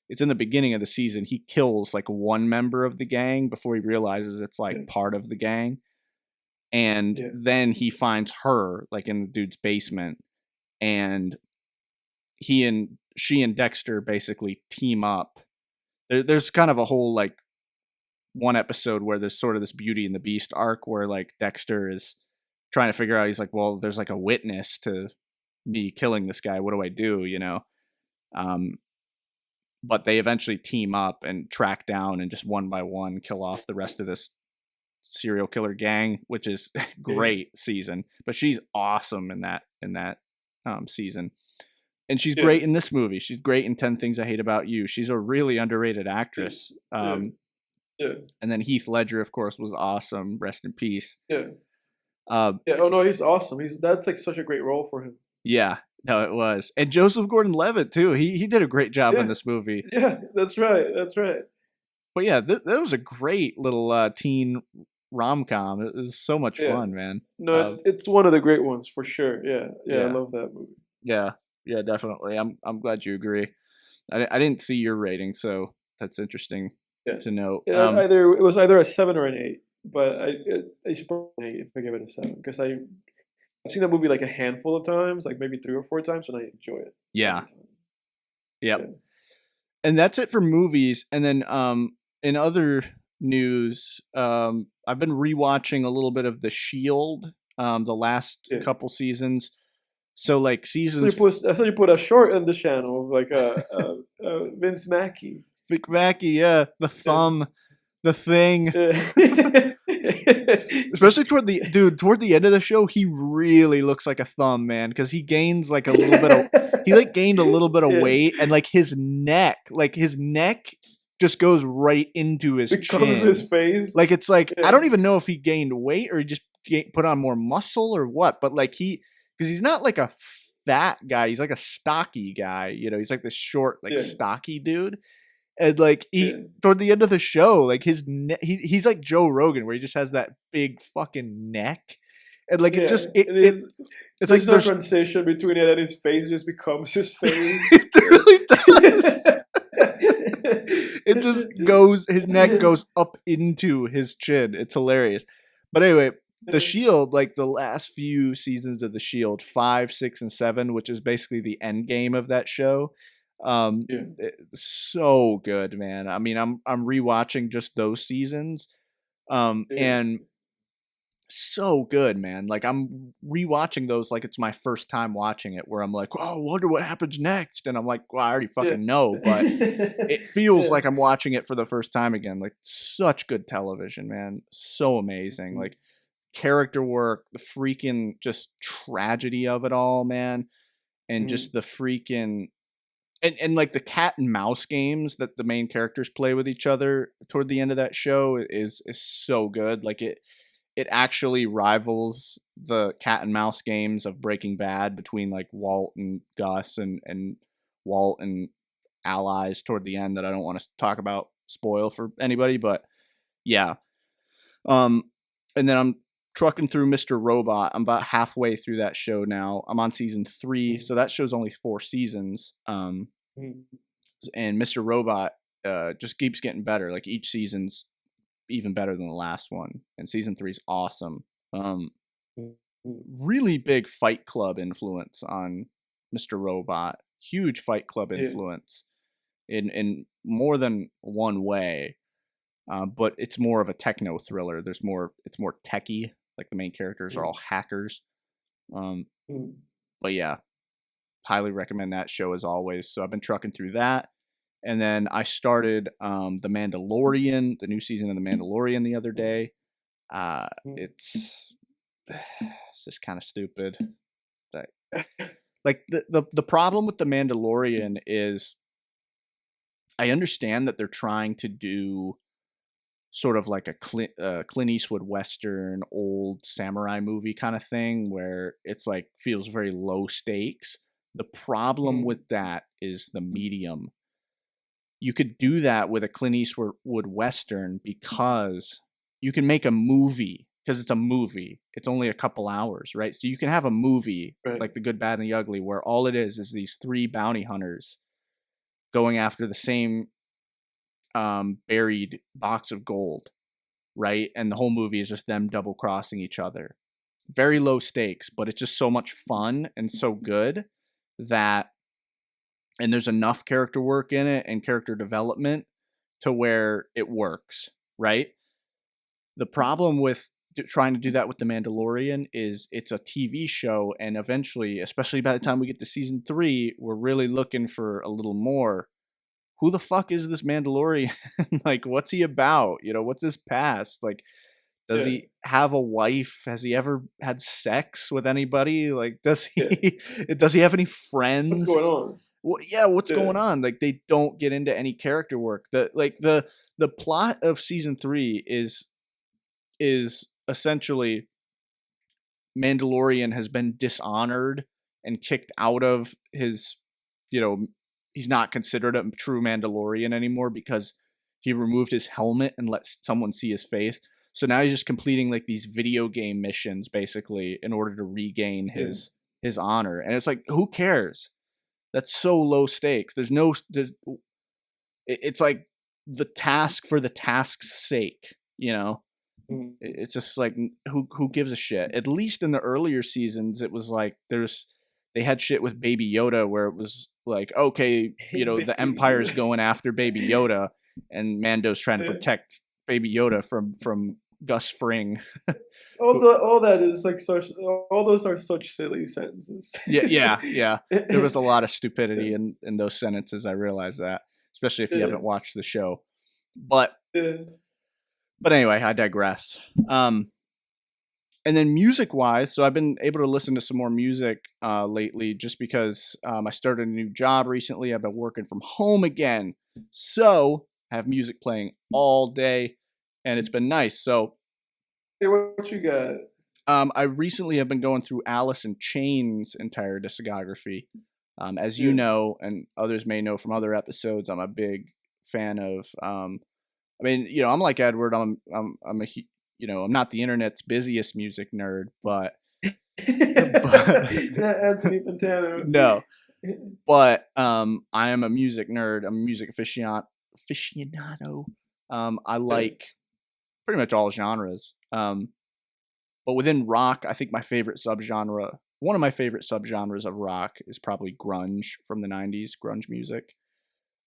it's in the beginning of the season. He kills like one member of the gang before he realizes it's Yeah. like part of the gang. And Yeah. then he finds her like in the dude's basement, and she and Dexter basically team up. There's kind of a whole like one episode where there's sort of this Beauty and the Beast arc where like Dexter is trying to figure out, he's like, well, there's like a witness to me killing this guy. What do I do? Um, but they eventually team up and track down and just one by one kill off the rest of this serial killer gang, which is Yeah. great season. But she's awesome in that season. And she's Yeah. great in this movie. She's great in 10 Things I Hate About You. She's a really underrated actress. Yeah. Yeah. And then Heath Ledger, of course, was awesome. Rest in peace. Yeah. Uh, Yeah. Oh no, he's awesome. That's like such a great role for him. yeah, no, it was. And Joseph Gordon-Levitt, too. He did a great job in Yeah. this movie. Yeah, that's right. That's right. But yeah, that was a great little teen rom-com. It was so much Yeah. fun, man. No, it's one of the great ones for sure. Yeah. Yeah, I Yeah. love that movie. Yeah, definitely. I'm glad you agree. I didn't see your rating, so that's interesting Yeah. to know. Yeah, it was either a 7 or an 8, but I should probably an 8 if I give it a 7 because I've seen that movie like a handful of times, like maybe 3 or 4 times, and I enjoy it Yeah. every time. Yep. Yeah. And that's it for movies. And then in other news, I've been rewatching a little bit of The Shield, the last Yeah. couple seasons. So like I seasons thought you put a short in the channel of like Vince Mackey. Vic Mackey, yeah, the The Thing. Especially toward the end of the show, he really looks like a thumb, man, because he gains like a little bit of gained a little bit of weight, and like his neck just goes right into his becomes chin. his face. Like it's like I don't even know if he gained weight or he just put on more muscle or what, but like because he's not like a fat guy, he's like a stocky guy, you know, he's like this short, like stocky dude. And like toward the end of the show, like his he's like Joe Rogan, where he just has that big fucking neck, and like it's like no transition between it and his face; it just becomes his face. It really does. It just goes. His neck goes up into his chin. It's hilarious. But anyway, The Shield, like the last few seasons of The Shield, 5, 6, and 7, which is basically the end game of that show. So good, man. I mean, I'm rewatching just those seasons, and so good, man. Like I'm rewatching those like it's my first time watching it, where I'm like, oh, I wonder what happens next, and I'm like, well, I already fucking know, but it feels like I'm watching it for the first time again. Like such good television, man. So amazing. Like character work, the freaking just tragedy of it all, man, and just the freaking. And like the cat and mouse games that the main characters play with each other toward the end of that show is so good. Like it actually rivals the cat and mouse games of Breaking Bad between like Walt and Gus and Walt and allies toward the end that I don't want to talk about, spoil for anybody, but yeah. And then I'm trucking through Mr. Robot. I'm about halfway through that show now. I'm on season 3, so that show's only 4 seasons. And Mr. Robot just keeps getting better. Like each season's even better than the last one, and season 3 is awesome. Really big Fight Club influence on Mr. Robot. Huge Fight Club influence in more than one way. But it's more of a techno thriller. It's more techie. Like the main characters are all hackers. But yeah, highly recommend that show as always. So I've been trucking through that. And then I started The Mandalorian, the new season of The Mandalorian the other day. It's just kind of stupid. Like the problem with The Mandalorian is I understand that they're trying to do sort of like a Clint Eastwood Western, old samurai movie kind of thing, where it's like feels very low stakes. The problem with that is the medium. You could do that with a Clint Eastwood Western because you can make a movie, because it's a movie. It's only a couple hours, right? So you can have a movie like The Good, Bad, and the Ugly, where all it is these 3 bounty hunters going after the same buried box of gold, right? And the whole movie is just them double crossing each other. Very low stakes, but it's just so much fun and so good that, and there's enough character work in it and character development to where it works, right? The problem with trying to do that with The Mandalorian is it's a TV show, and eventually, especially by the time we get to season 3, we're really looking for a little more. Who the fuck is this Mandalorian? Like, what's he about? You know, what's his past? Like, does he have a wife? Has he ever had sex with anybody? Like, does he have any friends? What's going on? Well, what's going on? Like, they don't get into any character work. The plot of season 3 is essentially Mandalorian has been dishonored and kicked out of his, you know, he's not considered a true Mandalorian anymore because he removed his helmet and let someone see his face. So now he's just completing like these video game missions basically in order to regain his honor. And it's like, who cares? That's so low stakes. It's like the task for the task's sake, you know? It's just like, who gives a shit? At least in the earlier seasons, it was like they had shit with Baby Yoda where it was like, okay, you know, the Empire's going after Baby Yoda, and Mando's trying to protect Baby Yoda from Gus Fring. all that is like such. All those are such silly sentences. Yeah. There was a lot of stupidity in those sentences. I realize that, especially if you haven't watched the show. But But anyway, I digress. And then music-wise, so I've been able to listen to some more music lately just because I started a new job recently. I've been working from home again. So I have music playing all day, and it's been nice. So Hey, what you got? I recently have been going through Alice in Chains' entire discography. As you Yeah. know, and others may know from other episodes, I'm a big fan of. I mean, you know, I'm like Edward. I'm not the internet's busiest music nerd, but Not Anthony Fantano. no, but I am a music nerd. I'm a music aficionado. I like pretty much all genres. But within rock, I think one of my favorite subgenres of rock is probably grunge from the 90s, grunge music.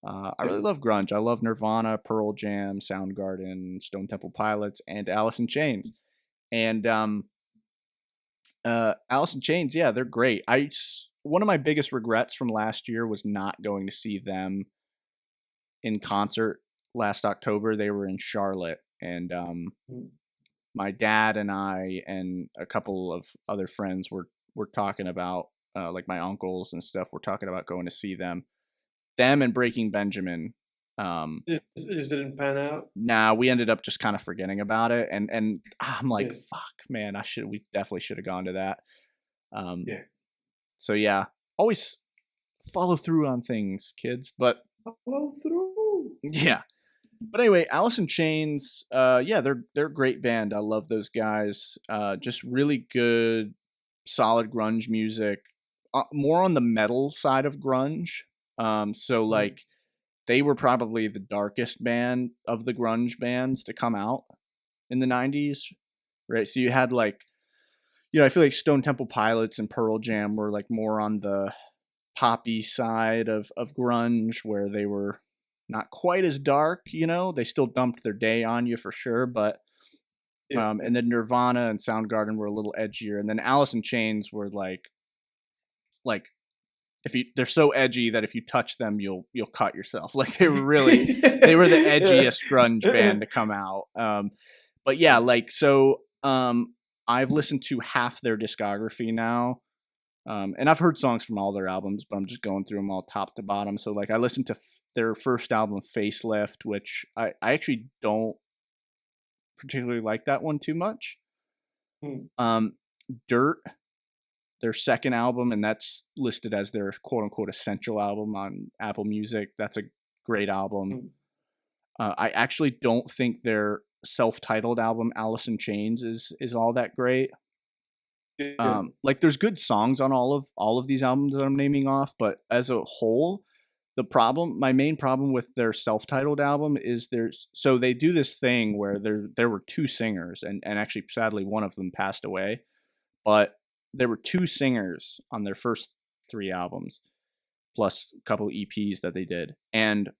I really love grunge. I love Nirvana, Pearl Jam, Soundgarden, Stone Temple Pilots, and Alice in Chains. And Alice in Chains, yeah, they're great. One of my biggest regrets from last year was not going to see them in concert last October. They were in Charlotte, and my dad and I and a couple of other friends were talking about, like my uncles and stuff, were talking about going to see them. Them and Breaking Benjamin. It just didn't pan out. Nah, we ended up just kind of forgetting about it, and I'm like, fuck, man, we definitely should have gone to that. So yeah, always follow through on things, kids. But follow through. Yeah. But anyway, Alice in Chains, yeah, they're a great band. I love those guys. Just really good, solid grunge music. More on the metal side of grunge. So like they were probably the darkest band of the grunge bands to come out in the 90s, right? So you had like, I feel like Stone Temple Pilots and Pearl Jam were like more on the poppy side of grunge, where they were not quite as dark, they still dumped their day on you for sure, but and then Nirvana and Soundgarden were a little edgier, and then Alice in Chains were like they're so edgy that if you touch them, you'll cut yourself. Like they were the edgiest grunge band to come out. But yeah, like so I've listened to half their discography now. And I've heard songs from all their albums, but I'm just going through them all top to bottom. So like I listened to their first album, Facelift, which I actually don't particularly like that one too much. Dirt, their second album, and that's listed as their quote unquote essential album on Apple Music. That's a great album. I actually don't think their self-titled album, Alice in Chains, is all that great. Like there's good songs on all of these albums that I'm naming off, but as a whole, my main problem with their self-titled album is so they do this thing where there were two singers, and actually sadly one of them passed away, but there were two singers on their first three albums, plus a couple EPs that they did, and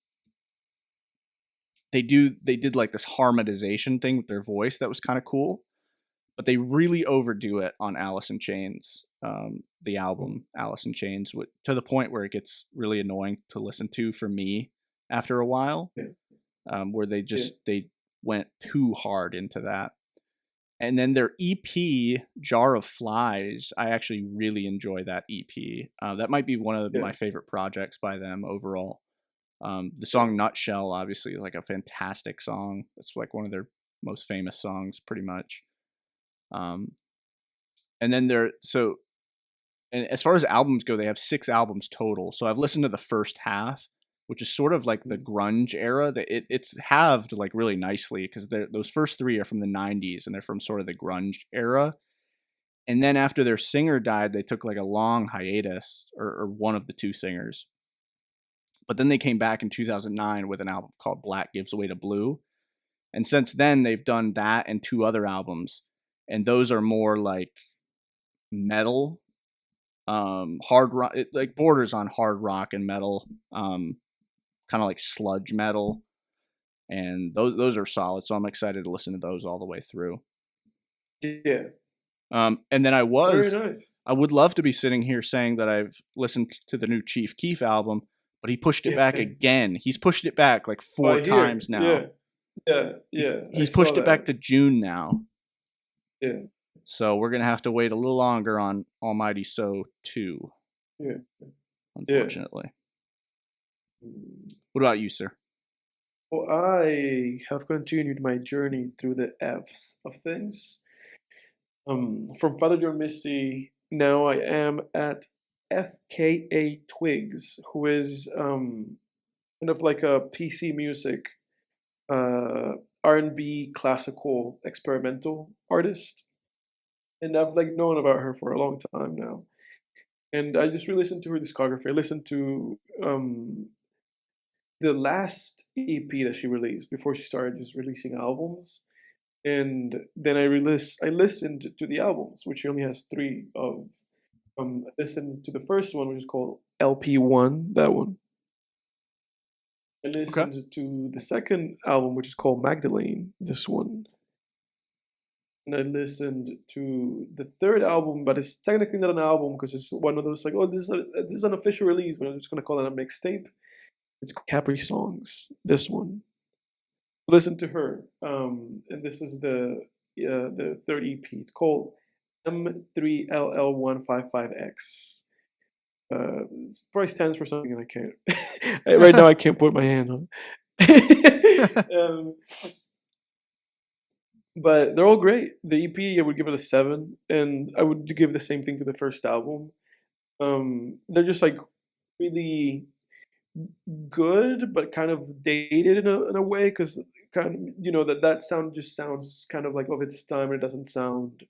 they did like this harmonization thing with their voice that was kind of cool. But they really overdo it on Alice in Chains, the album Alice in Chains, to the point where it gets really annoying to listen to for me after a while, where they went too hard into that. And then their EP, Jar of Flies, I actually really enjoy that EP. That might be one of my favorite projects by them overall. The song Nutshell, obviously, is like a fantastic song. It's like one of their most famous songs, pretty much. And then and as far as albums go, they have 6 albums total. So I've listened to the first half, which is sort of like the grunge era. It's halved like really nicely, because those first 3 are from the 90s and they're from sort of the grunge era. And then after their singer died, they took like a long hiatus, or one of the 2 singers. But then they came back in 2009 with an album called Black Gives Way to Blue. And since then, they've done that and 2 other albums. And those are more like metal, hard rock, it like borders on hard rock and metal, kind of like sludge metal. And those are solid. So I'm excited to listen to those all the way through. Yeah. And then I Very nice. would love to be sitting here saying that I've listened to the new Chief Keef album, but he pushed it back again. He's pushed it back like 4 times now. Yeah, I He's saw pushed it back that. to June now. Yeah, So we're gonna have to wait a little longer on Almighty So 2, yeah, yeah. unfortunately. Mm. What about you, sir? Well, I have continued my journey through the F's of things. From Father John Misty, now I am at FKA Twigs, who is kind of like a PC music, uh, R&B, classical, experimental artist, and I've like known about her for a long time now. And I just re-listened to her discography. I listened to the last EP that she released before she started just releasing albums. And then I listened to the albums, which she only has three of. I listened to the first one, which is called LP1, that one. I Okay. listened to the second album, which is called Magdalene, this one. And I listened to the third album, but it's technically not an album because it's one of those like, oh, this is an official release, but I'm just gonna call it a mixtape. It's Capri Songs, this one. Listen to her, and this is the third EP. It's called M3LL155X. It probably stands for something, and I can't. Right now, I can't put my hand on. um, but they're all great. The EP, I would give it a 7, and I would give the same thing to the first album. They're just like really good, but kind of dated in a way because kind of that sound just sounds kind of like of its time. It doesn't sound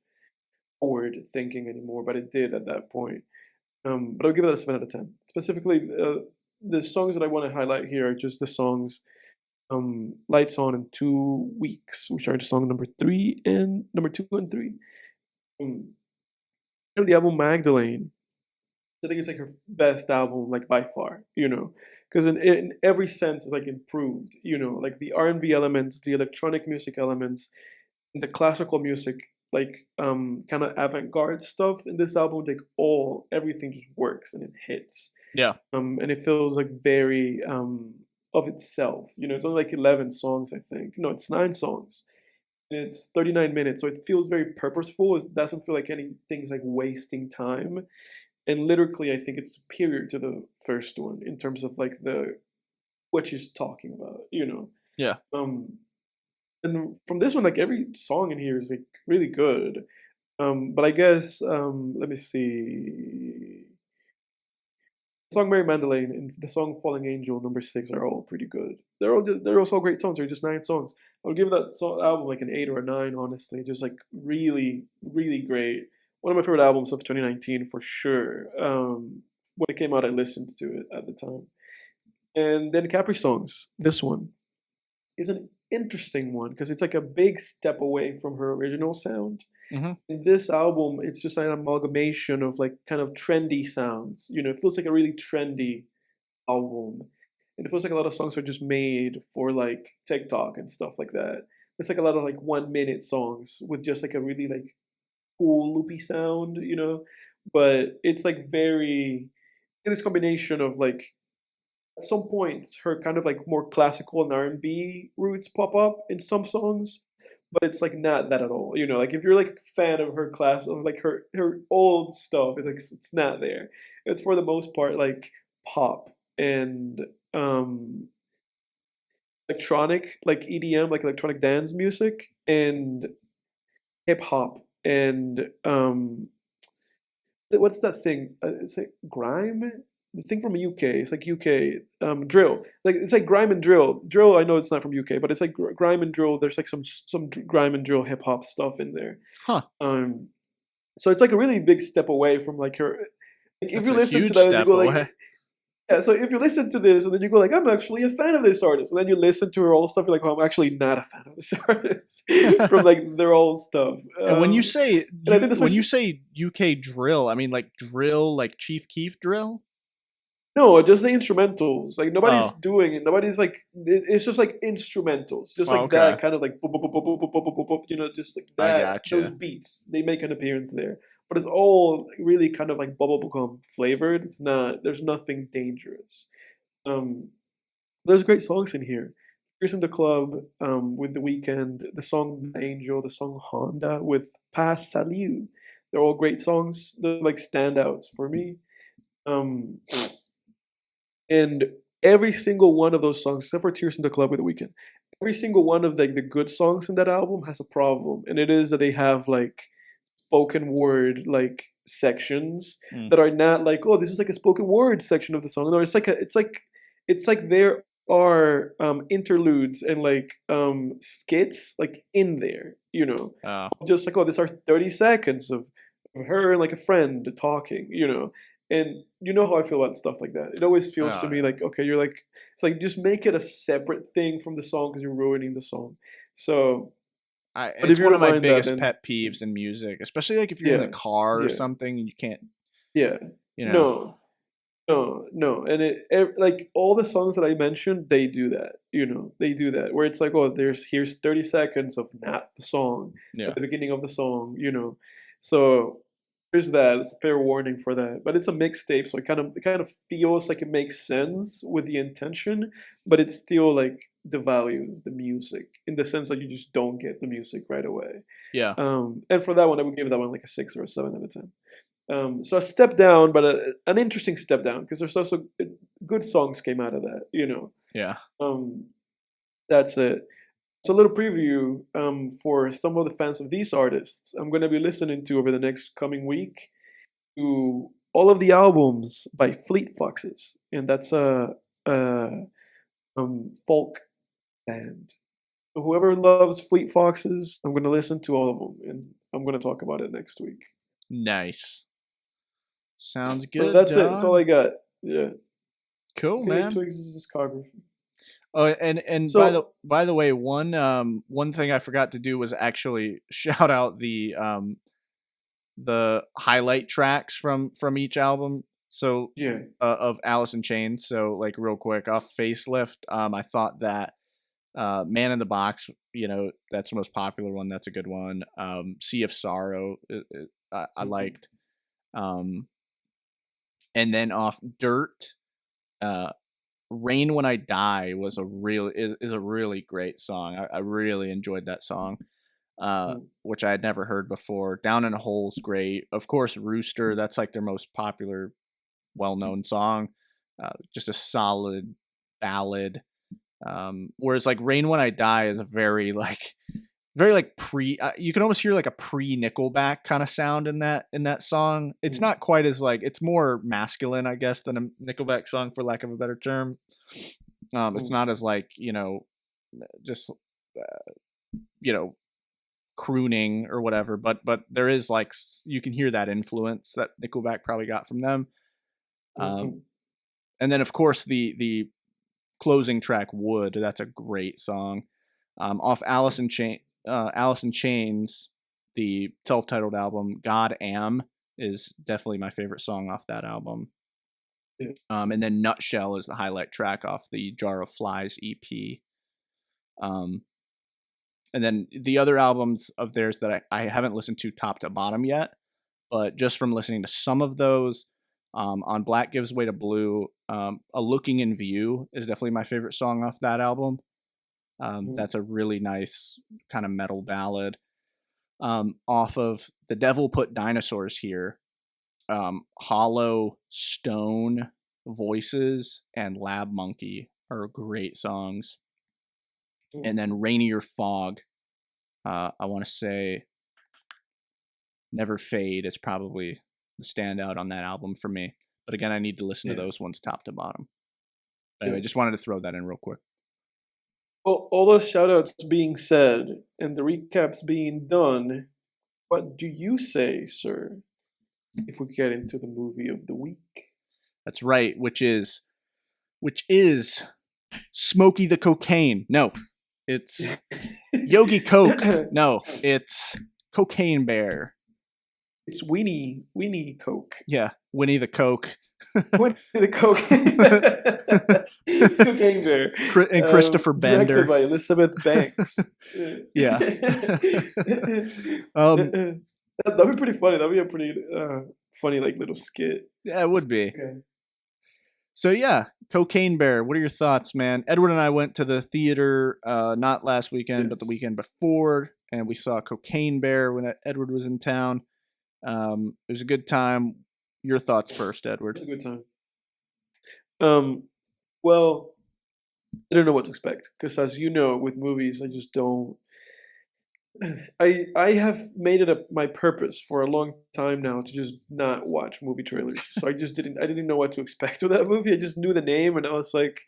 forward thinking anymore, but it did at that point. But I'll give it a 7 out of 10. Specifically, the songs that I want to highlight here are just the songs "Lights On" and "2 Weeks," which are the song number 2 and 3. Um, and the album "Magdalene." I think it's like her best album, like by far, because in every sense it's like improved, like the R&B elements, the electronic music elements, and the classical music, like kind of avant-garde stuff in this album, like everything just works and it hits, Yeah. and it feels like very of itself. It's only like 11 songs, I think. No, it's 9 songs. And it's 39 minutes, so it feels very purposeful. It doesn't feel like anything's like wasting time, and lyrically, I think it's superior to the first one in terms of like the what she's talking about, Yeah. And from this one, like every song in here is like really good. But I guess let me see. The song Mary Magdalene and the song Falling Angel number 6 are all pretty good. They're also great songs. They're just 9 songs. I would give that album like an 8 or a 9, honestly. Just like really, really great. One of my favorite albums of 2019 for sure. When it came out, I listened to it at the time. And then Capri Songs. This one is an interesting one because it's like a big step away from her original sound. Mm-hmm. In this album, it's just an amalgamation of like kind of trendy sounds. It feels like a really trendy album. And it feels like a lot of songs are just made for like TikTok and stuff like that. It's like a lot of like 1 minute songs with just like a really like cool loopy sound. But it's like very this combination of like at some points her kind of like more classical and R&B roots pop up in some songs, but it's like not that at all. Like if you're like a fan of her class of like her old stuff, it's not there. It's for the most part like pop and um electronic, like EDM, like electronic dance music, and hip hop, and what's that thing? It's like grime. The thing from UK. It's like UK drill. Like it's like grime and drill. Drill. I know it's not from UK, but it's like grime and drill. There's like some grime and drill hip hop stuff in there. Huh. So it's like a really big step away from like her. Like if That's you a listen to huge that and you step go away. like, yeah. So if you listen to this and then you go like, I'm actually a fan of this artist, and then you listen to her old stuff, you're like, oh, I'm actually not a fan of this artist from like their old stuff. And when you say and I think that's when you say UK drill, I mean like drill, like Chief Keef drill. No, just the instrumentals. Like nobody's Oh. doing it. Nobody's like it's just like instrumentals, just like Okay. that kind of like boop, boop, boop, boop, boop, boop, boop, boop, just like I that. gotcha. Those beats they make an appearance there, but it's all really kind of like bubblegum flavored. It's not. There's nothing dangerous. There's great songs in here. Tears in the Club with The Weeknd, the song Angel, the song Honda with Pas Saliu. They're all great songs. They're like standouts for me. Um, and every single one of those songs, except for Tears in the Club with The Weeknd, every single one of like the good songs in that album has a problem, and it is that they have like spoken word like sections Mm. that are not like, oh, this is like a spoken word section of the song. No, it's like there are interludes and like skits like in there, Oh, just like, oh, these are 30 seconds of her and like a friend talking, and you know how I feel about stuff like that. It always feels to oh me yeah. like, okay, you're like, it's like just make it a separate thing from the song because you're ruining the song. So, but if It's you one of don't my mind that, biggest then pet peeves in music, especially like if you're in the yeah, car or yeah, something and you can't, yeah. you know. No, no, no. And like all the songs that I mentioned, they do that. They do that where it's like, oh, here's 30 seconds of not the song at Yeah. the beginning of the song. So there's that. It's a fair warning for that. But it's a mixtape, so it kind of feels like it makes sense with the intention, but it's still like devalues the music in the sense that you just don't get the music right away. Yeah. And for that one, I would give that one like a 6 or a 7 out of 10. So a step down, but an interesting step down because there's also good songs came out of that. Yeah. Um, that's it. It's a little preview for some of the fans of these artists. I'm going to be listening to over the next coming week to all of the albums by Fleet Foxes, and that's a folk band. So whoever loves Fleet Foxes, I'm going to listen to all of them, and I'm going to talk about it next week. Nice. Sounds So good, that's it. That's all dog. I got. Yeah. Cool, Okay, man. Twigs' discography. Oh, and So by the way, one thing I forgot to do was actually shout out the highlight tracks from each album. So yeah, of Alice in Chains. So like real quick off Facelift, I thought that Man in the Box, that's the most popular one. That's a good one. Sea of Sorrow, I mhm, liked. And then off Dirt, uh, Rain When I Die was is a really great song. I really enjoyed that song, mhm, which I had never heard before. Down in a Hole's great. Of course, Rooster, that's like their most popular, well-known song. Just a solid ballad. Whereas like Rain When I Die is a very like you can almost hear like a pre Nickelback kind of sound in that song. It's mhm, not quite as like, it's more masculine, I guess, than a Nickelback song, for lack of a better term. It's mhm, not as like, just you know crooning or whatever, but there is like, you can hear that influence that Nickelback probably got from them. um mhm, and then of course the closing track Wood, that's a great song. Off Alice in Chains, the self-titled album, God Am is definitely my favorite song off that album. yeah, And then Nutshell is the highlight track off the Jar of Flies EP. um and then the other albums of theirs that I haven't listened to top to bottom yet, but just from listening to some of those, on Black Gives Way to Blue, A Looking in View is definitely my favorite song off that album. mhm, That's a really nice kind of metal ballad. Off of The Devil Put Dinosaurs Here, Hollow, Stone, Voices, and Lab Monkey are great songs. mhm, And then Rainier Fog, I want to say Never Fade is probably the standout on that album for me. But again, I need to listen to yeah, those ones top to bottom. But yeah. anyway, just wanted to throw that in real quick. Well, all those shout outs being said and the recaps being done, what do you say, sir, if we get into the movie of the week? That's right, which is Smokey the Cocaine. No, it's Yogi Coke. No, it's Cocaine Bear. It's Weenie Coke. Yeah, Winnie the Coke. Winnie the Coke. It's Cocaine Bear. And Christopher Directed Bender. by Elizabeth Banks. Yeah. That'd be pretty funny. That'd be a pretty funny like little skit. Yeah, it would be. Okay. So yeah, Cocaine Bear. What are your thoughts, man? Edward and I went to the theater not last weekend, but the weekend before, and we saw Cocaine Bear when Edward was in town. It was a good time. Your thoughts first, Edward. It's a good time. Well, I don't know what to expect because, as you know, with movies, I just don't. I have made it my purpose for a long time now to just not watch movie trailers. So I didn't know what to expect with that movie. I just knew the name and I was like,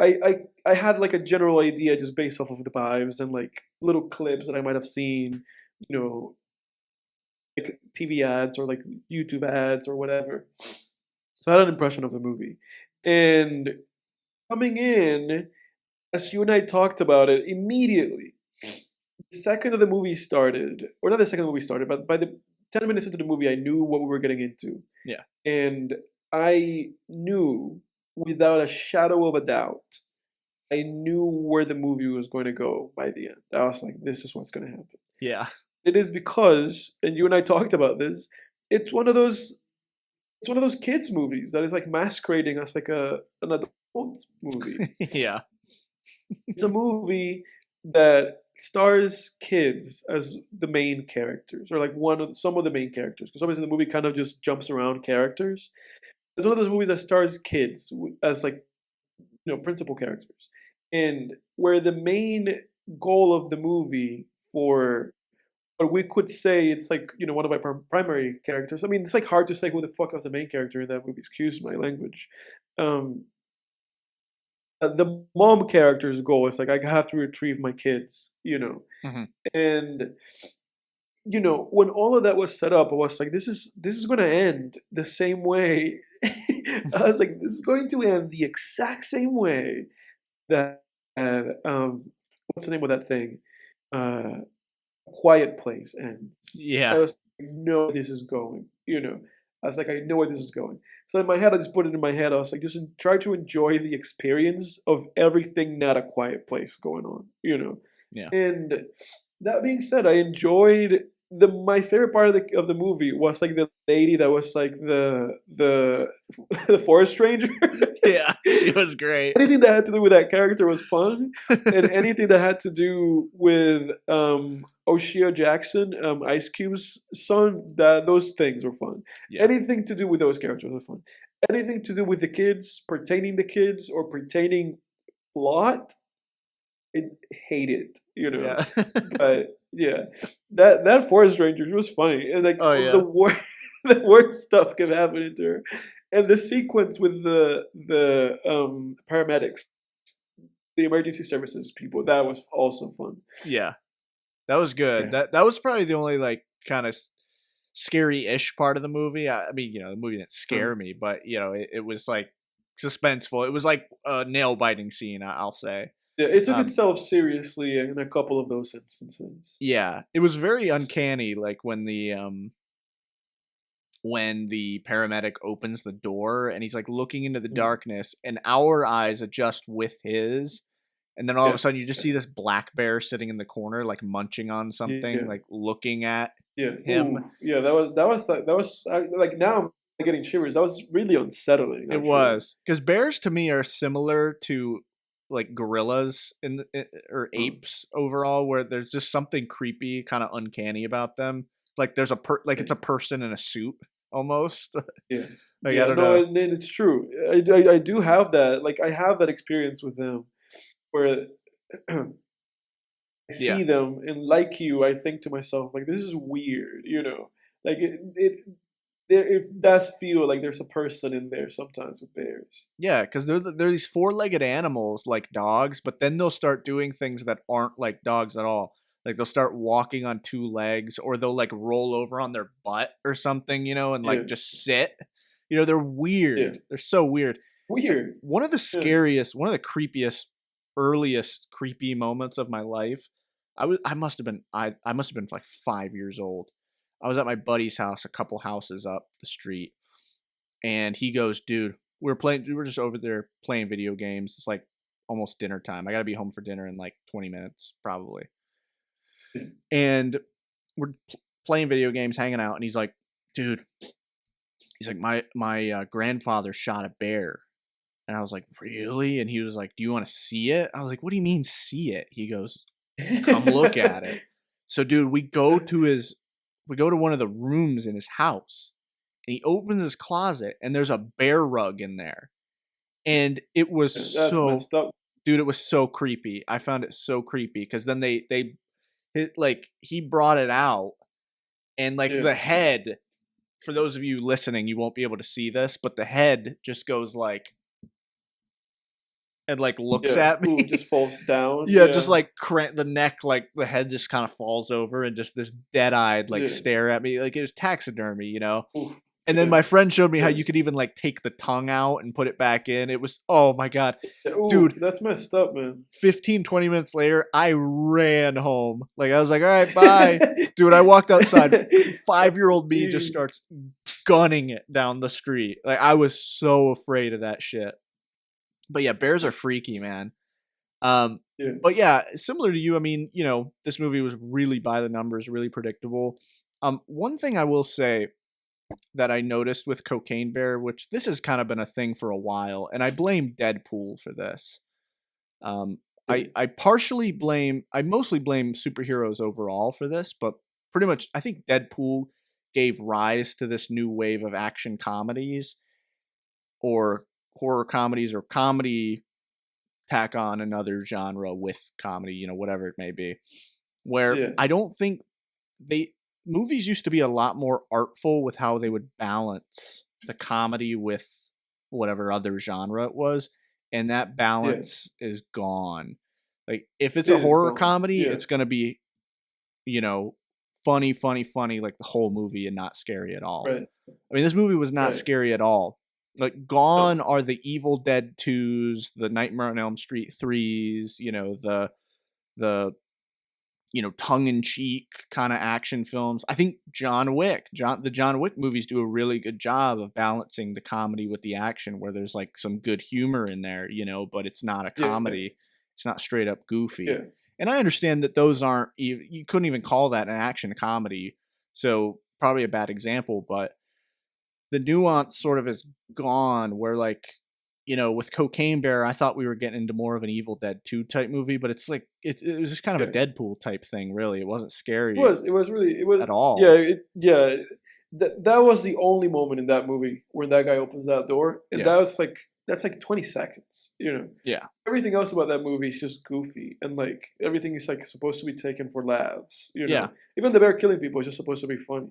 I had like a general idea just based off of the vibes and like little clips that I might have seen, you know, like TV ads or like YouTube ads or whatever. So I had an impression of the movie. And coming in, as you and I talked about it immediately, the second of the movie started, or not the second the movie started, but by the 10 minutes into the movie, I knew what we were getting into. Yeah. And I knew without a shadow of a doubt, I knew where the movie was going to go by the end. I was like, this is what's going to happen. Yeah. It is because, and you and I talked about this, it's one of those kids movies that is like masquerading as like an adult movie. Yeah. It's a movie that stars kids as the main characters, or like some of the main characters, because obviously the movie kind of just jumps around characters. It's one of those movies that stars kids as like principal characters, and where the main goal of the movie for but we could say it's like one of my primary characters. I mean, it's like hard to say who the fuck was the main character in that movie. Excuse my language. Um, the mom character's goal is like I have to retrieve my kids, Mm-hmm. and when all of that was set up, I was like, this is going to end the same way. I was like, this is going to end the exact same way that what's the name of that thing? Quiet Place ends. Yeah. I was like, I know where this is going. I was like, I know where this is going. So in my head, I just put it in my head. I was like, just try to enjoy the experience of everything not a quiet place going on. Yeah. And that being said, I enjoyed my favorite part of the movie was like the lady that was like the the forest ranger. Yeah, she was great. Anything that had to do with that character was fun, and anything that had to do with O'Shea Jackson, Ice Cube's son, those things were fun. Yeah. Anything to do with those characters was fun. Anything to do with the kids, pertaining the kids or pertaining plot, I hate it. Yeah. But yeah, that forest ranger was funny, and like Oh, yeah. the worst stuff kept happening to her, and the sequence with the paramedics, the emergency services people, that was also fun. Yeah, that was good. Yeah. That was probably the only like kind of scary-ish part of the movie. I mean, the movie didn't scare me, but it was like suspenseful. It was like a nail-biting scene, I'll say. Yeah, it took itself seriously in a couple of those instances. Yeah, it was very uncanny, like when the paramedic opens the door and he's like looking into the darkness, and our eyes adjust with his, and then all of a sudden you just see this black bear sitting in the corner, like munching on something, like looking at him. Ooh, yeah, that was like now I'm getting shivers. That was really unsettling. It was, because bears to me are similar to like gorillas or apes overall, where there's just something creepy, kind of uncanny about them. Like there's it's a person in a suit almost. Yeah. Like, I don't know. And it's true. I do have that. Like I have that experience with them, where I see them, and like you, I think to myself, like, this is weird. Like it does feel like there's a person in there sometimes with bears. Yeah, because they're these four-legged animals like dogs, but then they'll start doing things that aren't like dogs at all. Like they'll start walking on two legs, or they'll like roll over on their butt or something, and like just sit. They're weird. Yeah. They're so weird. Weird. One of the scariest, one of the creepiest, earliest creepy moments of my life. I must have been like 5 years old. I was at my buddy's house, a couple houses up the street, and he goes, "Dude, we were just over there playing video games. It's like almost dinner time. I got to be home for dinner in like 20 minutes, probably." And we're playing video games, hanging out, and he's like, "Dude," he's like, my grandfather shot a bear And I was like, really? And he was like, do you want to see it? I was like, what do you mean see it? He goes, come look at it. So dude, we go to one of the rooms in his house, and he opens his closet, and there's a bear rug in there. And it was That's messed up. dude, it was so creepy. I found it so creepy because then he brought it out, and like the head, for those of you listening, you won't be able to see this, but the head just goes like, and like looks at me. Ooh, just falls down. Just like the neck, like the head just kind of falls over, and just this dead-eyed like stare at me, like it was taxidermy, you know. Ooh. And then my friend showed me how you could even like take the tongue out and put it back in. It was, oh my God. Ooh, dude, that's messed up, man. 15, 20 minutes later, I ran home. Like I was like, all right, bye. Dude, I walked outside. 5-year-old me just starts gunning it down the street. Like I was so afraid of that shit. But yeah, bears are freaky, man. But yeah, similar to you, I mean, you know, this movie was really by the numbers, really predictable. One thing I will say that I noticed with Cocaine Bear, which this has kind of been a thing for a while, and I blame Deadpool for this. I mostly blame superheroes overall for this, but pretty much I think Deadpool gave rise to this new wave of action comedies or horror comedies or comedy tack on another genre with comedy, you know, whatever it may be, where I don't think movies used to be a lot more artful with how they would balance the comedy with whatever other genre it was. And that balance is gone. Like if it's a horror comedy, it's going to be, you know, funny, like the whole movie and not scary at all. Right. I mean, this movie was not scary at all. Like gone are the Evil Dead 2s, the Nightmare on Elm Street 3s, you know, the you know, tongue-in-cheek kind of action films. I think the John Wick movies do a really good job of balancing the comedy with the action, where there's like some good humor in there, you know, but it's not a comedy. It's not straight up goofy. And I understand that those aren't, you couldn't even call that an action comedy. So probably a bad example, but the nuance sort of is gone where like, you know, with Cocaine Bear, I thought we were getting into more of an Evil Dead 2 type movie, but it's like it was just kind of a Deadpool type thing, really. It wasn't scary. It was really at all. Yeah, that was the only moment in that movie where that guy opens that door, and that's like 20 seconds, you know. Yeah. Everything else about that movie is just goofy, and like everything is like supposed to be taken for laughs, you know. Yeah. Even the bear killing people is just supposed to be funny.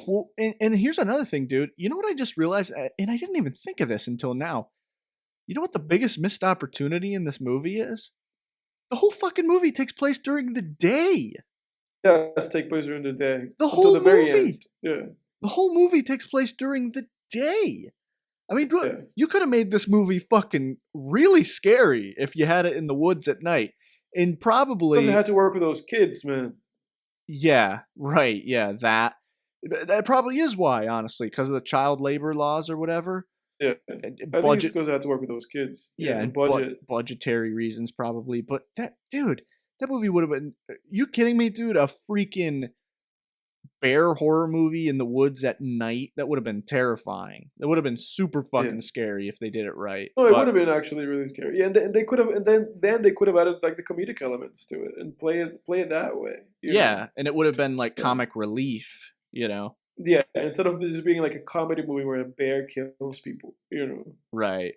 Well, and here's another thing, dude. You know what I just realized, and I didn't even think of this until now. You know what the biggest missed opportunity in this movie is? The whole fucking movie takes place during the day. Yeah, it does take place during the day. The whole the very movie. End. Yeah. The whole movie takes place during the day. I mean, you could have made this movie fucking really scary if you had it in the woods at night. And probably... Because it had to work with those kids, man. Yeah, right. Yeah, that probably is why, honestly, because of the child labor laws or whatever. Yeah, I think it's because I had to work with those kids. Yeah, and budgetary reasons probably. But that movie would have been. You kidding me, dude? A freaking bear horror movie in the woods at night. That would have been terrifying. That would have been super fucking scary if they did it right. No, it would have been actually really scary. Yeah, and they could have, and then they could have added like the comedic elements to it and play it that way. You know? And it would have been like comic relief. You know. Yeah, instead of just being like a comedy movie where a bear kills people, you know. Right.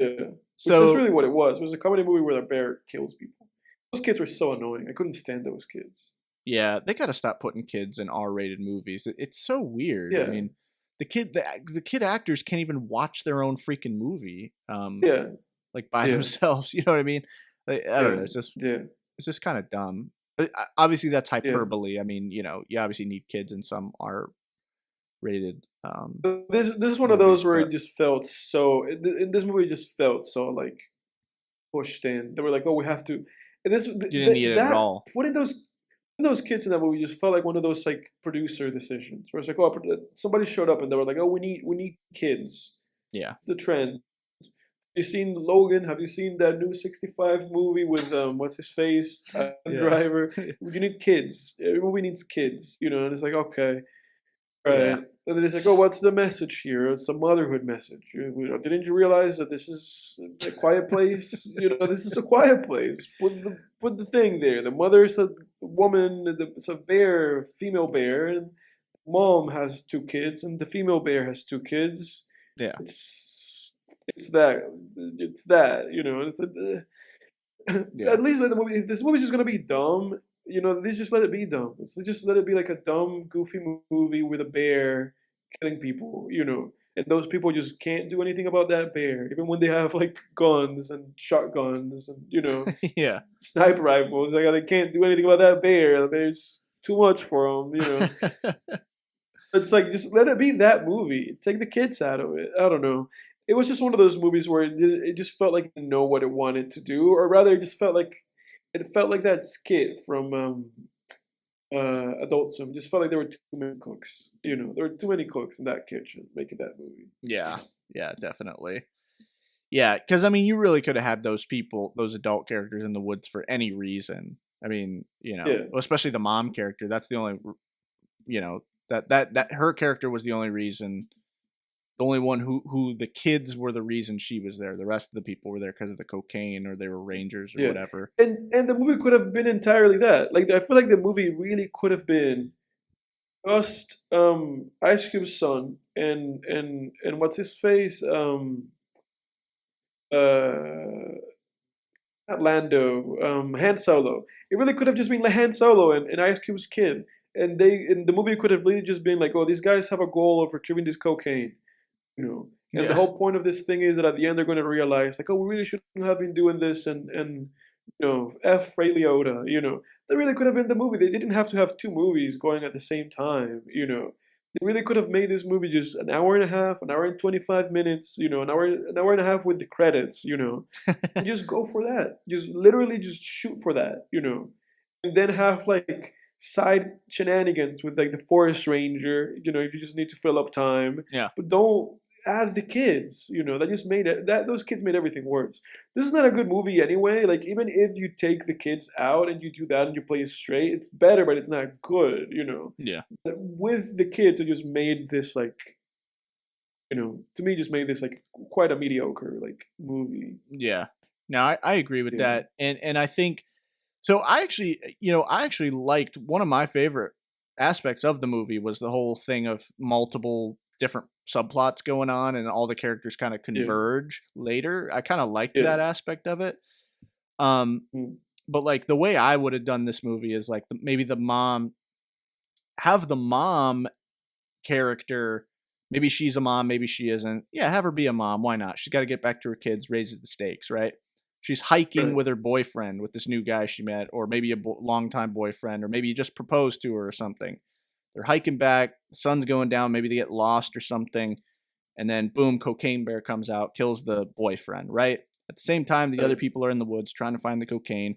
Yeah. So that's really what it was. It was a comedy movie where a bear kills people. Those kids were so annoying. I couldn't stand those kids. Yeah, they got to stop putting kids in R-rated movies. It's so weird. Yeah. I mean, the kid actors can't even watch their own freaking movie. Like by themselves. You know what I mean? Like, I don't know. It's just kind of dumb. But obviously, that's hyperbole. Yeah. I mean, you know, you obviously need kids in some R-rated. This is one of those where it just felt so. This movie just felt so like pushed in. They were like, "Oh, we have to." And this you didn't need it at all. Putting those kids in that movie just felt like one of those like producer decisions where it's like, "Oh, somebody showed up and they were like, oh, we need kids." Yeah, it's a trend. Have you seen Logan? Have you seen that new 65 movie with what's his face, Driver? You need kids. Every movie needs kids, you know. And it's like, okay, right. And then it's like, oh, what's the message here? It's a motherhood message. Didn't you realize that this is a quiet place? This is a quiet place. Put the thing there. The mother is a woman. It's a bear, female bear, and mom has two kids, and the female bear has two kids. Yeah. It's that. It's that. It's Yeah. at least let the movie. If this movie's just gonna be dumb, this just let it be dumb. So just let it be like a dumb, goofy movie with a bear killing people. And those people just can't do anything about that bear, even when they have like guns and shotguns and Yeah. sniper rifles. Like they can't do anything about that bear. There's too much for them. It's like just let it be that movie. Take the kids out of it. I don't know. It was just one of those movies where it just felt like it didn't know what it wanted to do, or rather, it felt like that skit from Adult Swim. It just felt like there were too many cooks. There were too many cooks in that kitchen making that movie. Yeah, definitely. Yeah, because I mean, you really could have had those people, those adult characters in the woods for any reason. I mean, especially the mom character. That's the only, that her character was the only reason. The only one who the kids were the reason she was there. The rest of the people were there because of the cocaine, or they were rangers or whatever. And the movie could have been entirely that. Like I feel like the movie really could have been just Ice Cube's son and what's his face not Lando, Han Solo. It really could have just been like Han Solo and Ice Cube's kid. And the movie could have really just been like, oh, these guys have a goal of retrieving this cocaine. And the whole point of this thing is that at the end they're going to realize, like, oh, we really shouldn't have been doing this, and F. Ray Liotta. That really could have been the movie. They didn't have to have two movies going at the same time. They really could have made this movie just an hour and a half, an hour and 25 minutes. An hour and a half with the credits. And just go for that. Just literally just shoot for that. And then have like side shenanigans with like the forest ranger. If you just need to fill up time. Yeah. But don't add the kids, that just made it, those kids made everything worse. This is not a good movie anyway. Like even if you take the kids out and you do that and you play it straight, it's better, but it's not good. Yeah. But with the kids, it just made this like, to me, just made this like quite a mediocre like movie. Yeah. No, I agree with that, and I think so. I actually liked, one of my favorite aspects of the movie was the whole thing of multiple different subplots going on and all the characters kind of converge later. I kind of liked that aspect of it. But like the way I would have done this movie is like maybe the mom character, maybe she's a mom, maybe she isn't. Yeah, have her be a mom. Why not? She's got to get back to her kids, raises the stakes, right? She's hiking with her boyfriend, with this new guy she met, or maybe a longtime boyfriend, or maybe he just proposed to her or something. They're hiking back, the sun's going down, maybe they get lost or something, and then boom, cocaine bear comes out, kills the boyfriend, right? At the same time, the other people are in the woods trying to find the cocaine,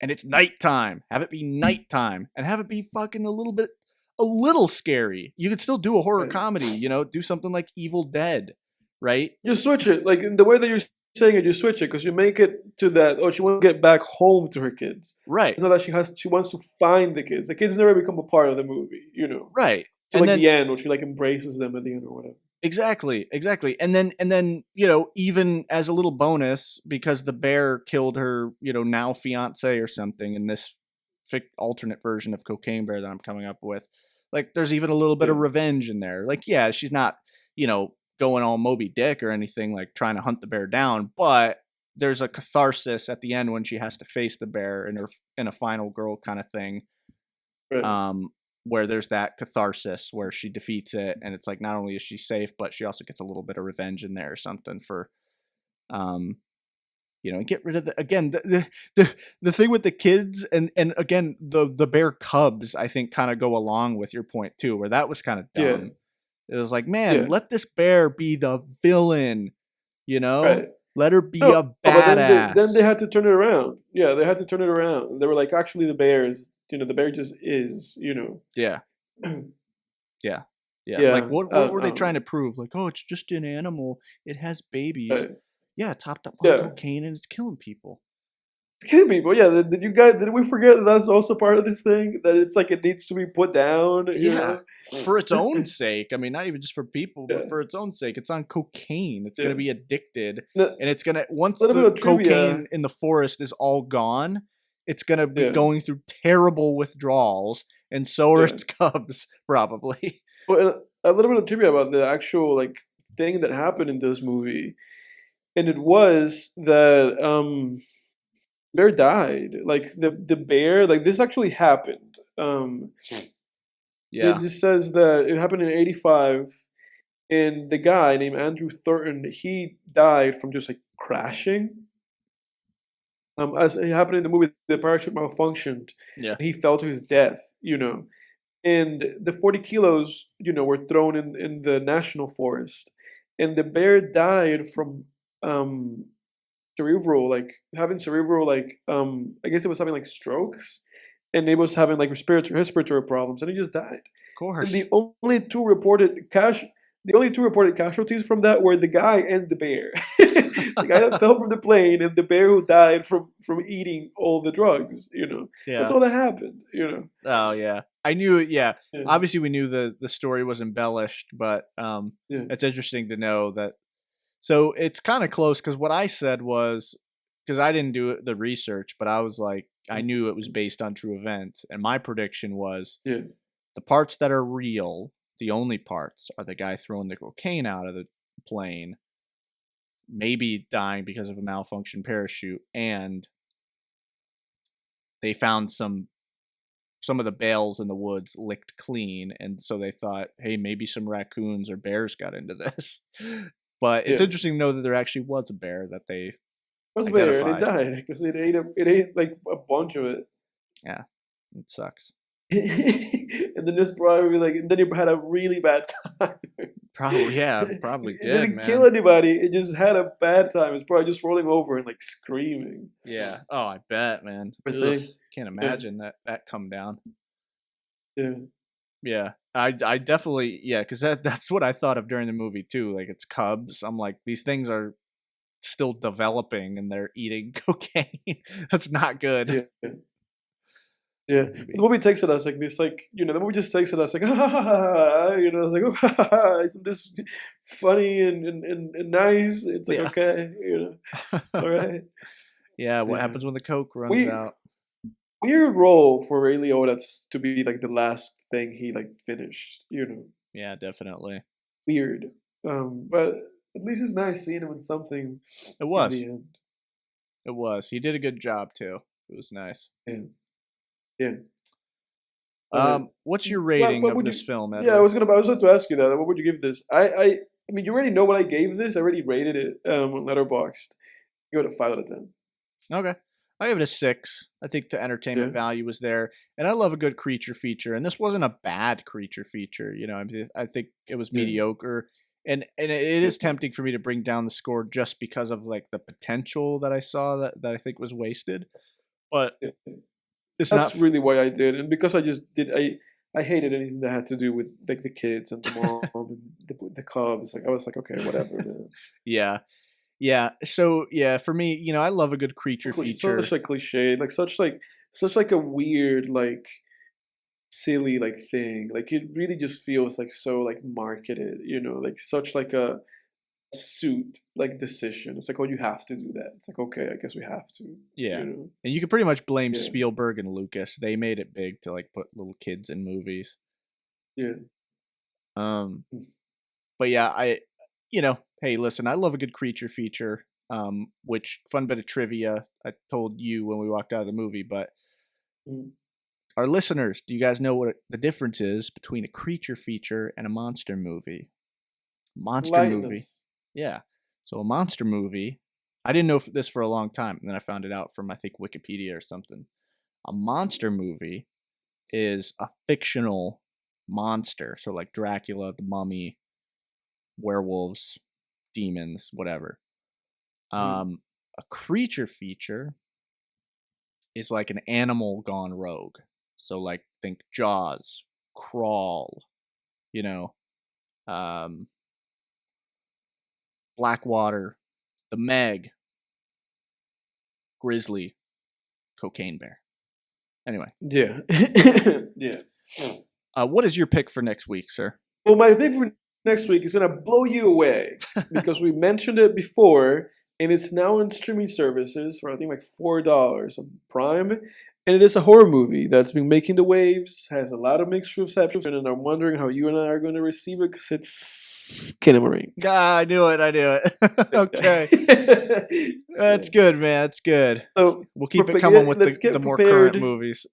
and it's nighttime. Have it be nighttime, and have it be fucking a little scary. You could still do a horror comedy, do something like Evil Dead, right? Just switch it, like the way that you're saying it, you switch it, because you make it to that, oh, she wants to get back home to her kids. Right. It's not that she wants to find the kids. The kids never become a part of the movie, Right. To like the end, when she like embraces them at the end or whatever. Exactly. And then, even as a little bonus, because the bear killed her, now fiance or something in this alternate version of Cocaine Bear that I'm coming up with, like there's even a little bit of revenge in there. Like, yeah, she's not, going all Moby Dick or anything, like trying to hunt the bear down, but there's a catharsis at the end when she has to face the bear in a final girl kind of thing. Right. Where there's that catharsis where she defeats it, and it's like not only is she safe, but she also gets a little bit of revenge in there or something for and get rid of the thing with the kids, and again the bear cubs, I think kind of go along with your point too, where that was kind of dumb. It was like, man, let this bear be the villain, Right. Let her be a badass. Then they had to turn it around. Yeah, they had to turn it around. They were like, actually, the bear is, the bear just is, Yeah. Yeah. Like, what were they trying to prove? Like, oh, it's just an animal. It has babies. Yeah, topped up on cocaine and it's killing people. Kill people, yeah. Did we forget that that's also part of this thing? That it's like it needs to be put down, you Yeah, know? for its own sake. I mean, not even just for people, but Yeah, for its own sake. It's on cocaine. It's yeah. gonna be addicted, A and it's gonna once little bit the of trivia. cocaine in the forest is all gone, it's gonna be Yeah, going through terrible withdrawals, and so are yeah. its cubs, probably. Well, and a little bit of trivia about the actual like thing that happened in this movie, and it was that bear died. Like the bear, like this actually happened. It Yeah. just says that it happened in '85, and the guy named Andrew Thornton, he died from just like crashing. As it happened in the movie, the parachute malfunctioned, Yeah. and he fell to his death. And the 40 kilos, were thrown in the national forest, and the bear died from um, cerebral, like having cerebral, like I guess it was having like strokes, and it was having like respiratory problems, and he just died. Of And course. the only two reported casualties from that were the guy and the bear. The guy that fell from the plane and the bear who died from eating all the drugs. That's Yeah. all that happened. Oh yeah. I knew it. Yeah. Yeah, Obviously, we knew the story was embellished, but yeah, it's interesting to know that. So it's kind of close because what I said was because I didn't do the research, but I was like, I knew it was based on true events, and my prediction was yeah, the parts that are real, the only parts are the guy throwing the cocaine out of the plane, maybe dying because of a malfunction parachute, and they found some of the bales in the woods licked clean, and so they thought, hey, maybe some raccoons or bears got into this. But it's yeah. interesting to know that there actually was a bear that they It was a bear, and it identified. died because it ate like a bunch of it. Yeah, it sucks. And then just probably like, and then you had a really bad time. Probably, yeah, probably It did, didn't kill man. anybody. It just had a bad time. It's probably just rolling over and like screaming. Yeah. Oh, I bet, man. I Ugh, think. can't Yeah, imagine that come down. yeah, Yeah, I definitely yeah, because that's what I thought of during the movie too. Like it's cubs. I'm like these things are still developing and they're eating cocaine. That's not good. yeah, yeah. Yeah, the Maybe. movie takes it as like this, like the movie just takes it as like, like, oh, isn't this funny and nice? It's like Yeah. okay, all right, Yeah. What yeah. happens when the coke runs We out? Weird role for Ray Liotta's to be like the last thing he like finished. Yeah, definitely. Weird. But at least it's nice seeing him in something It in was. the end. It was. He did a good job too. It was nice. Yeah, yeah. Uh, What's your rating what of would this you? film, Yeah, I Edward? was going to ask you that. What would you give this? I mean, you already know what I gave this. I already rated it on Letterboxd. Give it a 5 out of 10. Okay. I give it a 6. I think the Yeah, entertainment value was there, and I love a good creature feature. And this wasn't a bad creature feature. I think it was yeah, mediocre, and it yeah, is tempting for me to bring down the score just because of like the potential that I saw that I think was wasted. But yeah. it's not. That's really why I did, and because I just did. I hated anything that had to do with like the kids and the mom and the Cubs. Like I was like, okay, whatever, man. Yeah, yeah. So yeah, for me, I love a good creature Such feature. like cliche, like such like a weird like silly like thing. Like it really just feels like so like marketed, like such like a suit like decision. It's like, oh, you have to do that. It's like, okay, I guess we have to, Yeah. you know. And you could pretty much blame Yeah, Spielberg and Lucas. They made it big to like put little kids in movies. yeah, Um, mm, but yeah, hey, listen, I love a good creature feature. Which fun bit of trivia I told you when we walked out of the movie, but mm. our listeners, do you guys know what the difference is between a creature feature and a monster movie? Monster movie. Lightness. Yeah. So a monster movie, I didn't know this for a long time, and then I found it out from I think Wikipedia or something. A monster movie is a fictional monster, so like Dracula, the Mummy, werewolves, demons, whatever. Mm. A creature feature is like an animal gone rogue. So like think Jaws, Crawl, you know, um, Blackwater, The Meg, Grizzly. Cocaine Bear. Anyway. Yeah. Yeah. What is your pick for next week, sir? Well, my pick for next week is going to blow you away because we mentioned it before, and it's now in streaming services for I think like $4 on Prime, and it is a horror movie that's been making the waves, has a lot of mixed reception, and I'm wondering how you and I are going to receive it because it's Skinamarink. I knew it. Okay. That's good, man. That's good. So we'll keep it coming with the more current prepared. movies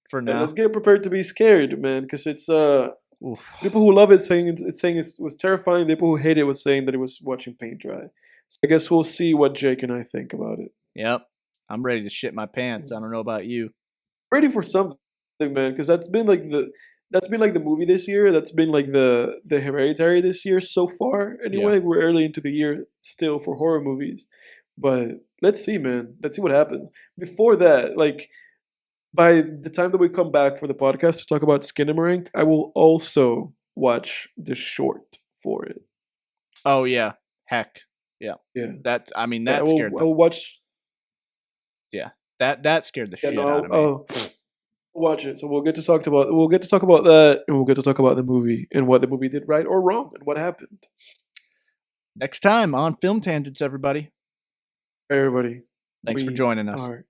for now. Yeah, let's get prepared to be scared, man, because it's people who love it saying it was terrifying. People who hate it was saying that it was watching paint dry. So I guess we'll see what Jake and I think about it. Yep, I'm ready to shit my pants. I don't know about you. Ready for something, man, because that's been like the movie this year. That's been like the Hereditary this year so far. Anyway, Yeah. we're early into the year still for horror movies, but let's see, man. Let's see what happens. Before that, like by the time that we come back for the podcast to talk about Skinamarink, I will also watch the short for it. Oh yeah, heck yeah. That I scared. I will watch. Yeah, that scared the shit out of me. Oh, watch it. So we'll get to talk about that, and we'll get to talk about the movie and what the movie did right or wrong and what happened. Next time on Film Tangents, everybody. Everybody, Thanks for joining us. Are